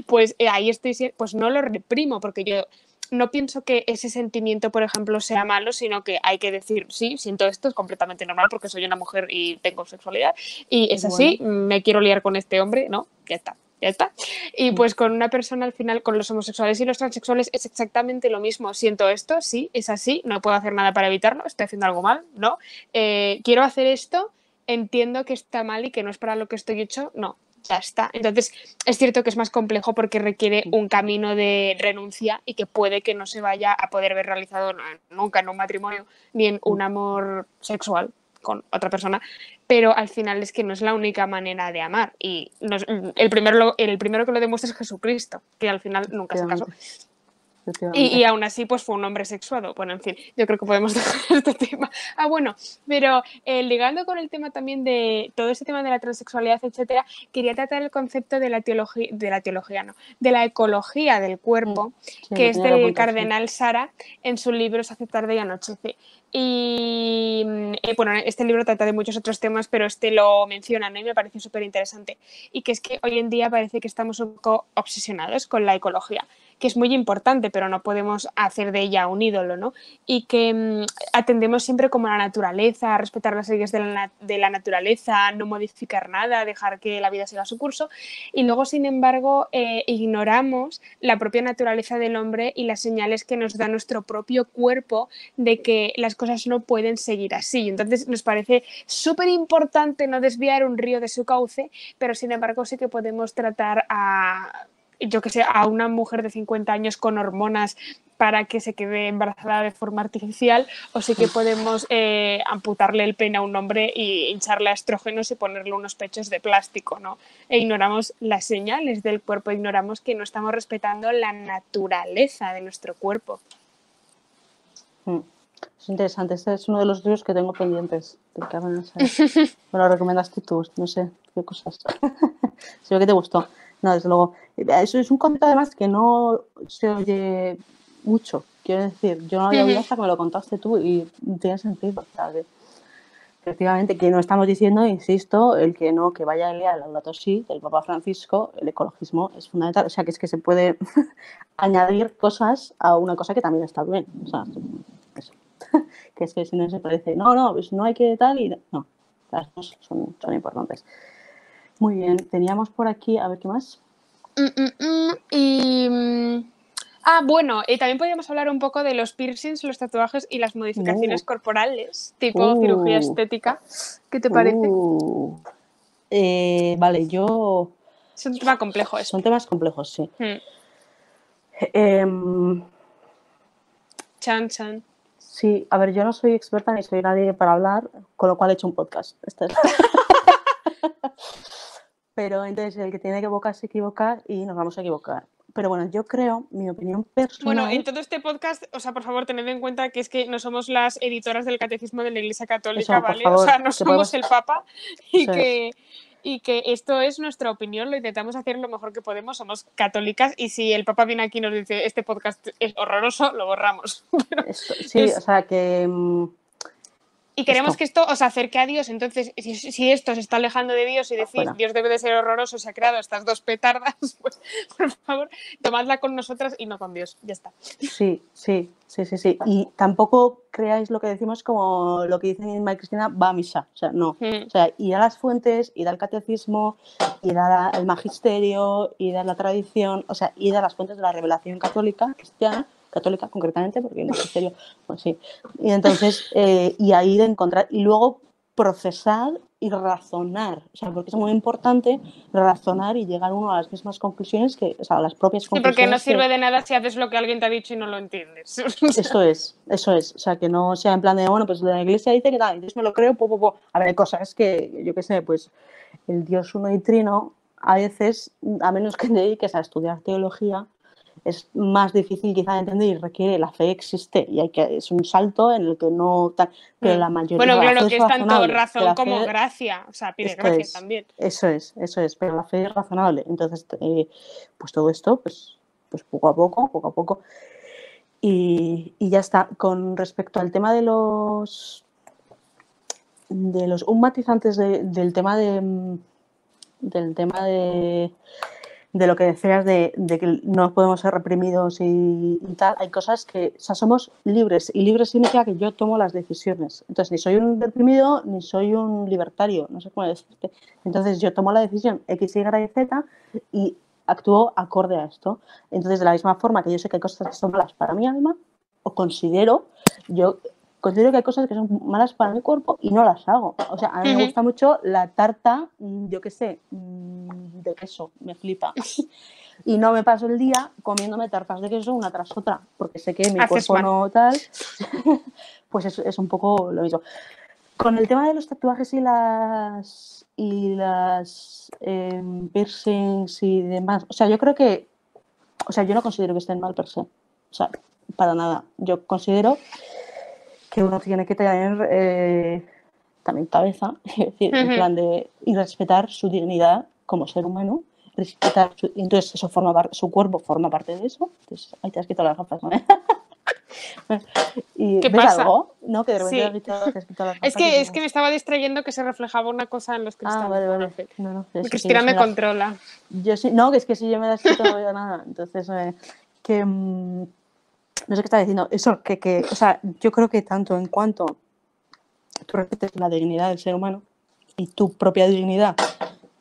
Speaker 1: pues ahí estoy, pues no lo reprimo porque yo no pienso que ese sentimiento, por ejemplo, sea malo, sino que hay que decir, sí, siento esto, es completamente normal porque soy una mujer y tengo sexualidad y es así, me quiero liar con este hombre, no, ya está. Ya está. Y pues con una persona al final, con los homosexuales y los transexuales es exactamente lo mismo. Siento esto, sí, es así, no puedo hacer nada para evitarlo, estoy haciendo algo mal, no. Quiero hacer esto, entiendo que está mal y que no es para lo que estoy hecho, no, ya está. Entonces, es cierto que es más complejo porque requiere un camino de renuncia y que puede que no se vaya a poder ver realizado nunca en un matrimonio ni en un amor sexual con otra persona, pero al final es que no es la única manera de amar y el primero que lo demuestra es Jesucristo, que al final nunca se casó. Y aún así, pues fue un hombre sexuado. Bueno, en fin, yo creo que podemos dejar este tema. Bueno, pero ligando con el tema también de todo ese tema de la transexualidad, etcétera, quería tratar el concepto de la ecología del cuerpo, que es del cardenal Sara en su libro Se hace tarde y anochece. Y bueno, este libro trata de muchos otros temas, pero este lo menciona, ¿no? Y me parece súper interesante. Y que es que hoy en día parece que estamos un poco obsesionados con la ecología, que es muy importante, pero no podemos hacer de ella un ídolo, ¿no? Y que atendemos siempre como a la naturaleza, a respetar las leyes de la naturaleza, no modificar nada, dejar que la vida siga su curso, y luego, sin embargo, ignoramos la propia naturaleza del hombre y las señales que nos da nuestro propio cuerpo de que las cosas no pueden seguir así. Entonces, nos parece súper importante no desviar un río de su cauce, pero, sin embargo, sí que podemos tratar a una mujer de 50 años con hormonas para que se quede embarazada de forma artificial, o sí que podemos amputarle el pene a un hombre y hincharle a estrógenos y ponerle unos pechos de plástico, ¿no? E ignoramos las señales del cuerpo, ignoramos que no estamos respetando la naturaleza de nuestro cuerpo.
Speaker 2: Es interesante, este es uno de los libros que tengo pendientes del Cardenal Sara. Me lo recomendaste tú, no sé qué cosas. Sé que te gustó. No, desde luego. Eso es un concepto además que no se oye mucho. Quiero decir, yo no lo había oído hasta que me lo contaste tú y tiene sentido. O sea, que, efectivamente, que no estamos diciendo, insisto, el que no, que vaya a leer el Laudato Si del Papa Francisco, el ecologismo es fundamental. O sea, que es que se puede añadir cosas a una cosa que también está bien. O sea, eso. Que es que si no se parece, no, pues no hay que tal y no. Las dos son importantes. Muy bien, teníamos por aquí, a ver qué más.
Speaker 1: Bueno, también podríamos hablar un poco de los piercings, los tatuajes y las modificaciones corporales, tipo cirugía estética. ¿Qué te parece?
Speaker 2: Vale, yo...
Speaker 1: Es un tema complejo esto.
Speaker 2: Son temas complejos, sí.
Speaker 1: Chan.
Speaker 2: Sí, a ver, yo no soy experta ni soy nadie para hablar, con lo cual he hecho un podcast. pero entonces el que tiene que equivocar se equivoca y nos vamos a equivocar. Pero bueno, yo creo, mi opinión personal...
Speaker 1: Bueno, en todo este podcast, o sea, por favor, tened en cuenta que es que no somos las editoras del Catecismo de la Iglesia Católica,
Speaker 2: Eso, por
Speaker 1: ¿vale?
Speaker 2: favor,
Speaker 1: O sea, no
Speaker 2: que
Speaker 1: somos
Speaker 2: podemos...
Speaker 1: el Papa y
Speaker 2: Eso es.
Speaker 1: que esto es nuestra opinión, lo intentamos hacer lo mejor que podemos, somos católicas y si el Papa viene aquí y nos dice este podcast es horroroso, lo borramos. Pero
Speaker 2: Sí, o sea, que...
Speaker 1: y queremos que esto os acerque a Dios, entonces si esto se está alejando de Dios y decís
Speaker 2: Fuera.
Speaker 1: Dios debe de ser horroroso, se ha creado estas dos petardas, pues por favor, tomadla con nosotras y no con Dios, ya está.
Speaker 2: Sí. Y tampoco creáis lo que decimos como lo que dicen Inma y Cristina, va a misa, o sea, no. O sea, ir a las fuentes, ir al catecismo, ir al magisterio, ir a la tradición, o sea, ir a las fuentes de la revelación católica, cristiana, católica concretamente, porque el magisterio, pues sí. Y entonces, y ahí de encontrar, y luego procesar y razonar, o sea, porque es muy importante razonar y llegar uno a las mismas conclusiones que, o sea, a las propias conclusiones.
Speaker 1: Sí, porque no sirve de nada si haces lo que alguien te ha dicho y no lo entiendes.
Speaker 2: Eso es, o sea, que no sea en plan de, bueno, pues la iglesia dice que tal, entonces me lo creo, A ver, hay cosas que, yo qué sé, pues el Dios uno y trino, a veces, a menos que te dediques a estudiar teología, es más difícil quizá de entender y requiere, la fe existe y es un salto en el que no... pero la mayoría...
Speaker 1: Bueno, claro, que es tanto
Speaker 2: razonable,
Speaker 1: razón como gracia, o sea, pide gracia también.
Speaker 2: Eso es, pero la fe es razonable. Entonces, pues todo esto, pues poco a poco. Y ya está. Con respecto al tema de los un matiz antes del tema de lo que decías de que no podemos ser reprimidos y tal, hay cosas que, o sea, somos libres y libre significa que yo tomo las decisiones. Entonces, ni soy un reprimido ni soy un libertario, no sé cómo decirte. Entonces, yo tomo la decisión X, Y y Z y actúo acorde a esto. Entonces, de la misma forma que yo sé que hay cosas que son malas para mi alma, yo considero que hay cosas que son malas para mi cuerpo y no las hago. O sea, a mí me gusta mucho la tarta, yo qué sé, de queso, me flipa. Y no me paso el día comiéndome tartas de queso una tras otra, porque sé que mi cuerpo no tal, pues es un poco lo mismo. Con el tema de los tatuajes y las piercings y demás, o sea, yo creo que, o sea, yo no considero que estén mal per se, o sea, para nada. Yo considero que uno tiene que tener también cabeza, es decir, en plan de y respetar su dignidad como ser humano, respetar entonces eso su cuerpo forma parte de eso. Entonces, ahí te has quitado las gafas, ¿no? ¿Y
Speaker 1: ¿qué
Speaker 2: ves
Speaker 1: pasa?
Speaker 2: algo? ¿No? Que de repente
Speaker 1: Sí.
Speaker 2: te has quitado las gafas.
Speaker 1: Es que me estaba distrayendo que se reflejaba una cosa en los cristales.
Speaker 2: Vale. No,
Speaker 1: Cristina me controla.
Speaker 2: Yo sí, no, que es que si yo me das quito no veo nada. Entonces, que no sé qué estaba diciendo. Eso, o sea, yo creo que tanto en cuanto tú respetes la dignidad del ser humano y tu propia dignidad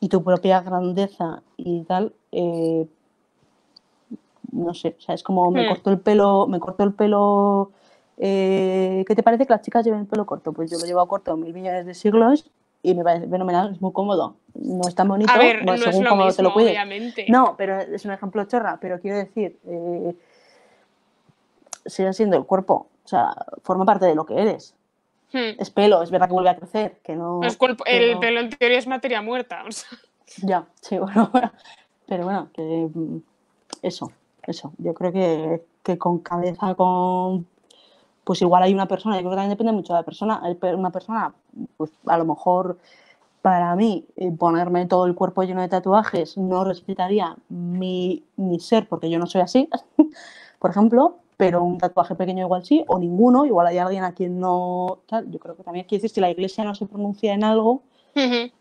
Speaker 2: y tu propia grandeza y tal, no sé, o sea, es como me corto el pelo, ¿qué te parece que las chicas lleven el pelo corto? Pues yo lo llevo corto 1000 millones de siglos y me parece fenomenal, es muy cómodo. No es tan bonito,
Speaker 1: a ver, no
Speaker 2: según
Speaker 1: es
Speaker 2: cómo
Speaker 1: mismo,
Speaker 2: te lo cuides.
Speaker 1: Obviamente.
Speaker 2: No, pero es un ejemplo chorra, pero quiero decir, sigue siendo el cuerpo, o sea, forma parte de lo que eres. Es pelo, es verdad que vuelve a crecer, que no...
Speaker 1: El pelo en teoría es materia muerta, o sea.
Speaker 2: Ya, sí, bueno, pero bueno, que eso, yo creo que con cabeza, pues igual hay una persona, yo creo que también depende mucho de la persona, hay una persona, pues a lo mejor para mí ponerme todo el cuerpo lleno de tatuajes no respetaría mi ser porque yo no soy así, por ejemplo, pero un tatuaje pequeño igual sí, o ninguno, igual hay alguien a quien no tal. Yo creo que también quiere decir, si la iglesia no se pronuncia en algo,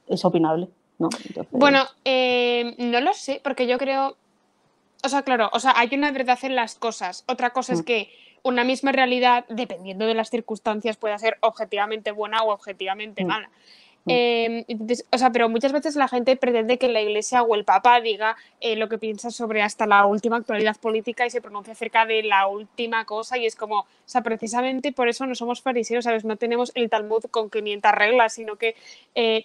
Speaker 2: es opinable, ¿no? Entonces...
Speaker 1: Bueno, no lo sé, porque yo creo, o sea, claro, o sea, hay una verdad en las cosas. Otra cosa es que una misma realidad, dependiendo de las circunstancias, pueda ser objetivamente buena o objetivamente mala. Entonces, o sea, pero muchas veces la gente pretende que la Iglesia o el Papa diga lo que piensa sobre hasta la última actualidad política y se pronuncia acerca de la última cosa y es como, o sea, precisamente por eso no somos fariseos, ¿sabes? No tenemos el Talmud con 500 reglas, sino que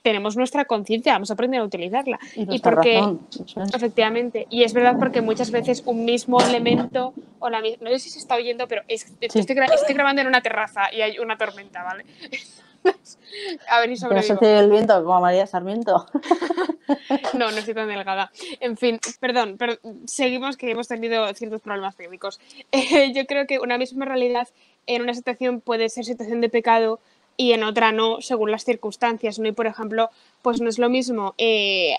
Speaker 1: tenemos nuestra conciencia, vamos a aprender a utilizarla.
Speaker 2: Y porque, razón.
Speaker 1: Efectivamente, y es verdad porque muchas veces un mismo elemento o no sé si se está oyendo, pero estoy grabando en una terraza y hay una tormenta, ¿vale? A ver si
Speaker 2: Que no se
Speaker 1: sobrevivo.
Speaker 2: te el viento como a María Sarmiento.
Speaker 1: No, no estoy tan delgada. En fin, perdón, pero seguimos que hemos tenido ciertos problemas técnicos. Yo creo que una misma realidad en una situación puede ser situación de pecado y en otra no, según las circunstancias, ¿no? Y, por ejemplo, pues no es lo mismo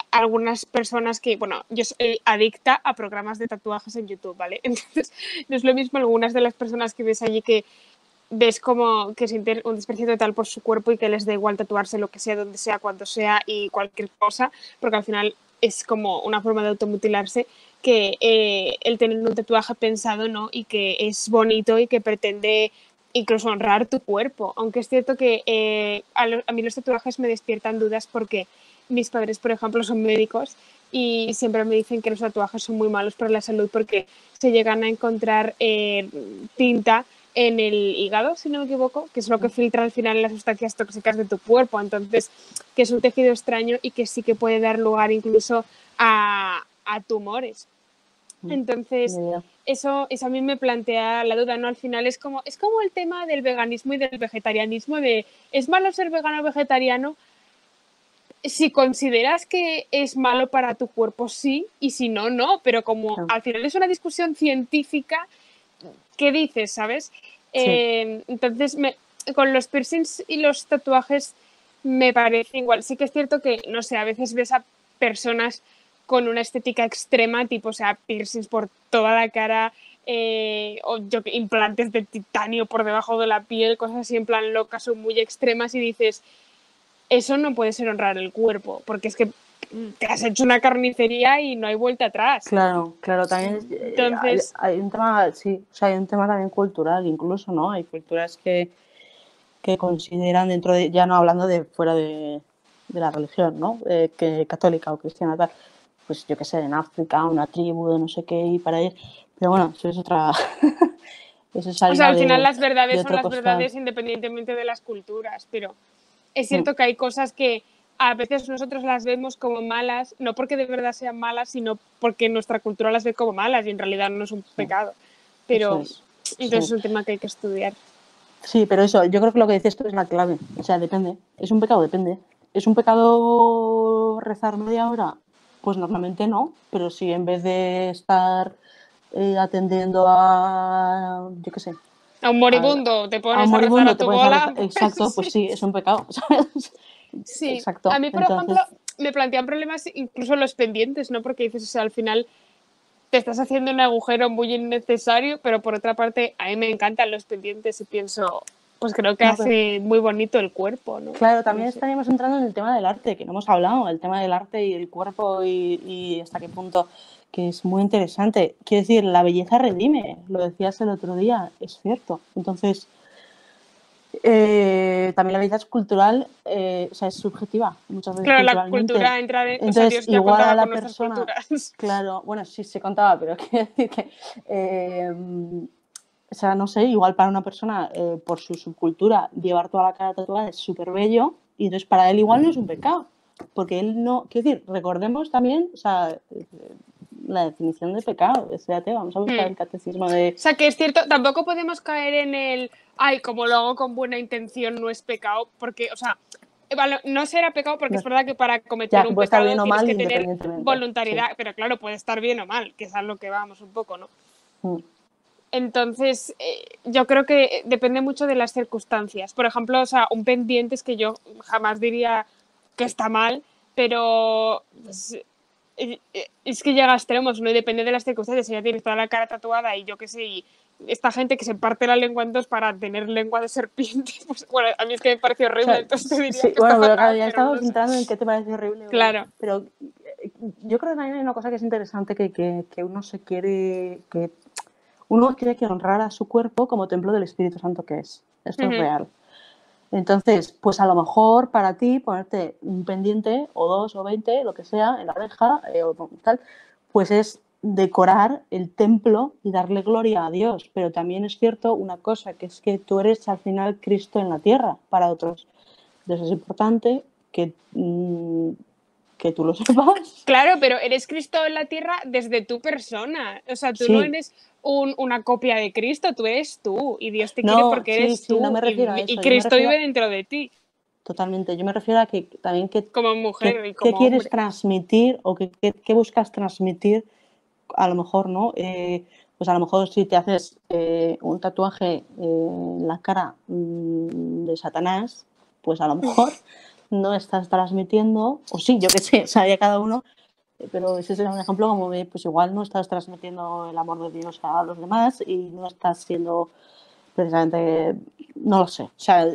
Speaker 1: algunas personas que, bueno, yo soy adicta a programas de tatuajes en YouTube, ¿vale? Entonces, no es lo mismo algunas de las personas que ves allí que ves como que sienten un desprecio total por su cuerpo y que les da igual tatuarse lo que sea, donde sea, cuando sea y cualquier cosa, porque al final es como una forma de automutilarse, que el tener un tatuaje pensado, ¿no? Y que es bonito y que pretende incluso honrar tu cuerpo, aunque es cierto que a mí los tatuajes me despiertan dudas porque mis padres, por ejemplo, son médicos y siempre me dicen que los tatuajes son muy malos para la salud porque se llegan a encontrar tinta en el hígado, si no me equivoco, que es lo que filtra al final las sustancias tóxicas de tu cuerpo. Entonces, que es un tejido extraño y que sí que puede dar lugar incluso a tumores. Entonces, eso a mí me plantea la duda, ¿no? Al final es como el tema del veganismo y del vegetarianismo, de ¿es malo ser vegano o vegetariano? Si consideras que es malo para tu cuerpo, sí, y si no, no, pero como al final es una discusión científica, ¿qué dices, sabes?
Speaker 2: Sí.
Speaker 1: Entonces, con los piercings y los tatuajes me parece igual. Sí que es cierto que, no sé, a veces ves a personas con una estética extrema, tipo, o sea, piercings por toda la cara, o implantes de titanio por debajo de la piel, cosas así en plan locas, son muy extremas y dices, eso no puede ser honrar el cuerpo, porque es que te has hecho una carnicería y no hay vuelta atrás.
Speaker 2: Claro, también
Speaker 1: entonces
Speaker 2: hay un tema, sí, o sea, hay un tema también cultural incluso, ¿no? Hay culturas que consideran dentro de, ya no hablando de fuera de la religión, ¿no? Que católica o cristiana, tal, pues yo qué sé, en África, una tribu de no sé qué y para ir, pero bueno, eso es otra, eso es
Speaker 1: o sea,
Speaker 2: harina
Speaker 1: al final las
Speaker 2: de
Speaker 1: verdades son
Speaker 2: otro
Speaker 1: las
Speaker 2: costal.
Speaker 1: verdades independientemente de las culturas, pero es cierto que hay cosas que a veces nosotros las vemos como malas, no porque de verdad sean malas, sino porque nuestra cultura las ve como malas y en realidad no es un pecado. Pero entonces es un tema que hay que estudiar.
Speaker 2: Sí, pero eso, yo creo que lo que dices tú es la clave. O sea, depende. Es un pecado, depende. ¿Es un pecado rezar media hora? Pues normalmente no, pero si en vez de estar atendiendo a, yo qué sé,
Speaker 1: A un moribundo te
Speaker 2: a un
Speaker 1: pones a rezar a
Speaker 2: moribundo te
Speaker 1: tu
Speaker 2: pones a
Speaker 1: bola,
Speaker 2: rezar,
Speaker 1: pues
Speaker 2: exacto, pues sí, es un pecado, ¿sabes?
Speaker 1: Sí,
Speaker 2: Exacto.
Speaker 1: a mí, por
Speaker 2: Entonces,
Speaker 1: ejemplo, me plantean problemas incluso los pendientes, ¿no? Porque dices, o sea, al final te estás haciendo un agujero muy innecesario, pero por otra parte, a mí me encantan los pendientes y pienso, pues creo que hace muy bonito el cuerpo, ¿no?
Speaker 2: Claro, también
Speaker 1: no sé.
Speaker 2: estaríamos entrando en el tema del arte, que no hemos hablado, el tema del arte y el cuerpo y hasta qué punto, que es muy interesante. Quiero decir, la belleza redime, lo decías el otro día, es cierto. Entonces, también la belleza es cultural, o sea, es subjetiva, muchas veces
Speaker 1: Claro, la
Speaker 2: culturalmente.
Speaker 1: cultura entra de...
Speaker 2: Entonces,
Speaker 1: O sea, Dios ya
Speaker 2: igual a
Speaker 1: contaba
Speaker 2: la
Speaker 1: con nuestras
Speaker 2: persona,
Speaker 1: culturas.
Speaker 2: claro, bueno, sí se contaba, pero quiero decir que, o sea, no sé, igual para una persona, por su subcultura, llevar toda la cara tatuada es súper bello, y entonces para él igual no es un pecado, porque él no, quiero decir, recordemos también, o sea, la definición de pecado, fíjate, vamos a buscar el catecismo de...
Speaker 1: O sea, que es cierto, tampoco podemos caer en el, ay, como lo hago con buena intención no es pecado, porque, o sea, no será pecado porque
Speaker 2: No,
Speaker 1: es verdad que para cometer
Speaker 2: ya,
Speaker 1: un
Speaker 2: puede estar bien
Speaker 1: pecado
Speaker 2: o
Speaker 1: tienes
Speaker 2: mal
Speaker 1: que tener
Speaker 2: independientemente,
Speaker 1: voluntariedad,
Speaker 2: sí.
Speaker 1: pero claro, puede estar bien o mal, que es a lo que vamos un poco, ¿no?
Speaker 2: Mm.
Speaker 1: Entonces, yo creo que depende mucho de las circunstancias. Por ejemplo, o sea, un pendiente es que yo jamás diría que está mal, pero pues, es que llega a extremos, ¿no? Y depende de las circunstancias. Si ya tienes toda la cara tatuada y yo qué sé, y esta gente que se parte la lengua en dos para tener lengua de serpiente, pues bueno, a mí es que me parece horrible,
Speaker 2: O sea,
Speaker 1: entonces te diría
Speaker 2: sí,
Speaker 1: que está
Speaker 2: bueno, pero claro,
Speaker 1: fatal,
Speaker 2: ya
Speaker 1: pero
Speaker 2: estamos
Speaker 1: no sé.
Speaker 2: entrando en qué te parece horrible.
Speaker 1: Claro.
Speaker 2: Pero yo creo que también hay una cosa que es interesante, que uno se quiere, que uno tiene que honrar a su cuerpo como templo del Espíritu Santo que es. Esto es real. Entonces, pues a lo mejor para ti ponerte un pendiente o 2 o 20, lo que sea, en la oreja o tal, pues es decorar el templo y darle gloria a Dios. Pero también es cierto una cosa, que es que tú eres al final Cristo en la tierra para otros. Entonces es importante que tú lo sepas.
Speaker 1: Claro, pero eres Cristo en la tierra desde tu persona. O sea, tú no
Speaker 2: Sí.
Speaker 1: eres una copia de Cristo, tú eres tú. Y Dios te quiere
Speaker 2: No,
Speaker 1: porque
Speaker 2: sí,
Speaker 1: eres
Speaker 2: no
Speaker 1: tú.
Speaker 2: me refiero a
Speaker 1: Y
Speaker 2: eso. Yo me
Speaker 1: Cristo
Speaker 2: refiero
Speaker 1: vive dentro de ti.
Speaker 2: totalmente. Yo me refiero a que también
Speaker 1: como mujer y como
Speaker 2: qué quieres
Speaker 1: hombre.
Speaker 2: transmitir o qué buscas transmitir, a lo mejor, ¿no? Pues a lo mejor si te haces un tatuaje en la cara de Satanás, pues a lo mejor no estás transmitiendo, o sí, yo qué sé, o sea, ya cada uno, pero ese sería un ejemplo como de, pues igual no estás transmitiendo el amor de Dios a los demás y no estás siendo precisamente, no lo sé, o sea,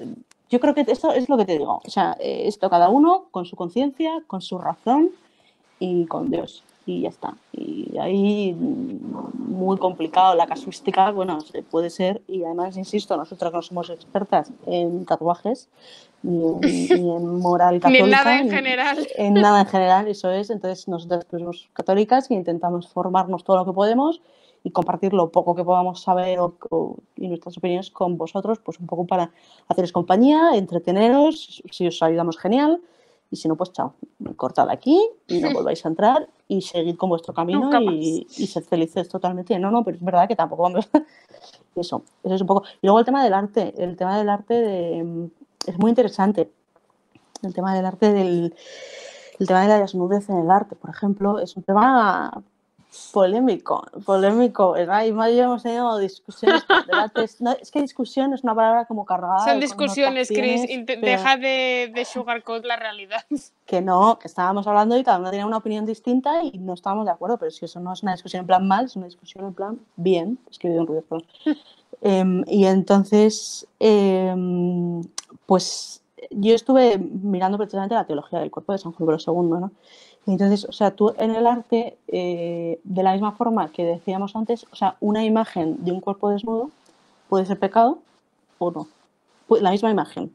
Speaker 2: yo creo que esto es lo que te digo, o sea, esto cada uno con su conciencia, con su razón y con Dios, y ya está. Y ahí muy complicado la casuística, bueno, puede ser, y además, insisto, nosotras no somos expertas en tatuajes, ni en moral
Speaker 1: Ni en
Speaker 2: católica,
Speaker 1: nada en general.
Speaker 2: en nada en general, eso es. Entonces, nosotras pues, somos católicas y intentamos formarnos todo lo que podemos y compartir lo poco que podamos saber y nuestras opiniones con vosotros, pues un poco para haceros compañía, entreteneros, si os ayudamos, genial, y si no, pues chao, cortad aquí y no volváis a entrar y seguid con vuestro camino y sed felices totalmente. No, pero es verdad que tampoco vamos a... Eso es un poco... Y luego el tema del arte, es muy interesante. El tema del arte, el tema de la desnudez en el arte, por ejemplo, es un tema polémico, ¿verdad? Y más hemos tenido discusiones, debates. No, es que discusión es una palabra como cargada
Speaker 1: Son
Speaker 2: de
Speaker 1: discusiones, Chris. Deja de sugarcoat la realidad.
Speaker 2: Que no, que estábamos hablando y cada uno tenía una opinión distinta y no estábamos de acuerdo, pero si eso no es una discusión en plan mal, es una discusión en plan bien, es que he oído un ruido. Y entonces, pues yo estuve mirando precisamente la teología del cuerpo de San Juan Pablo II, ¿no? Y entonces, o sea, tú en el arte, de la misma forma que decíamos antes, o sea, una imagen de un cuerpo desnudo puede ser pecado o no. La misma imagen.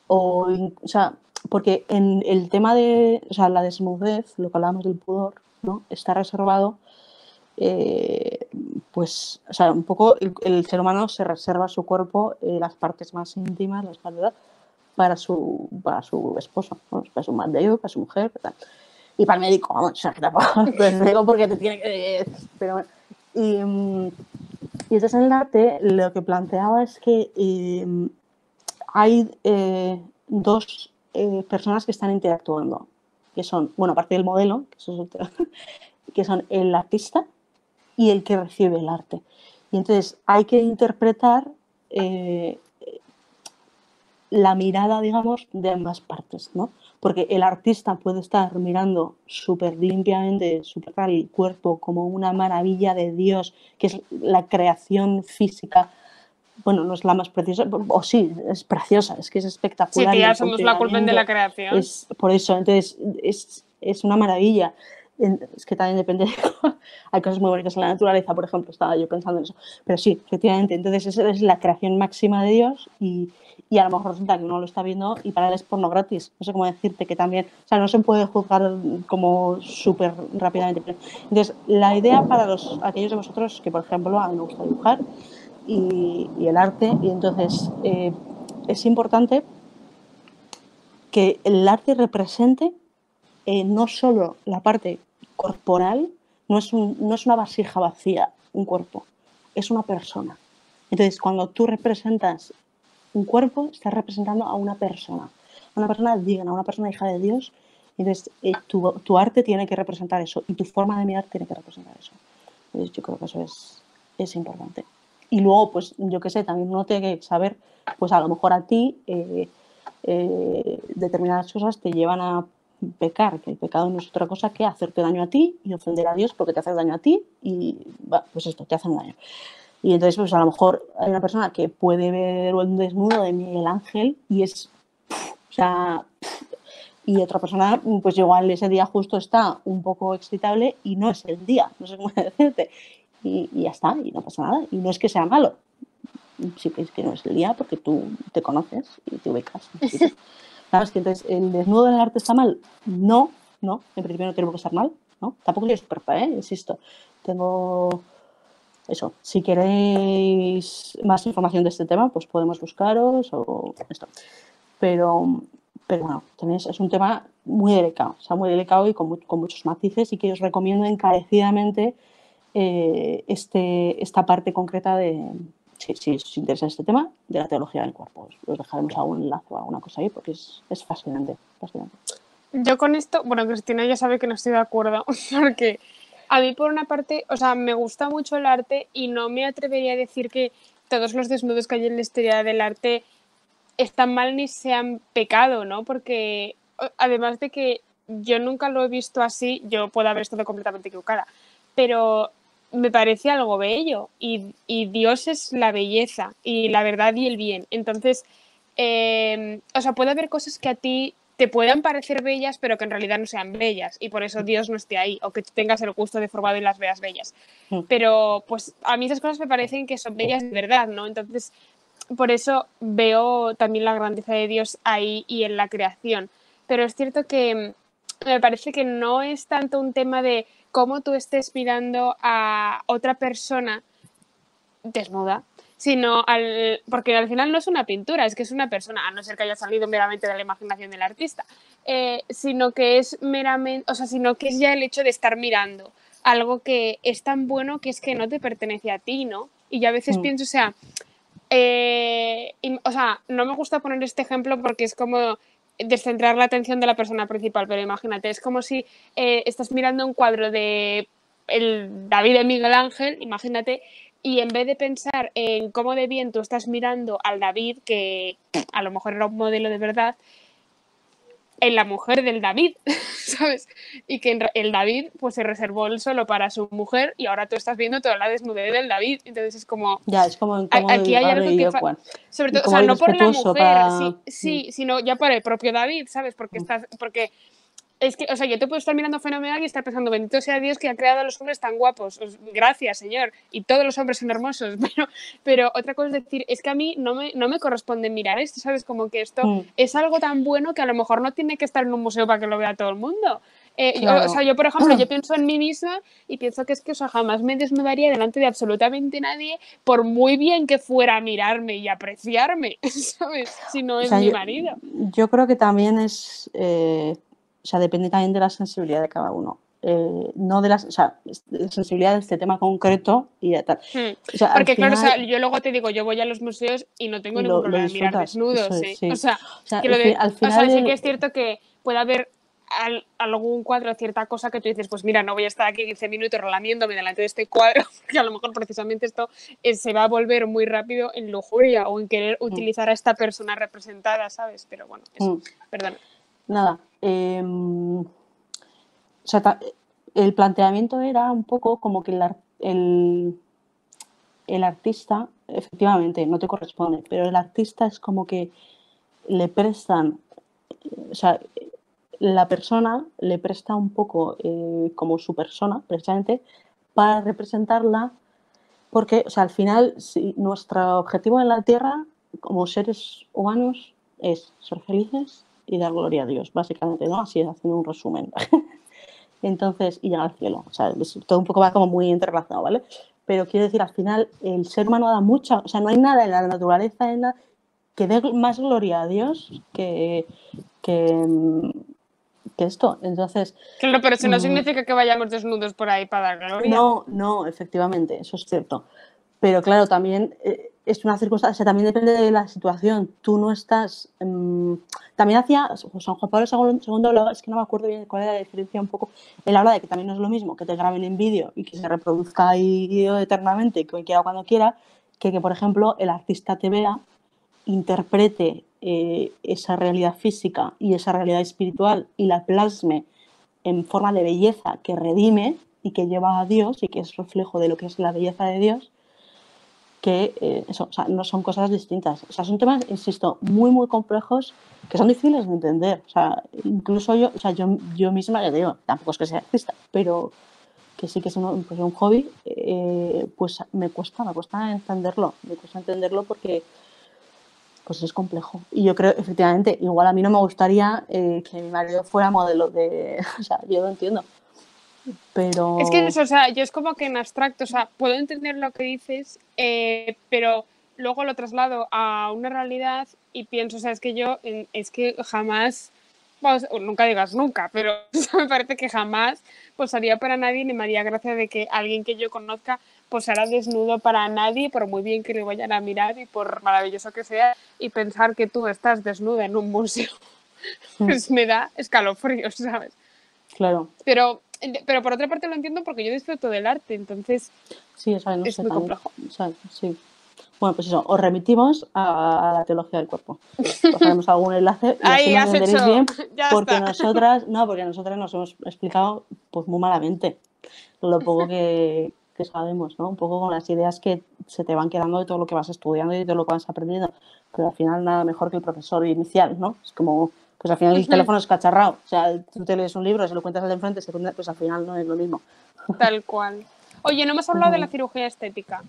Speaker 2: O sea, porque en el tema de, o sea, la desnudez, lo que hablábamos del pudor, ¿no? Está reservado, pues, o sea, un poco el ser humano se reserva su cuerpo, las partes más íntimas, la espalda, para su esposo, ¿no? Para su marido, para su mujer, tal. Y para el médico, vamos, o sea, que tampoco, pues digo porque te tiene que... Pero bueno, y entonces en el arte lo que planteaba es que hay dos personas que están interactuando, que son, bueno, aparte del modelo, que, eso es otro, que son el artista y el que recibe el arte. Y entonces hay que interpretar la mirada, digamos, de ambas partes, ¿no? Porque el artista puede estar mirando súper limpiamente, súper tal, el cuerpo como una maravilla de Dios, que es la creación física. Bueno, no es la más preciosa, o sí, es preciosa, es que es espectacular.
Speaker 1: Sí, tía, somos la culpa de la creación.
Speaker 2: Es, por eso, entonces, es una maravilla. Es que también depende de... Hay cosas muy bonitas en la naturaleza, por ejemplo, estaba yo pensando en eso. Pero sí, efectivamente, entonces esa es la creación máxima de Dios y a lo mejor resulta que uno lo está viendo y para él es porno gratis. No sé cómo decirte que también... O sea, no se puede juzgar como súper rápidamente. Entonces, la idea para aquellos de vosotros que, por ejemplo, a mí me gusta dibujar, y el arte, y entonces es importante que el arte represente no solo la parte corporal, no es una vasija vacía, un cuerpo, es una persona. Entonces, cuando tú representas un cuerpo, estás representando a una persona digna, una persona hija de Dios. Entonces, tu arte tiene que representar eso y tu forma de mirar tiene que representar eso. Entonces, yo creo que eso es importante. Y luego, pues yo qué sé, también uno tiene que saber, pues a lo mejor a ti determinadas cosas te llevan a pecar, que el pecado no es otra cosa que hacerte daño a ti y ofender a Dios porque te haces daño a ti y pues esto, te hacen daño. Y entonces, pues a lo mejor hay una persona que puede ver un desnudo de Miguel Ángel y es, o sea, y otra persona, pues igual ese día justo está un poco excitable y no es el día, no sé cómo decirte. Y ya está, y no pasa nada. Y no es que sea malo, sí que es que no es el día porque tú te conoces y te ubicas. ¿Sabes? Que entonces, ¿el desnudo del arte está mal? No, en principio no tiene por qué estar mal, ¿no? Tampoco soy experta, insisto. Tengo eso. Si queréis más información de este tema, pues podemos buscaros o esto. Pero bueno, es un tema muy delicado, o sea, muy delicado y con muchos matices y que os recomiendo encarecidamente esta parte concreta de si os interesa este tema de la teología del cuerpo, os dejaremos algún enlace o alguna cosa ahí porque es fascinante, fascinante.
Speaker 1: Yo con esto, bueno, Cristina ya sabe que no estoy de acuerdo, porque a mí por una parte, o sea, me gusta mucho el arte y no me atrevería a decir que todos los desnudos que hay en la historia del arte están mal ni sean pecado, ¿no? Porque además de que yo nunca lo he visto así, yo puedo haber estado completamente equivocada, pero me parece algo bello y Dios es la belleza y la verdad y el bien. Entonces, o sea, puede haber cosas que a ti te puedan parecer bellas, pero que en realidad no sean bellas y por eso Dios no esté ahí o que tú tengas el gusto deformado y las veas bellas. Pero pues a mí esas cosas me parecen que son bellas de verdad, ¿no? Entonces, por eso veo también la grandeza de Dios ahí y en la creación. Pero es cierto que me parece que no es tanto un tema de cómo tú estés mirando a otra persona desnuda, sino porque al final no es una pintura, es que es una persona, a no ser que haya salido meramente de la imaginación del artista, sino que es meramente, o sea, sino que es ya el hecho de estar mirando algo que es tan bueno que es que no te pertenece a ti, ¿no? Y yo a veces pienso, o sea, no me gusta poner este ejemplo porque es como descentrar la atención de la persona principal, pero imagínate, es como si estás mirando un cuadro de el David de Miguel Ángel, imagínate, y en vez de pensar en cómo de bien tú estás mirando al David, que a lo mejor era un modelo de verdad, en la mujer del David, ¿sabes? Y que el David pues se reservó el solo para su mujer y ahora tú estás viendo toda la desnudez del David. Entonces es como...
Speaker 2: Ya, es como incómodo
Speaker 1: aquí
Speaker 2: y
Speaker 1: hay
Speaker 2: raro
Speaker 1: algo
Speaker 2: y
Speaker 1: que...
Speaker 2: awkward.
Speaker 1: sobre todo, o
Speaker 2: como
Speaker 1: sea, no por la
Speaker 2: irrespetuoso
Speaker 1: mujer,
Speaker 2: para...
Speaker 1: sí, sino ya por el propio David, ¿sabes? Porque es que, o sea, yo te puedo estar mirando fenomenal y estar pensando, bendito sea Dios que ha creado a los hombres tan guapos. Gracias, Señor. Y todos los hombres son hermosos. Pero otra cosa es decir, es que a mí no me corresponde mirar esto, ¿sabes? Como que esto es algo tan bueno que a lo mejor no tiene que estar en un museo para que lo vea todo el mundo.
Speaker 2: Claro.
Speaker 1: O sea, yo, por ejemplo, yo pienso en mí misma y pienso que es que, o sea, jamás me desnudaría delante de absolutamente nadie, por muy bien que fuera a mirarme y apreciarme, ¿sabes? Si no es mi marido.
Speaker 2: Yo creo que también es... o sea, depende también de la sensibilidad de cada uno. No de la sensibilidad de este tema concreto y de tal. O sea,
Speaker 1: porque
Speaker 2: final,
Speaker 1: claro, o sea, yo luego te digo, yo voy a los museos y no tengo ningún problema en mirar desnudos,
Speaker 2: es, sí.
Speaker 1: O sea,
Speaker 2: al final
Speaker 1: sí que es cierto que puede haber algún cuadro, cierta cosa que tú dices, pues mira, no voy a estar aquí 15 minutos relamiéndome delante de este cuadro, porque a lo mejor precisamente esto se va a volver muy rápido en lujuria o en querer utilizar a esta persona representada, ¿sabes? Pero bueno, eso, perdona.
Speaker 2: Nada, o sea, el planteamiento era un poco como que el artista, efectivamente, no te corresponde, pero el artista es como que le prestan, o sea, la persona le presta un poco como su persona, precisamente, para representarla, porque, o sea, al final, si nuestro objetivo en la Tierra, como seres humanos, es ser felices y dar gloria a Dios, básicamente, ¿no? Así haciendo un resumen. Entonces, y llegar al cielo. O sea, todo un poco va como muy interrelacionado, ¿vale? Pero quiero decir, al final, el ser humano da mucha... O sea, no hay nada en la naturaleza que dé más gloria a Dios que esto. Entonces...
Speaker 1: Claro, pero eso no significa que vayamos desnudos por ahí para dar gloria.
Speaker 2: No, efectivamente, eso es cierto. Pero claro, también es una circunstancia, o sea, también depende de la situación. Tú no estás... también hacía, San Juan Pablo II, es que no me acuerdo bien cuál era la diferencia un poco, él habla de que también no es lo mismo que te graben en vídeo y que se reproduzca ahí eternamente, que quiera cuando quiera, que por ejemplo el artista te vea, interprete esa realidad física y esa realidad espiritual y la plasme en forma de belleza que redime y que lleva a Dios y que es reflejo de lo que es la belleza de Dios, que eso, o sea, no son cosas distintas. O sea, son temas, insisto, muy, muy complejos que son difíciles de entender. O sea, incluso yo, o sea, yo misma, ya te digo, tampoco es que sea artista, pero que sí que es un hobby, pues me cuesta entenderlo porque pues es complejo. Y yo creo, efectivamente, igual a mí no me gustaría que mi marido fuera modelo de... O sea, yo lo entiendo. Pero...
Speaker 1: Es que eso, o sea, yo es como que en abstracto, o sea, puedo entender lo que dices, pero luego lo traslado a una realidad y pienso, o sea, es que jamás, vamos, nunca digas nunca, pero me parece que jamás pues haría para nadie ni me haría gracia de que alguien que yo conozca posar a desnudo para nadie, por muy bien que le vayan a mirar y por maravilloso que sea, y pensar que tú estás desnuda en un museo, pues me da escalofríos, ¿sabes?
Speaker 2: Claro.
Speaker 1: Pero por otra parte lo entiendo porque yo disfruto del arte, entonces
Speaker 2: sí, o sea, no
Speaker 1: es
Speaker 2: sé,
Speaker 1: muy
Speaker 2: también,
Speaker 1: complejo.
Speaker 2: O sea, sí. Bueno, pues eso, os remitimos a la teología del cuerpo. Os haremos algún enlace y así
Speaker 1: Ahí
Speaker 2: lo
Speaker 1: has
Speaker 2: entenderéis
Speaker 1: hecho,
Speaker 2: bien,
Speaker 1: ya
Speaker 2: porque
Speaker 1: está.
Speaker 2: nosotras nos hemos explicado pues muy malamente lo poco que sabemos, ¿no? Un poco con las ideas que se te van quedando de todo lo que vas estudiando y de todo lo que vas aprendiendo. Pero al final nada mejor que el profesor inicial, ¿no? Es como, pues al final el teléfono es cacharrado. O sea, tú te lees un libro, se lo cuentas al de enfrente, pues al final no es lo mismo.
Speaker 1: Tal cual. Oye, no hemos hablado de la cirugía estética.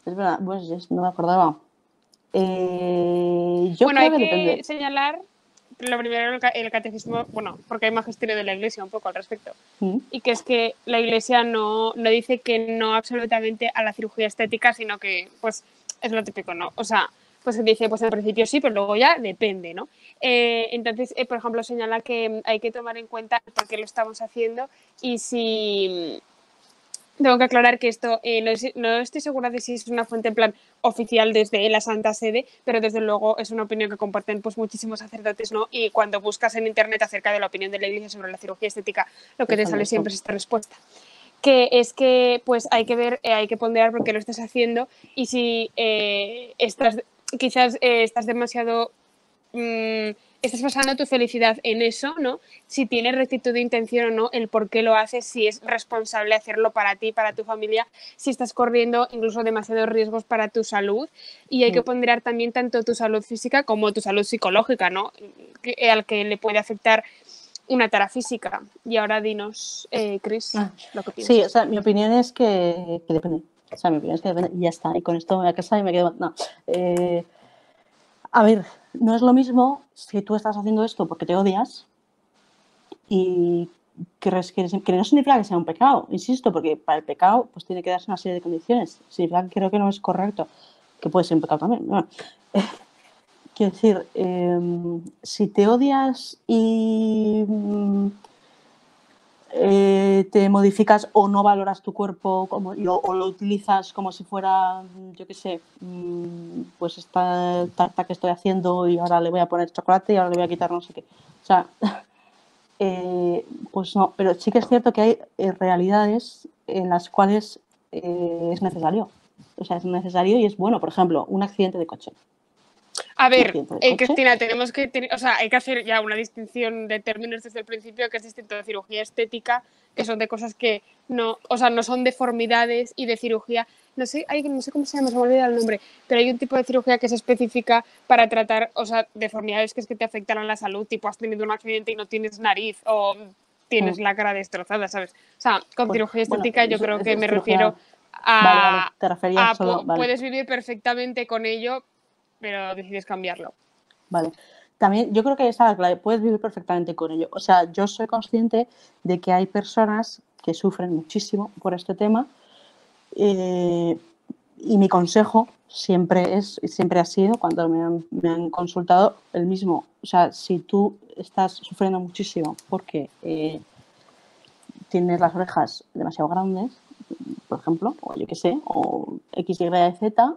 Speaker 2: Es verdad, pues no me acordaba. Yo
Speaker 1: Bueno,
Speaker 2: creo
Speaker 1: hay
Speaker 2: que
Speaker 1: que
Speaker 2: depende.
Speaker 1: señalar, lo primero, el catecismo, bueno, porque hay magisterio de la Iglesia un poco al respecto, y que es que la Iglesia no dice que no absolutamente a la cirugía estética, sino que, pues, es lo típico, ¿no? O sea, pues dice, pues en principio sí, pero luego ya depende, ¿no? Entonces, por ejemplo, señala que hay que tomar en cuenta por qué lo estamos haciendo y si... Tengo que aclarar que esto no estoy segura de si es una fuente en plan oficial desde la Santa Sede, pero desde luego es una opinión que comparten pues muchísimos sacerdotes, ¿no? Y cuando buscas en internet acerca de la opinión de la Iglesia sobre la cirugía estética, lo que te sale siempre es esta respuesta. Que es que pues hay que ver, hay que ponderar por qué lo estás haciendo y si quizás estás demasiado... estás basando tu felicidad en eso, ¿no? Si tienes rectitud de intención o no, el por qué lo haces, si es responsable hacerlo para ti, para tu familia, si estás corriendo incluso demasiados riesgos para tu salud. Y hay que ponderar también tanto tu salud física como tu salud psicológica, ¿no? Al que le puede afectar una tara física. Y ahora dinos, Chris, lo que piensas.
Speaker 2: Sí, o sea, mi opinión es que depende. O sea, mi opinión es que depende y ya está. Y con esto me voy a casa y me quedo... No. A ver, no es lo mismo si tú estás haciendo esto porque te odias y crees que no significa que sea un pecado, insisto, porque para el pecado pues tiene que darse una serie de condiciones. Significa que creo que no es correcto, que puede ser un pecado también. Bueno, quiero decir, si te odias y te modificas o no valoras tu cuerpo o lo utilizas como si fuera, yo qué sé, pues esta tarta que estoy haciendo y ahora le voy a poner chocolate y ahora le voy a quitar no sé qué. O sea, pues no, pero sí que es cierto que hay realidades en las cuales es necesario. O sea, es necesario y es bueno. Por ejemplo, un accidente de coche.
Speaker 1: A ver, Cristina, tenemos que o sea, hay que hacer ya una distinción de términos desde el principio, que es distinto de cirugía estética, que son de cosas que no, o sea, no son deformidades, y de cirugía, no sé cómo se llama, se me olvida el nombre, pero hay un tipo de cirugía que es específica para tratar, o sea, deformidades que es que te afectan a la salud, tipo has tenido un accidente y no tienes nariz o tienes la cara destrozada, ¿sabes? O sea, con cirugía estética yo creo que me refiero a,
Speaker 2: te referías solo,
Speaker 1: puedes vivir perfectamente con ello, pero decides cambiarlo.
Speaker 2: Vale. También yo creo que esa es la clave, puedes vivir perfectamente con ello. O sea, yo soy consciente de que hay personas que sufren muchísimo por este tema y mi consejo siempre ha sido, cuando me han consultado, el mismo. O sea, si tú estás sufriendo muchísimo porque tienes las orejas demasiado grandes, por ejemplo, o yo qué sé, o X, Y, Z,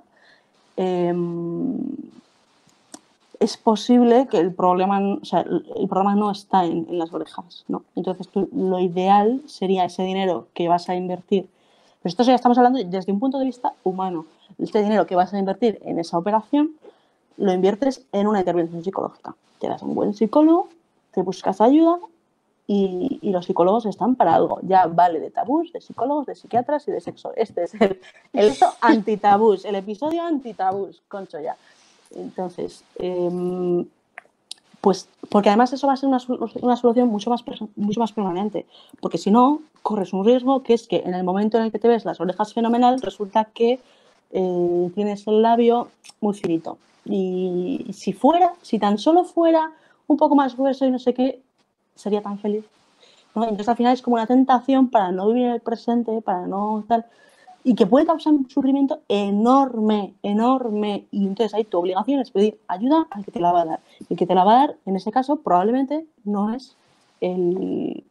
Speaker 2: es posible que el problema no está en las orejas, ¿no? Entonces lo ideal sería ese dinero que vas a invertir, pero esto ya estamos hablando desde un punto de vista humano, este dinero que vas a invertir en esa operación lo inviertes en una intervención psicológica, te das un buen psicólogo, te buscas ayuda y los psicólogos están para algo, ya vale de tabús, de psicólogos, de psiquiatras y de sexo. Este es el antitabús, el episodio antitabús, concho ya. Entonces, pues porque además eso va a ser una solución mucho más permanente, porque si no, corres un riesgo que es que en el momento en el que te ves las orejas fenomenal, resulta que tienes el labio muy finito. Y si tan solo fuera un poco más grueso y no sé qué, sería tan feliz, ¿no? Entonces al final es como una tentación para no vivir en el presente, para no tal, y que puede causar un sufrimiento enorme, enorme. Y entonces ahí tu obligación es pedir ayuda al que te la va a dar. El que te la va a dar, en ese caso, probablemente no es el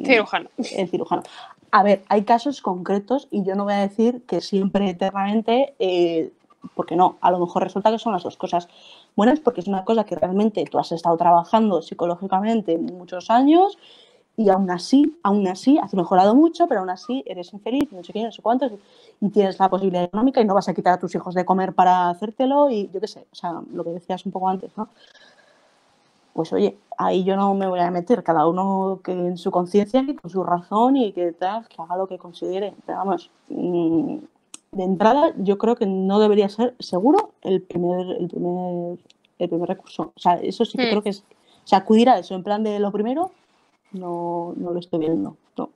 Speaker 2: cirujano. A ver, hay casos concretos y yo no voy a decir que siempre eternamente, porque no, a lo mejor resulta que son las dos cosas buenas porque es una cosa que realmente tú has estado trabajando psicológicamente muchos años y aún así has mejorado mucho, pero aún así eres infeliz, no sé qué, no sé cuántos, y tienes la posibilidad económica y no vas a quitar a tus hijos de comer para hacértelo y yo qué sé, o sea, lo que decías un poco antes, ¿no? Pues oye, ahí yo no me voy a meter, cada uno que en su conciencia y con su razón y que tal, que haga lo que considere. Pero vamos, de entrada yo creo que no debería ser seguro el primer recurso. O sea, eso sí que creo que es, o sea, acudir a eso en plan de lo primero, no lo estoy viendo, no.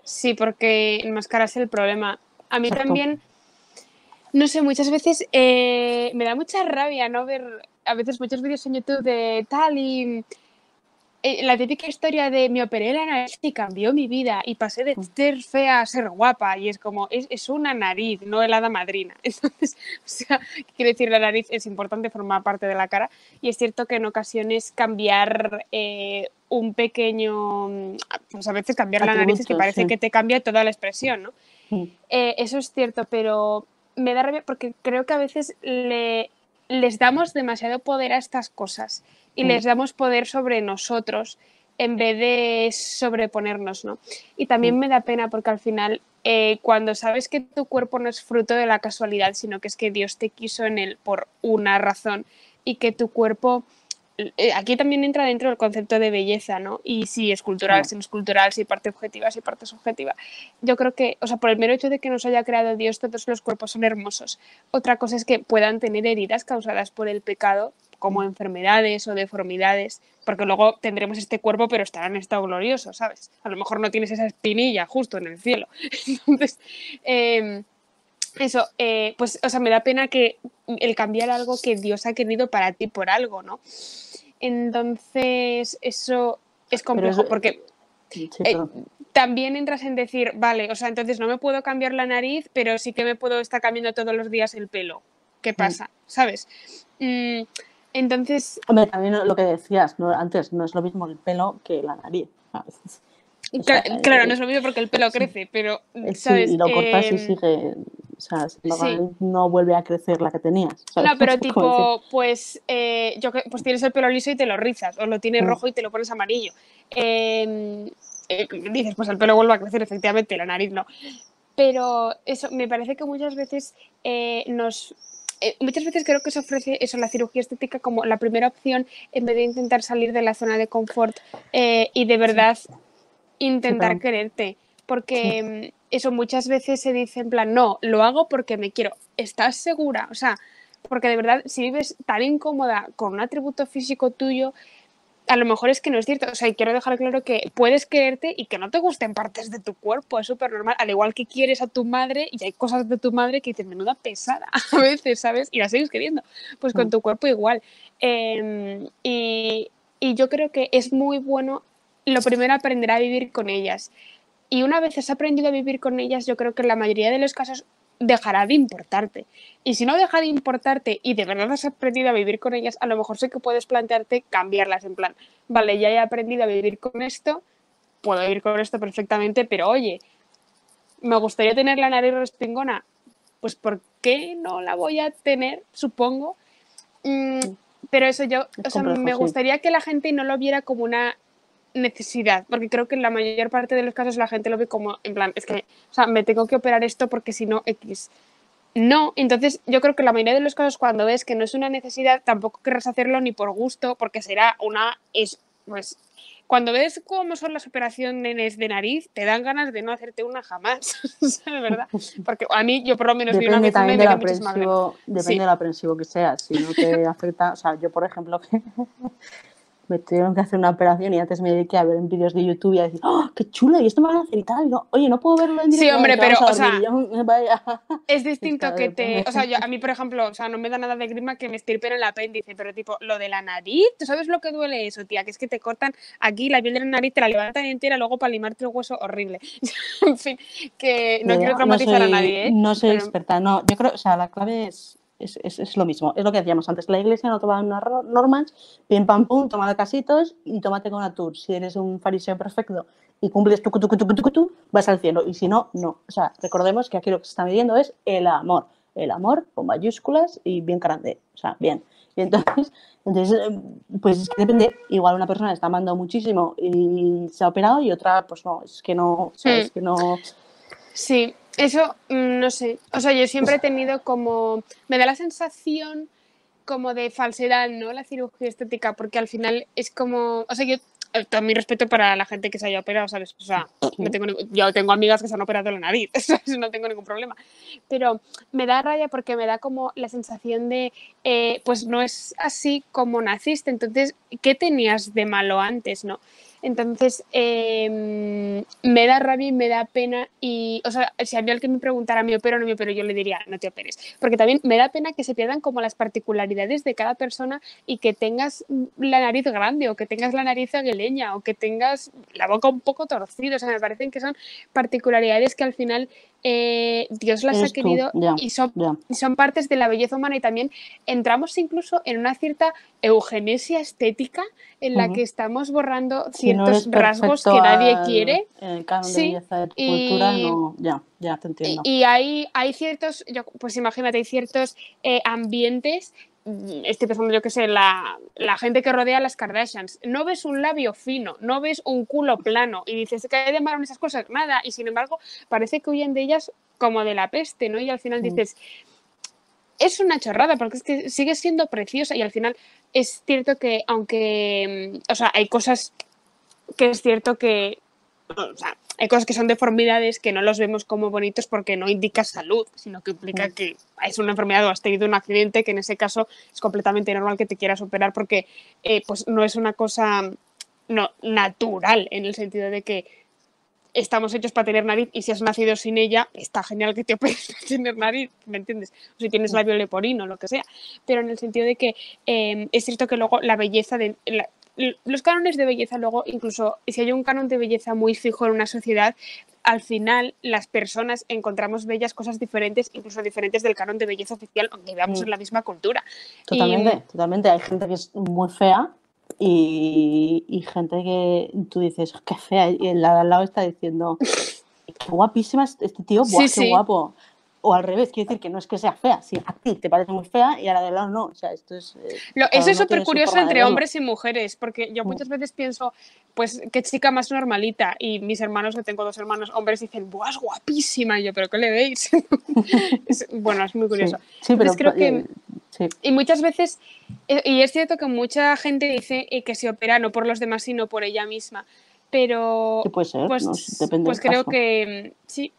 Speaker 1: Sí, porque enmascaras el problema. A mí
Speaker 2: Exacto.
Speaker 1: también, no sé, muchas veces me da mucha rabia no ver a veces muchos vídeos en YouTube de tal y la típica historia de me operé la nariz y cambió mi vida y pasé de ser fea a ser guapa y es como, es una nariz, no el hada madrina. Entonces, o sea, quiero decir, la nariz es importante, forma parte de la cara y es cierto que en ocasiones cambiar un pequeño, pues a veces cambiar la nariz es que parece que te cambia toda la expresión, ¿no? Eso es cierto, pero me da rabia porque creo que a veces les damos demasiado poder a estas cosas y les damos poder sobre nosotros en vez de sobreponernos, ¿no? Y también me da pena porque al final cuando sabes que tu cuerpo no es fruto de la casualidad, sino que es que Dios te quiso en él por una razón y que tu cuerpo aquí también entra dentro el concepto de belleza, ¿no? Y si es cultural, si no es cultural, si parte objetiva, si parte subjetiva. Yo creo que, o sea, por el mero hecho de que nos haya creado Dios, todos los cuerpos son hermosos. Otra cosa es que puedan tener heridas causadas por el pecado, como enfermedades o deformidades, porque luego tendremos este cuerpo, pero estará en estado glorioso, ¿sabes? A lo mejor no tienes esa espinilla justo en el cielo. Entonces, eso, pues, o sea, me da pena que el cambiar algo que Dios ha querido para ti por algo, ¿no? Entonces, eso es complejo porque también entras en decir, vale, o sea, entonces no me puedo cambiar la nariz, pero sí que me puedo estar cambiando todos los días el pelo. ¿Qué pasa? ¿Sabes? Entonces...
Speaker 2: Hombre, también lo que decías antes, no es lo mismo el pelo que la nariz.
Speaker 1: Claro, no es lo mismo porque el pelo crece, pero, ¿sabes?
Speaker 2: Sí, y lo cortas y sigue, o sea, no vuelve a crecer la que tenías, ¿sabes?
Speaker 1: No, pero tipo, pues, pues tienes el pelo liso y te lo rizas, o lo tienes rojo y te lo pones amarillo. Dices, pues el pelo vuelve a crecer, efectivamente, la nariz no. Pero eso, me parece que muchas veces muchas veces creo que se ofrece eso, la cirugía estética como la primera opción en vez de intentar salir de la zona de confort y de verdad intentar quererte. Porque eso muchas veces se dice en plan, no, lo hago porque me quiero. ¿Estás segura? O sea, porque de verdad, si vives tan incómoda con un atributo físico tuyo, a lo mejor es que no es cierto. O sea, y quiero dejar claro que puedes quererte y que no te gusten partes de tu cuerpo, es súper normal. Al igual que quieres a tu madre y hay cosas de tu madre que dices, menuda pesada a veces, ¿sabes? Y la sigues queriendo. Pues con tu cuerpo igual. Y yo creo que es muy bueno, lo primero, aprender a vivir con ellas. Y una vez has aprendido a vivir con ellas, yo creo que en la mayoría de los casos dejará de importarte. Y si no deja de importarte y de verdad has aprendido a vivir con ellas, a lo mejor sí que puedes plantearte cambiarlas en plan, vale, ya he aprendido a vivir con esto, puedo vivir con esto perfectamente, pero oye, me gustaría tener la nariz respingona, pues ¿por qué no la voy a tener? Supongo. Pero eso o sea, me gustaría que la gente no lo viera como una necesidad, porque creo que en la mayor parte de los casos la gente lo ve como, en plan, es que, o sea, me tengo que operar esto porque si no, X. No, entonces yo creo que en la mayoría de los casos cuando ves que no es una necesidad, tampoco querrás hacerlo ni por gusto, porque será pues, cuando ves cómo son las operaciones de nariz, te dan ganas de no hacerte una jamás, ¿sabes? ¿Verdad? Porque a mí, yo por lo menos vi una vez una y me dio muchísima ganas.
Speaker 2: Depende de lo aprensivo que seas, si no te afecta, o sea, yo por ejemplo, me tuvieron que hacer una operación y antes me dediqué a ver en vídeos de YouTube y a decir, ¡oh, qué chulo! Y esto me van a hacer y tal. Y no, oye, no puedo verlo en directo.
Speaker 1: Sí, hombre, pero, o sea,
Speaker 2: vaya.
Speaker 1: es distinto que o sea, a mí, por ejemplo, o sea, no me da nada de grima que me estirpen el apéndice, pero tipo, lo de la nariz, ¿tú sabes lo que duele eso, tía? Que es que te cortan aquí la piel de la nariz, te la levantan entera, luego para limarte el hueso, horrible. En fin, que no quiero traumatizar a nadie, ¿eh?
Speaker 2: No soy experta, no. Yo creo, o sea, la clave es es lo mismo, es lo que decíamos antes. La iglesia no toma unas normas, pim pam pum, toma casitos y tómate con una tour. Si eres un fariseo perfecto y cumples tu, vas al cielo. Y si no, no. O sea, recordemos que aquí lo que se está midiendo es el amor. El amor con mayúsculas y bien grande. O sea, bien. Y entonces, pues es que depende. Igual una persona está amando muchísimo y se ha operado y otra, pues no, es que no, o sea, es que no...
Speaker 1: Sí, eso no sé. O sea, yo siempre he tenido como... Me da la sensación como de falsedad, ¿no? La cirugía estética, porque al final es como... O sea, yo... Todo mi respeto para la gente que se haya operado, ¿sabes? O sea, yo tengo amigas que se han operado la nariz, ¿sabes? No tengo ningún problema. Pero me da raya porque me da como la sensación de, pues no es así como naciste. Entonces, ¿qué tenías de malo antes, no? Entonces, me da rabia y me da pena y, o sea, si a mí alguien me preguntara, ¿me opero o no me opero? Yo le diría, no te operes. Porque también me da pena que se pierdan como las particularidades de cada persona y que tengas la nariz grande o que tengas la nariz aguileña o que tengas la boca un poco torcida. O sea, me parecen que son particularidades que al final Dios las ha querido y son partes de la belleza humana y también entramos incluso en una cierta eugenesia estética en la que estamos borrando ciertos rasgos que nadie quiere.
Speaker 2: En el canon de belleza de tu cultura, no, ya te entiendo.
Speaker 1: Y hay ciertos, pues imagínate, hay ciertos ambientes. Estoy pensando, yo qué sé, la gente que rodea a las Kardashians. No ves un labio fino, no ves un culo plano y dices que hay de malo en esas cosas, nada. Y sin embargo, parece que huyen de ellas como de la peste, ¿no? Y al final dices, es una chorrada porque es que sigue siendo preciosa y al final es cierto que aunque, o sea, hay cosas que es cierto que, o sea, hay cosas que son deformidades que no los vemos como bonitos porque no indica salud, sino que implica que es una enfermedad o has tenido un accidente, que en ese caso es completamente normal que te quieras operar porque pues no es una cosa natural en el sentido de que estamos hechos para tener nariz y si has nacido sin ella, está genial que te operes para tener nariz, ¿me entiendes? O si tienes labio leporino, lo que sea. Pero en el sentido de que es cierto que luego la belleza los cánones de belleza luego, incluso si hay un canon de belleza muy fijo en una sociedad, al final las personas encontramos bellas cosas diferentes, incluso diferentes del canon de belleza oficial, aunque veamos en la misma cultura.
Speaker 2: Totalmente. Hay gente que es muy fea y gente que tú dices, qué fea, y el de al lado está diciendo, qué guapísima este tío, ¡buah, qué guapo! O al revés, quiere decir que no es que sea fea, si a ti te parece muy fea y a la de al lado no. O sea, esto es...
Speaker 1: eso es súper curioso entre hombres y mujeres, porque yo muchas veces pienso, pues, qué chica más normalita. Y mis hermanos, que tengo 2 hermanos hombres, dicen, ¡buah, es guapísima! Y yo, ¿pero qué le veis? Bueno, es muy curioso.
Speaker 2: Sí, pero
Speaker 1: entonces, creo que... Y muchas veces, y es cierto que mucha gente dice que se opera no por los demás, sino por ella misma. Pero,
Speaker 2: sí, puede ser,
Speaker 1: pues,
Speaker 2: no, depende
Speaker 1: pues
Speaker 2: del
Speaker 1: creo
Speaker 2: caso.
Speaker 1: Que sí.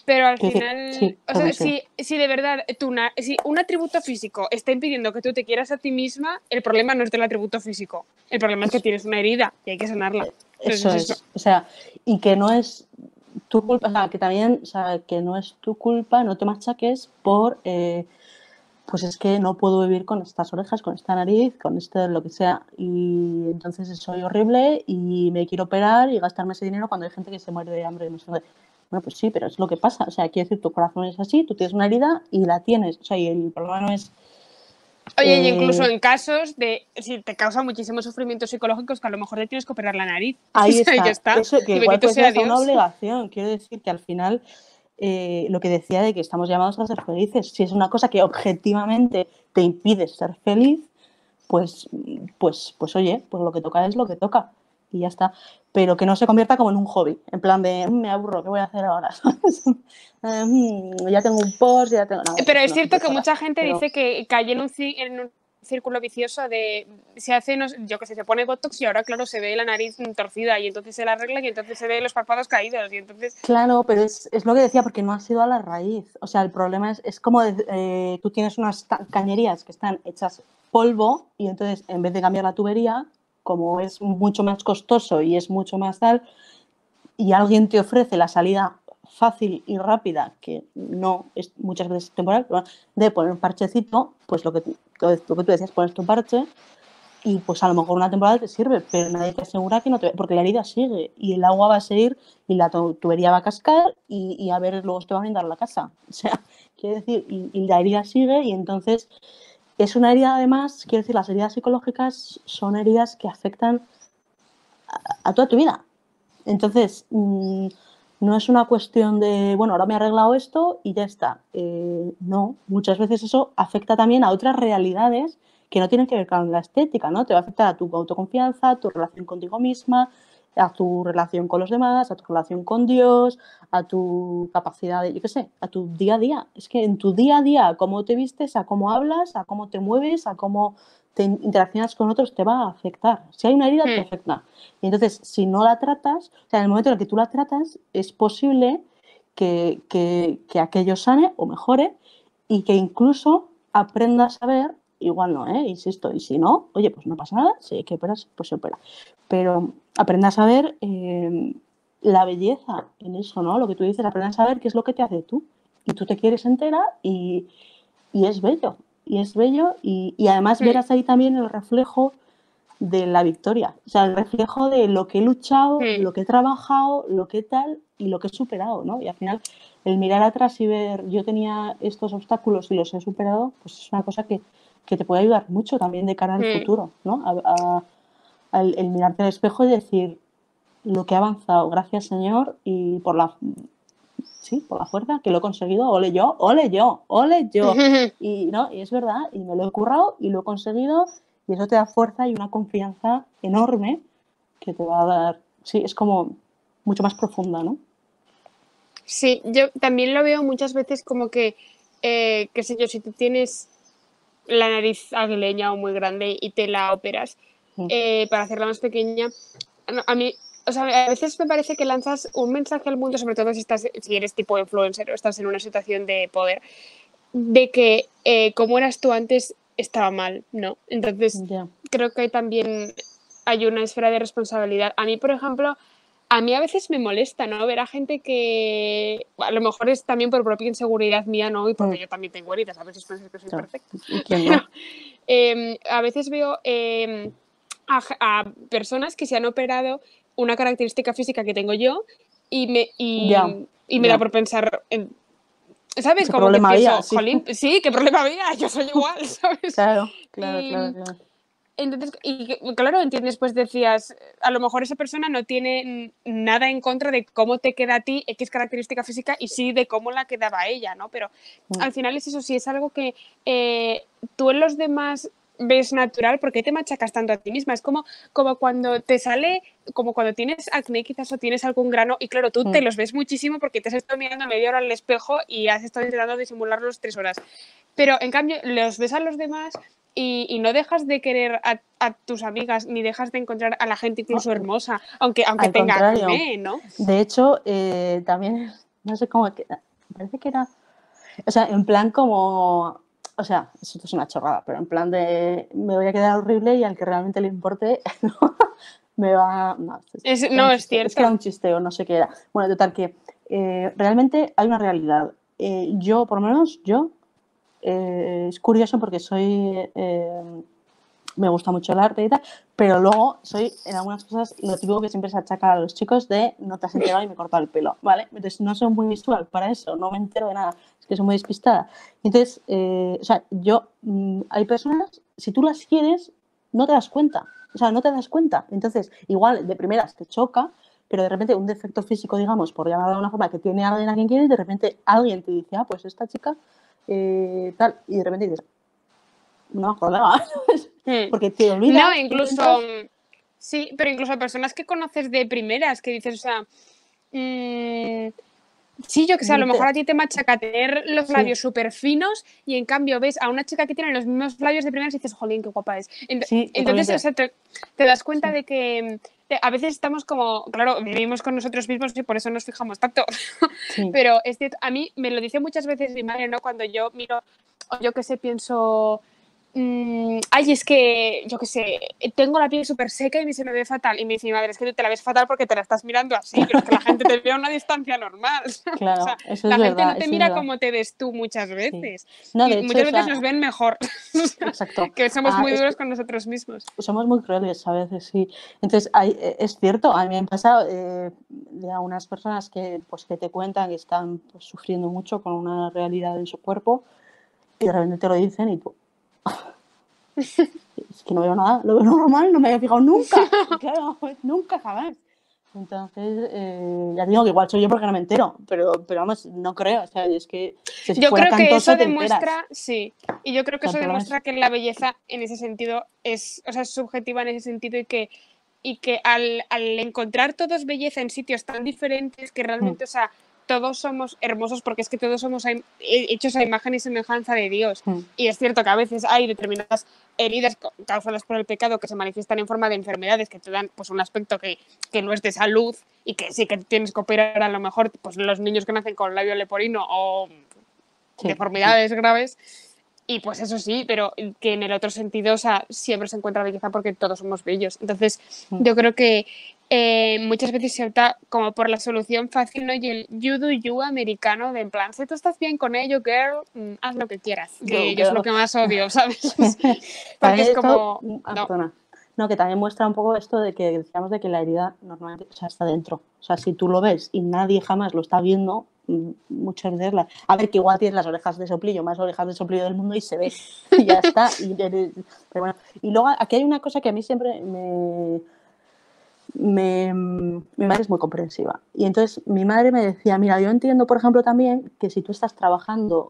Speaker 1: Pero al final, o sea, si de verdad si un atributo físico está impidiendo que tú te quieras a ti misma, el problema no es del atributo físico. El problema es que tienes una herida y hay que sanarla.
Speaker 2: Eso es. O sea, y que no es tu culpa, o sea, que también, o sea, que no es tu culpa, no te machaques por, pues es que no puedo vivir con estas orejas, con esta nariz, con lo que sea. Y entonces soy horrible y me quiero operar y gastarme ese dinero cuando hay gente que se muere de hambre. No sé. Bueno, pues sí, pero es lo que pasa. O sea, quiero decir, tu corazón es así, tú tienes una herida y la tienes. O sea, y el problema no es...
Speaker 1: Oye, y incluso en casos de si te causa muchísimos sufrimientos psicológicos que a lo mejor te tienes que operar la nariz.
Speaker 2: Ahí está.
Speaker 1: Ya está.
Speaker 2: Eso, que
Speaker 1: y
Speaker 2: igual puede ser una
Speaker 1: Dios.
Speaker 2: obligación. Quiero decir que al final lo que decía de que estamos llamados a ser felices, si es una cosa que objetivamente te impide ser feliz, pues oye, pues lo que toca es lo que toca y ya está. Pero que no se convierta como en un hobby, en plan de me aburro, ¿qué voy a hacer ahora? Ya tengo un post, ya tengo... No,
Speaker 1: pero es cierto que mucha gente dice que cae en un círculo vicioso de se hace, yo que sé, se pone botox y ahora claro se ve la nariz torcida y entonces se la arregla y entonces se ve los párpados caídos y entonces...
Speaker 2: Claro, pero es lo que decía porque no ha sido a la raíz. O sea, el problema es como tú tienes unas cañerías que están hechas polvo y entonces en vez de cambiar la tubería, como es mucho más costoso y es mucho más tal, y alguien te ofrece la salida fácil y rápida, que no es muchas veces temporal, de poner un parchecito, pues lo que tú decías, pones tu parche y pues a lo mejor una temporada te sirve, pero nadie te asegura que no te... Porque la herida sigue y el agua va a seguir y la tubería va a cascar y a ver, luego te va a inundar la casa. O sea, quiere decir, y la herida sigue, y entonces es una herida, además, quiero decir, las heridas psicológicas son heridas que afectan a toda tu vida. Entonces, no es una cuestión de, bueno, ahora me he arreglado esto y ya está. No, muchas veces eso afecta también a otras realidades que no tienen que ver con la estética, ¿no? Te va a afectar a tu autoconfianza, a tu relación contigo misma, a tu relación con los demás, a tu relación con Dios, a tu capacidad de, yo qué sé, a tu día a día. Es que en tu día a día, a cómo te vistes, a cómo hablas, a cómo te mueves, a cómo te interaccionas con otros, te va a afectar. Si hay una herida, te afecta. Y entonces, si no la tratas, o sea, en el momento en el que tú la tratas, es posible que aquello sane o mejore y que incluso aprendas a ver, igual no, insisto, y si no, oye, pues no pasa nada, si hay que operar, pues se opera. Pero aprendas a ver la belleza en eso, ¿no? Lo que tú dices, aprendas a ver qué es lo que te hace tú. Y tú te quieres entera y es bello. Y es bello y además verás ahí también el reflejo de la victoria. O sea, el reflejo de lo que he luchado, lo que he trabajado, lo que tal y lo que he superado, ¿no? Y al final, el mirar atrás y ver, yo tenía estos obstáculos y los he superado, pues es una cosa que te puede ayudar mucho también de cara al futuro, ¿no? El mirarte al espejo y decir lo que he avanzado, gracias Señor, y por la fuerza que lo he conseguido, ole yo, ole yo, ole yo. Y no, y es verdad, y me lo he currado y lo he conseguido, y eso te da fuerza y una confianza enorme que te va a dar, sí, es como mucho más profunda, ¿no?
Speaker 1: Sí, yo también lo veo muchas veces como que, qué sé yo, si tú tienes la nariz aguileña o muy grande y te la operas para hacerla más pequeña, a mí, o sea, a veces me parece que lanzas un mensaje al mundo, sobre todo si eres tipo influencer o estás en una situación de poder, de que como eras tú antes estaba mal, ¿no? Entonces, creo que también hay una esfera de responsabilidad. A mí, por ejemplo, a veces me molesta, ¿no? Ver a gente que a lo mejor es también por propia inseguridad mía, ¿no? Y porque yo también tengo heridas, a veces pienso que soy perfecta.
Speaker 2: ¿Y quién no?
Speaker 1: Pero, a veces veo a personas que se han operado una característica física que tengo yo y me da por pensar en, ¿sabes?
Speaker 2: ¿Qué
Speaker 1: Como que
Speaker 2: problema
Speaker 1: pienso,
Speaker 2: había? Sí.
Speaker 1: jolín, sí, ¿qué problema había? Yo soy igual, ¿sabes?
Speaker 2: Claro.
Speaker 1: Entonces, claro, entiendes, pues decías, a lo mejor esa persona no tiene nada en contra de cómo te queda a ti X característica física y sí de cómo la quedaba a ella, ¿no? Pero al final es eso, sí es algo que tú en los demás ves natural, ¿por qué te machacas tanto a ti misma? Es como cuando te sale, como cuando tienes acné quizás o tienes algún grano y claro, tú te los ves muchísimo porque te has estado mirando media hora al espejo y has estado intentando disimularlos 3 horas. Pero en cambio los ves a los demás y no dejas de querer a tus amigas ni dejas de encontrar a la gente incluso hermosa, aunque tenga acné, ¿no?
Speaker 2: De hecho, también, no sé cómo, me parece que era, o sea, en plan como, o sea, esto es una chorrada, pero en plan de me voy a quedar horrible y al que realmente le importe me va... No,
Speaker 1: es cierto.
Speaker 2: Es que era un chisteo, no sé qué era. Bueno, total que realmente hay una realidad. Yo, por lo menos, es curioso porque me gusta mucho el arte y tal, pero luego soy en algunas cosas lo típico que siempre se achaca a los chicos de no te has enterado y me he cortado el pelo, ¿vale? Entonces no soy muy visual para eso, no me entero de nada, es que soy muy despistada. Entonces, o sea, hay personas, si tú las quieres, no te das cuenta, o sea, no te das cuenta. Entonces, igual de primeras te choca, pero de repente un defecto físico, digamos, por llamarlo de una forma, que tiene alguien a quien quieres, de repente alguien te dice, pues esta chica, tal, y de repente dices, no, colega, porque te olvidas.
Speaker 1: No, incluso, sí, pero incluso personas que conoces de primeras, que dices, o sea, sí, yo que sé, a lo mejor a ti te machaca tener los labios súper finos y en cambio ves a una chica que tiene los mismos labios de primeras y dices, jolín, qué guapa es. Entonces, o sea, te das cuenta de que a veces estamos como, claro, vivimos con nosotros mismos y por eso nos fijamos tanto. Pero a mí me lo dice muchas veces mi madre, ¿no? Cuando yo miro, o yo que sé, pienso... ay, es que, yo qué sé, tengo la piel súper seca y se me ve fatal. Y me dice mi madre, es que tú te la ves fatal porque te la estás mirando así, pero es que la gente te ve a una distancia normal.
Speaker 2: Claro,
Speaker 1: O sea,
Speaker 2: eso es
Speaker 1: la gente
Speaker 2: verdad,
Speaker 1: no te
Speaker 2: eso es
Speaker 1: mira
Speaker 2: verdad.
Speaker 1: como te ves tú muchas
Speaker 2: Sí.
Speaker 1: veces.
Speaker 2: No, de
Speaker 1: Y
Speaker 2: hecho,
Speaker 1: muchas
Speaker 2: o
Speaker 1: veces
Speaker 2: sea,
Speaker 1: nos ven mejor. O sea,
Speaker 2: exacto.
Speaker 1: que somos muy
Speaker 2: Es
Speaker 1: duros
Speaker 2: que
Speaker 1: con nosotros mismos.
Speaker 2: somos muy crueles a veces, sí. Entonces, es cierto, a mí me han pasado de algunas personas pues, que te cuentan que están pues, sufriendo mucho con una realidad en su cuerpo y de repente te lo dicen y tú, es que no veo nada, lo veo normal, no me había fijado nunca, claro, nunca jamás. Entonces, ya digo que igual soy yo porque no me entero, pero vamos, no creo, o sea, es que si
Speaker 1: Yo
Speaker 2: fuera
Speaker 1: creo que
Speaker 2: cantoso
Speaker 1: eso
Speaker 2: te enteras.
Speaker 1: demuestra, sí, y yo creo
Speaker 2: O
Speaker 1: que
Speaker 2: sea, el
Speaker 1: eso
Speaker 2: problema
Speaker 1: demuestra
Speaker 2: es...
Speaker 1: que la belleza en ese sentido es, o sea, es subjetiva en ese sentido y que al encontrar todos belleza en sitios tan diferentes que realmente, o sea, todos somos hermosos porque es que todos somos hechos a imagen y semejanza de Dios. Y es cierto que a veces hay determinadas heridas causadas por el pecado que se manifiestan en forma de enfermedades que te dan pues un aspecto que no es de salud y que sí que tienes que operar a lo mejor pues los niños que nacen con labio leporino o
Speaker 2: Sí,
Speaker 1: deformidades graves. Y pues eso sí, pero que en el otro sentido, o sea, siempre se encuentra belleza porque todos somos bellos. Entonces, yo creo que muchas veces se opta como por la solución fácil, ¿no? Y el you do you americano, de en plan, si tú estás bien con ello, girl, haz lo que quieras. Que
Speaker 2: go
Speaker 1: yo es lo
Speaker 2: girl.
Speaker 1: que más odio, ¿sabes? Porque
Speaker 2: También
Speaker 1: es
Speaker 2: esto,
Speaker 1: como, no.
Speaker 2: perdona, no, que también muestra un poco esto de que decíamos de que la herida normalmente, o sea, está dentro. O sea, si tú lo ves y nadie jamás lo está viendo, muchas veces a ver, que igual tienes las orejas de soplillo, más orejas de soplillo del mundo y se ve, y ya está. Pero bueno, y luego aquí hay una cosa que a mí siempre mi madre es muy comprensiva. Y entonces mi madre me decía, mira, yo entiendo, por ejemplo, también que si tú estás trabajando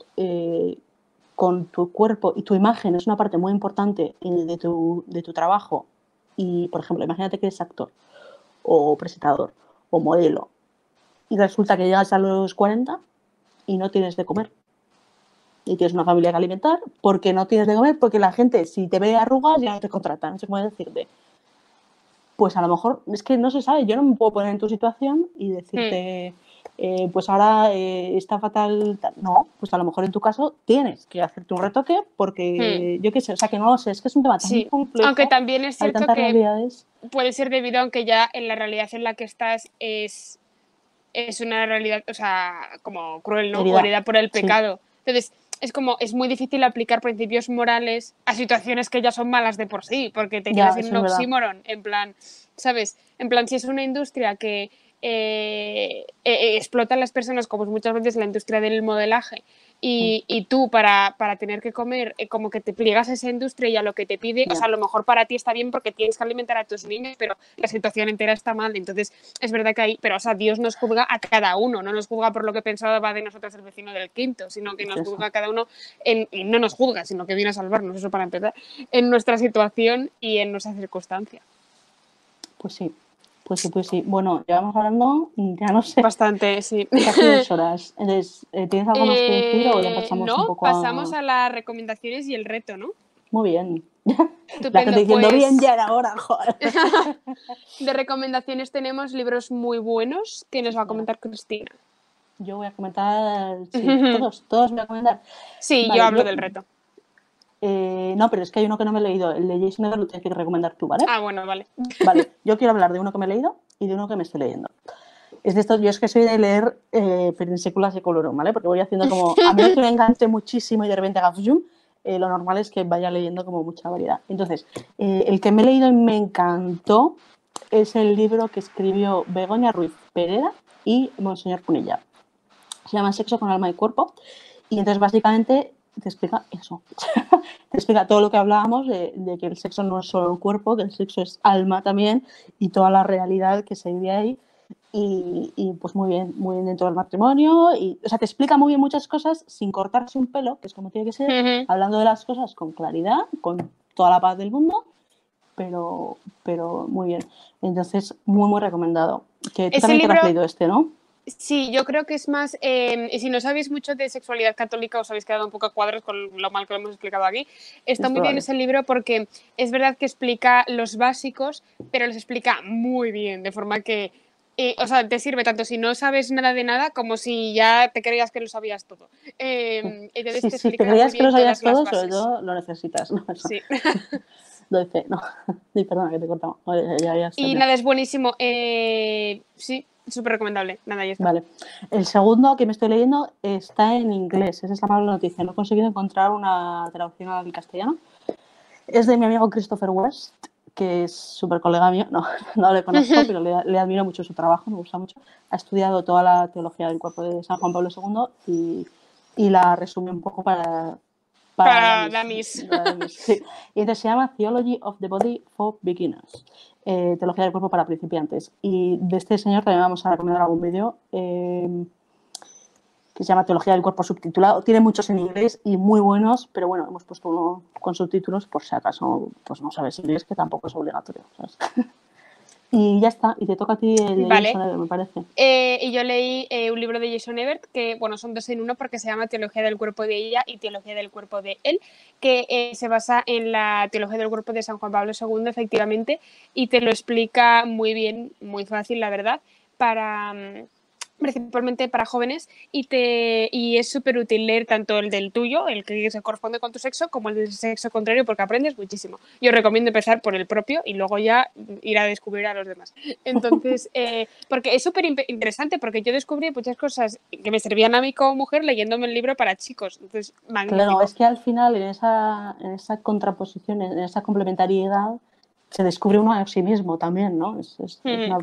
Speaker 2: con tu cuerpo y tu imagen es una parte muy importante de tu trabajo y, por ejemplo, imagínate que eres actor o presentador o modelo y resulta que llegas a los 40 y no tienes de comer y tienes una familia que alimentar porque no tienes de comer, porque la gente si te ve arrugas ya no te contrata, no sé cómo decirte. Pues a lo mejor, es que no se sabe, yo no me puedo poner en tu situación y decirte, pues ahora está fatal. No, pues a lo mejor en tu caso tienes que hacerte un retoque porque yo qué sé, o sea que no lo sé, es que es un tema tan
Speaker 1: Sí,
Speaker 2: complejo,
Speaker 1: aunque también es
Speaker 2: hay
Speaker 1: cierto
Speaker 2: tantas
Speaker 1: que
Speaker 2: realidades.
Speaker 1: puede ser debido a que ya en la realidad en la que estás es una realidad, o sea, como cruel, ¿no? O
Speaker 2: Herida,
Speaker 1: herida por el
Speaker 2: sí,
Speaker 1: pecado. Entonces, es como, es muy difícil aplicar principios morales a situaciones que ya son malas de por sí, porque te quedas
Speaker 2: ya,
Speaker 1: en
Speaker 2: eso
Speaker 1: un
Speaker 2: es verdad.
Speaker 1: oxímoron, en plan, ¿sabes? En plan, si es una industria que explota a las personas, como es muchas veces la industria del modelaje, y tú para tener que comer, como que te pliegas a esa industria y a lo que te pide, o sea, a lo mejor para ti está bien porque tienes que alimentar a tus niños, pero la situación entera está mal. Entonces, es verdad que hay, pero o sea, Dios nos juzga a cada uno, no nos juzga por lo que pensaba de nosotros el vecino del quinto, sino que
Speaker 2: Es
Speaker 1: nos
Speaker 2: eso.
Speaker 1: juzga a cada uno, y no nos juzga, sino que viene a salvarnos, eso para empezar, en nuestra situación y en nuestra circunstancia.
Speaker 2: Pues sí, pues sí, pues sí. Bueno, llevamos hablando, ya no sé,
Speaker 1: Bastante, sí.
Speaker 2: casi 2 horas. Entonces, ¿tienes algo más que decir o ya pasamos un
Speaker 1: No,
Speaker 2: poco
Speaker 1: pasamos
Speaker 2: a...?
Speaker 1: a las recomendaciones y el reto, ¿no?
Speaker 2: Muy bien. La gente
Speaker 1: Estupendo,
Speaker 2: diciendo, bien, ya
Speaker 1: pues
Speaker 2: era hora, joder.
Speaker 1: de recomendaciones tenemos libros muy buenos que
Speaker 2: Sí,
Speaker 1: nos va a
Speaker 2: señora.
Speaker 1: comentar Cristina.
Speaker 2: Yo voy a comentar, sí, todos voy a comentar.
Speaker 1: Sí, yo
Speaker 2: Vale,
Speaker 1: hablo del reto.
Speaker 2: no, pero es que hay uno que no me he leído. El de Jason Never lo tienes que recomendar tú, ¿vale?
Speaker 1: Ah, bueno, vale.
Speaker 2: Vale, yo quiero hablar de uno que me he leído y de uno que me estoy leyendo. Es de estos, yo es que soy de leer pero en séculas y colorón, ¿vale? Porque voy haciendo como, a menos que me encante muchísimo y de repente haga zoom, lo normal es que vaya leyendo como mucha variedad. Entonces, el que me he leído y me encantó es el libro que escribió Begoña Ruiz Pereda y Monseñor Punilla. Se llama Sexo con alma y cuerpo y entonces básicamente te explica eso. Te explica todo lo que hablábamos de que el sexo no es solo el cuerpo, que el sexo es alma también y toda la realidad que se vive ahí. Y pues muy bien dentro del matrimonio. O sea, te explica muy bien muchas cosas sin cortarse un pelo, que es como tiene que ser, hablando de las cosas con claridad, con toda la paz del mundo, pero muy bien. Entonces, muy recomendado. Que tú
Speaker 1: Ese
Speaker 2: también te lo has
Speaker 1: libro,
Speaker 2: leído ¿no?
Speaker 1: sí, yo creo que es más, y si no sabéis mucho de sexualidad católica os habéis quedado un poco a cuadros con lo mal que lo hemos explicado aquí, está
Speaker 2: Es
Speaker 1: muy bien
Speaker 2: probable.
Speaker 1: ese libro porque es verdad que explica los básicos, pero los explica muy bien, de forma que O sea, te sirve tanto si no sabes nada de nada como si ya te creías que lo sabías todo. Entonces
Speaker 2: Sí,
Speaker 1: te
Speaker 2: si te
Speaker 1: explica muy
Speaker 2: creías que lo
Speaker 1: bien
Speaker 2: sabías
Speaker 1: todas las
Speaker 2: todo, sobre
Speaker 1: bases.
Speaker 2: todo lo necesitas, ¿no? Eso.
Speaker 1: Sí.
Speaker 2: Doy fe, no. Sí, perdona que te he cortado. Ya
Speaker 1: Y nada, es buenísimo. Sí, súper recomendable. Nada, ya está.
Speaker 2: Vale. El segundo que me estoy leyendo está en inglés. Esa es la mala noticia. No he conseguido encontrar una traducción al castellano. Es de mi amigo Christopher West, que es súper colega mío. No le conozco, pero le admiro mucho su trabajo, me gusta mucho. Ha estudiado toda la teología del cuerpo de San Juan Pablo II y la resume un poco para
Speaker 1: Damis.
Speaker 2: Sí. Y entonces se llama Theology of the Body for Beginners. Teología del cuerpo para principiantes. Y de este señor también vamos a recomendar algún vídeo que se llama Teología del Cuerpo subtitulado. Tiene muchos en inglés y muy buenos, pero bueno, hemos puesto uno con subtítulos por si acaso pues no sabes inglés, que tampoco es obligatorio, ¿sabes? Y ya está, y te toca a ti el de
Speaker 1: Vale.
Speaker 2: Jason Everett, me parece.
Speaker 1: Y yo leí un libro de Jason Everett, que bueno, son 2 en 1 porque se llama Teología del cuerpo de ella y Teología del cuerpo de él, que se basa en la teología del cuerpo de San Juan Pablo II, efectivamente, y te lo explica muy bien, muy fácil, la verdad, principalmente para jóvenes, y es súper útil leer tanto el del tuyo, el que se corresponde con tu sexo, como el del sexo contrario, porque aprendes muchísimo. Yo recomiendo empezar por el propio y luego ya ir a descubrir a los demás. Entonces, porque es súper interesante, porque yo descubrí muchas cosas que me servían a mí como mujer leyéndome el libro para chicos. Entonces, magnífico.
Speaker 2: Claro, es que al final en esa contraposición, en esa complementariedad, se descubre uno a sí mismo también, ¿no? Es una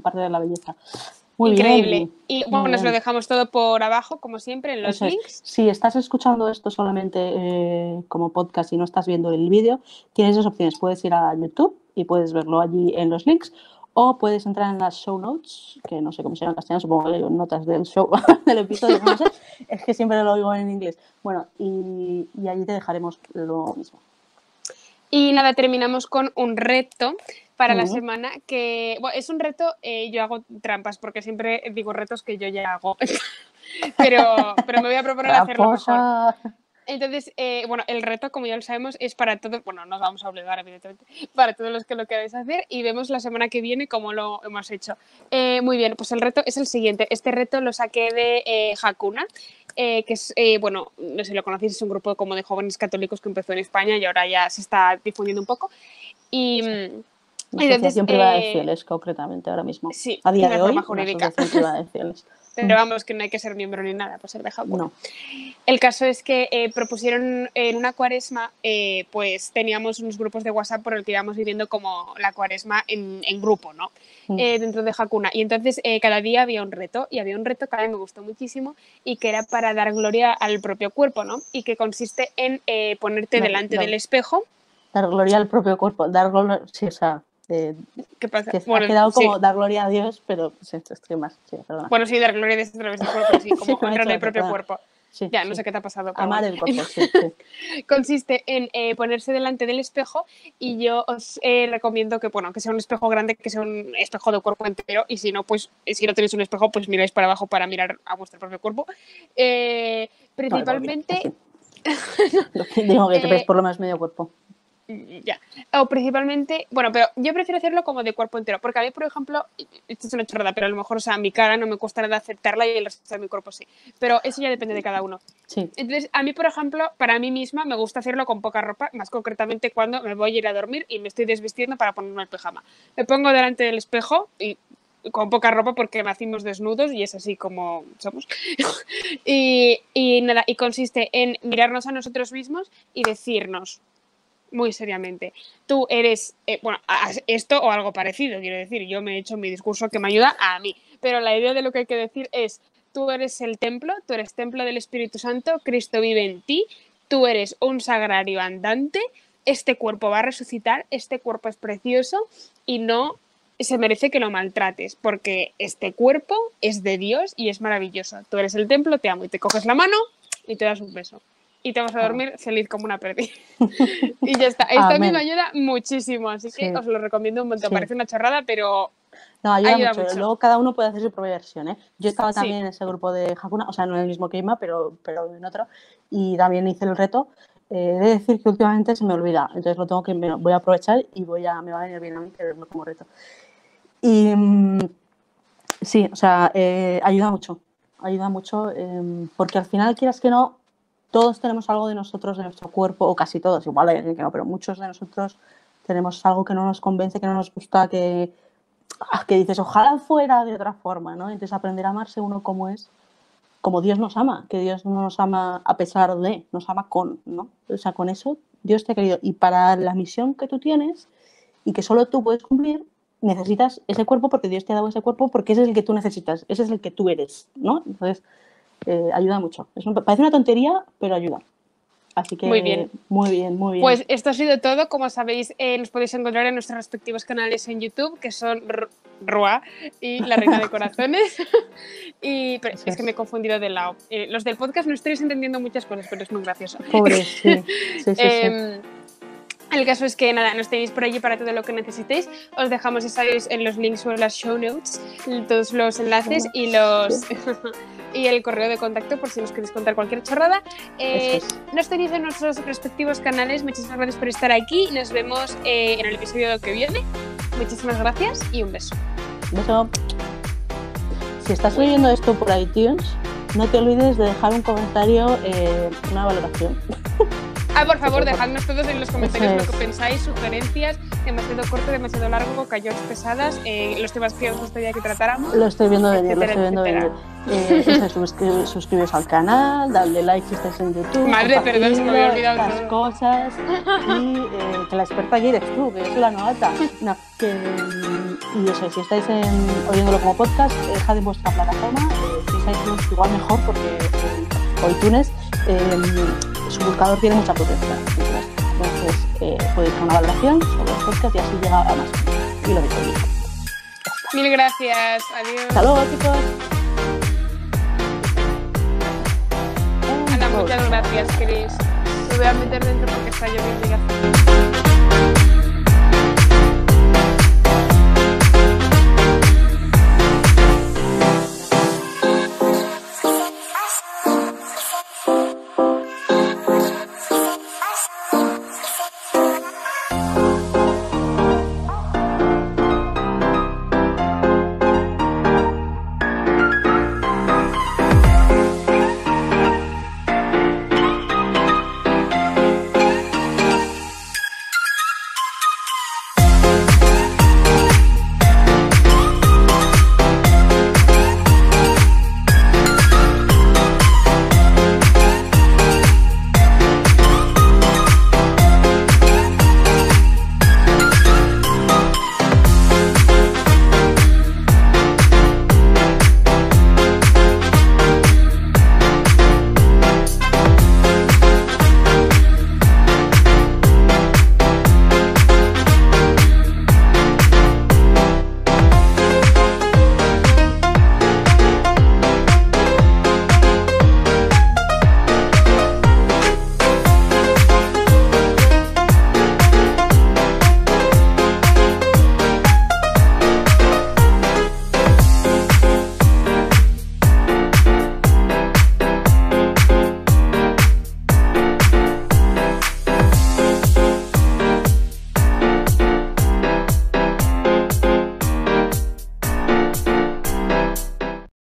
Speaker 2: parte de la belleza. Muy
Speaker 1: increíble.
Speaker 2: Bien,
Speaker 1: y bueno, nos lo dejamos todo por abajo, como siempre, en los links.
Speaker 2: Si estás escuchando esto solamente como podcast y no estás viendo el vídeo, tienes 2 opciones. Puedes ir a YouTube y puedes verlo allí en los links, o puedes entrar en las show notes, que no sé cómo se llama en castellano, supongo que notas del show, del episodio, no sé, es que siempre lo oigo en inglés. Bueno, y allí te dejaremos lo mismo.
Speaker 1: Y nada, terminamos con un reto para la semana que, bueno, es un reto, yo hago trampas porque siempre digo retos que yo ya hago, pero me voy a proponer hacerlo mejor. Entonces, bueno, el reto, como ya lo sabemos, es para todos, bueno, nos vamos a obligar, evidentemente, para todos los que lo queráis hacer, y vemos la semana que viene cómo lo hemos hecho. Muy bien, pues el reto es el siguiente. Este reto lo saqué de Hakuna, que es, bueno, no sé si lo conocéis, es un grupo como de jóvenes católicos que empezó en España y ahora ya se está difundiendo un poco. Y
Speaker 2: una asociación privada de fieles, concretamente, ahora mismo.
Speaker 1: Sí,
Speaker 2: a día de hoy,
Speaker 1: una
Speaker 2: asociación privada de fieles.
Speaker 1: Pero vamos, que no hay que ser miembro ni nada, pues ser de Hakuna.
Speaker 2: No.
Speaker 1: El caso es que propusieron en una cuaresma, pues teníamos unos grupos de WhatsApp por el que íbamos viviendo como la cuaresma en grupo, ¿no? Dentro de Hakuna. Y entonces cada día había un reto, y había un reto que a mí me gustó muchísimo y que era para dar gloria al propio cuerpo, ¿no? Y que consiste en ponerte delante del espejo.
Speaker 2: Dar gloria al propio cuerpo, dar gloria, sí, o sea...
Speaker 1: ¿Qué pasa?
Speaker 2: Que bueno, ha quedado como dar gloria a Dios, pero estoy más. Sí, perdona.
Speaker 1: Bueno, sí, dar gloria a Dios a través del cuerpo, sí, como
Speaker 2: sí,
Speaker 1: honrar el propio cuerpo.
Speaker 2: Sí,
Speaker 1: ya, no sé qué te ha pasado. Pero
Speaker 2: amar
Speaker 1: bueno.
Speaker 2: el cuerpo, sí.
Speaker 1: Consiste en ponerse delante del espejo, y yo os recomiendo que, bueno, que sea un espejo grande, que sea un espejo de cuerpo entero, y si no, pues si no tenéis un espejo, pues miráis para abajo para mirar a vuestro propio cuerpo. Principalmente...
Speaker 2: Digo que te ves por lo menos medio cuerpo.
Speaker 1: Ya. O principalmente, bueno, pero yo prefiero hacerlo como de cuerpo entero, porque a mí, por ejemplo, esto es una chorrada, pero a lo mejor, o sea, mi cara no me cuesta nada aceptarla y el resto de mi cuerpo sí, pero eso ya depende de cada uno.
Speaker 2: Sí.
Speaker 1: Entonces, a mí, por ejemplo, para mí misma me gusta hacerlo con poca ropa, más concretamente cuando me voy a ir a dormir y me estoy desvistiendo para ponerme el pijama. Me pongo delante del espejo y con poca ropa porque nacimos desnudos y es así como somos. y nada, y consiste en mirarnos a nosotros mismos y decirnos muy seriamente, tú eres, bueno, esto o algo parecido, quiero decir, yo me he hecho mi discurso que me ayuda a mí, pero la idea de lo que hay que decir es, tú eres el templo, tú eres templo del Espíritu Santo, Cristo vive en ti, tú eres un sagrario andante, este cuerpo va a resucitar, este cuerpo es precioso y no se merece que lo maltrates, porque este cuerpo es de Dios y es maravilloso, tú eres el templo, te amo, y te coges la mano y te das un beso. Y te vas a dormir feliz como una perdiz. Y ya está. Esto a mí me ayuda muchísimo, así que os lo recomiendo un montón. Parece una chorrada, pero
Speaker 2: no, ayuda mucho. Luego cada uno puede hacer su propia versión, ¿eh? Yo estaba también en ese grupo de Hakuna, o sea, no en el mismo que Ima, pero en otro, y también hice el reto. He de decir que últimamente se me olvida, entonces lo tengo que, voy a aprovechar y me va a venir bien a mí que verlo como reto. Y Sí, o sea, ayuda mucho, porque al final, quieras que no, todos tenemos algo de nosotros, de nuestro cuerpo, o casi todos, igual hay alguien que no, pero muchos de nosotros tenemos algo que no nos convence, que no nos gusta, que dices, ojalá fuera de otra forma, ¿no? Entonces aprender a amarse uno como es, como Dios nos ama, que Dios no nos ama a pesar de, nos ama con, ¿no? O sea, con eso Dios te ha querido. Y para la misión que tú tienes y que solo tú puedes cumplir, necesitas ese cuerpo porque Dios te ha dado ese cuerpo porque ese es el que tú necesitas, ese es el que tú eres, ¿no? Entonces, ayuda mucho. Parece una tontería, pero ayuda. Así que
Speaker 1: muy bien.
Speaker 2: Muy bien.
Speaker 1: Pues esto ha sido todo. Como sabéis, nos podéis encontrar en nuestros respectivos canales en YouTube, que son Roa y La Reina de Corazones. Pero es que me he confundido de lado. Los del podcast no estáis entendiendo muchas cosas, pero es muy gracioso.
Speaker 2: Pobre, sí.
Speaker 1: El caso es que nada, nos tenéis por allí para todo lo que necesitéis. Os dejamos, ya sabéis, en los links o en las show notes todos los enlaces y y el correo de contacto por si nos queréis contar cualquier chorrada. Nos tenéis en nuestros respectivos canales. Muchísimas gracias por estar aquí. Nos vemos en el episodio que viene. Muchísimas gracias y un beso.
Speaker 2: Un beso. Si estás oyendo esto por iTunes, no te olvides de dejar un comentario, una valoración.
Speaker 1: Por favor, dejadnos todos en los comentarios lo que pensáis, sugerencias, demasiado corto, demasiado largo, callos pesadas, los temas que os gustaría que tratáramos.
Speaker 2: Lo estoy viendo venir. Suscribes al canal, dale like si estáis en YouTube.
Speaker 1: Madre, perdón, se me había olvidado
Speaker 2: estas cosas. Y que la experta aquí eres tú, que yo soy la novata. No, y eso, si estáis oyéndolo como podcast, dejad en vuestra plataforma. Si estáis igual mejor, porque o iTunes, su buscador tiene mucha potencia. Entonces podéis hacer una valoración sobre los podcasts y así llega a más. Y lo veis allí.
Speaker 1: Mil gracias. Adiós.
Speaker 2: Hasta luego, chicos.
Speaker 1: Ana, muchas gracias, Chris. Me voy a meter dentro porque está lloviendo y hace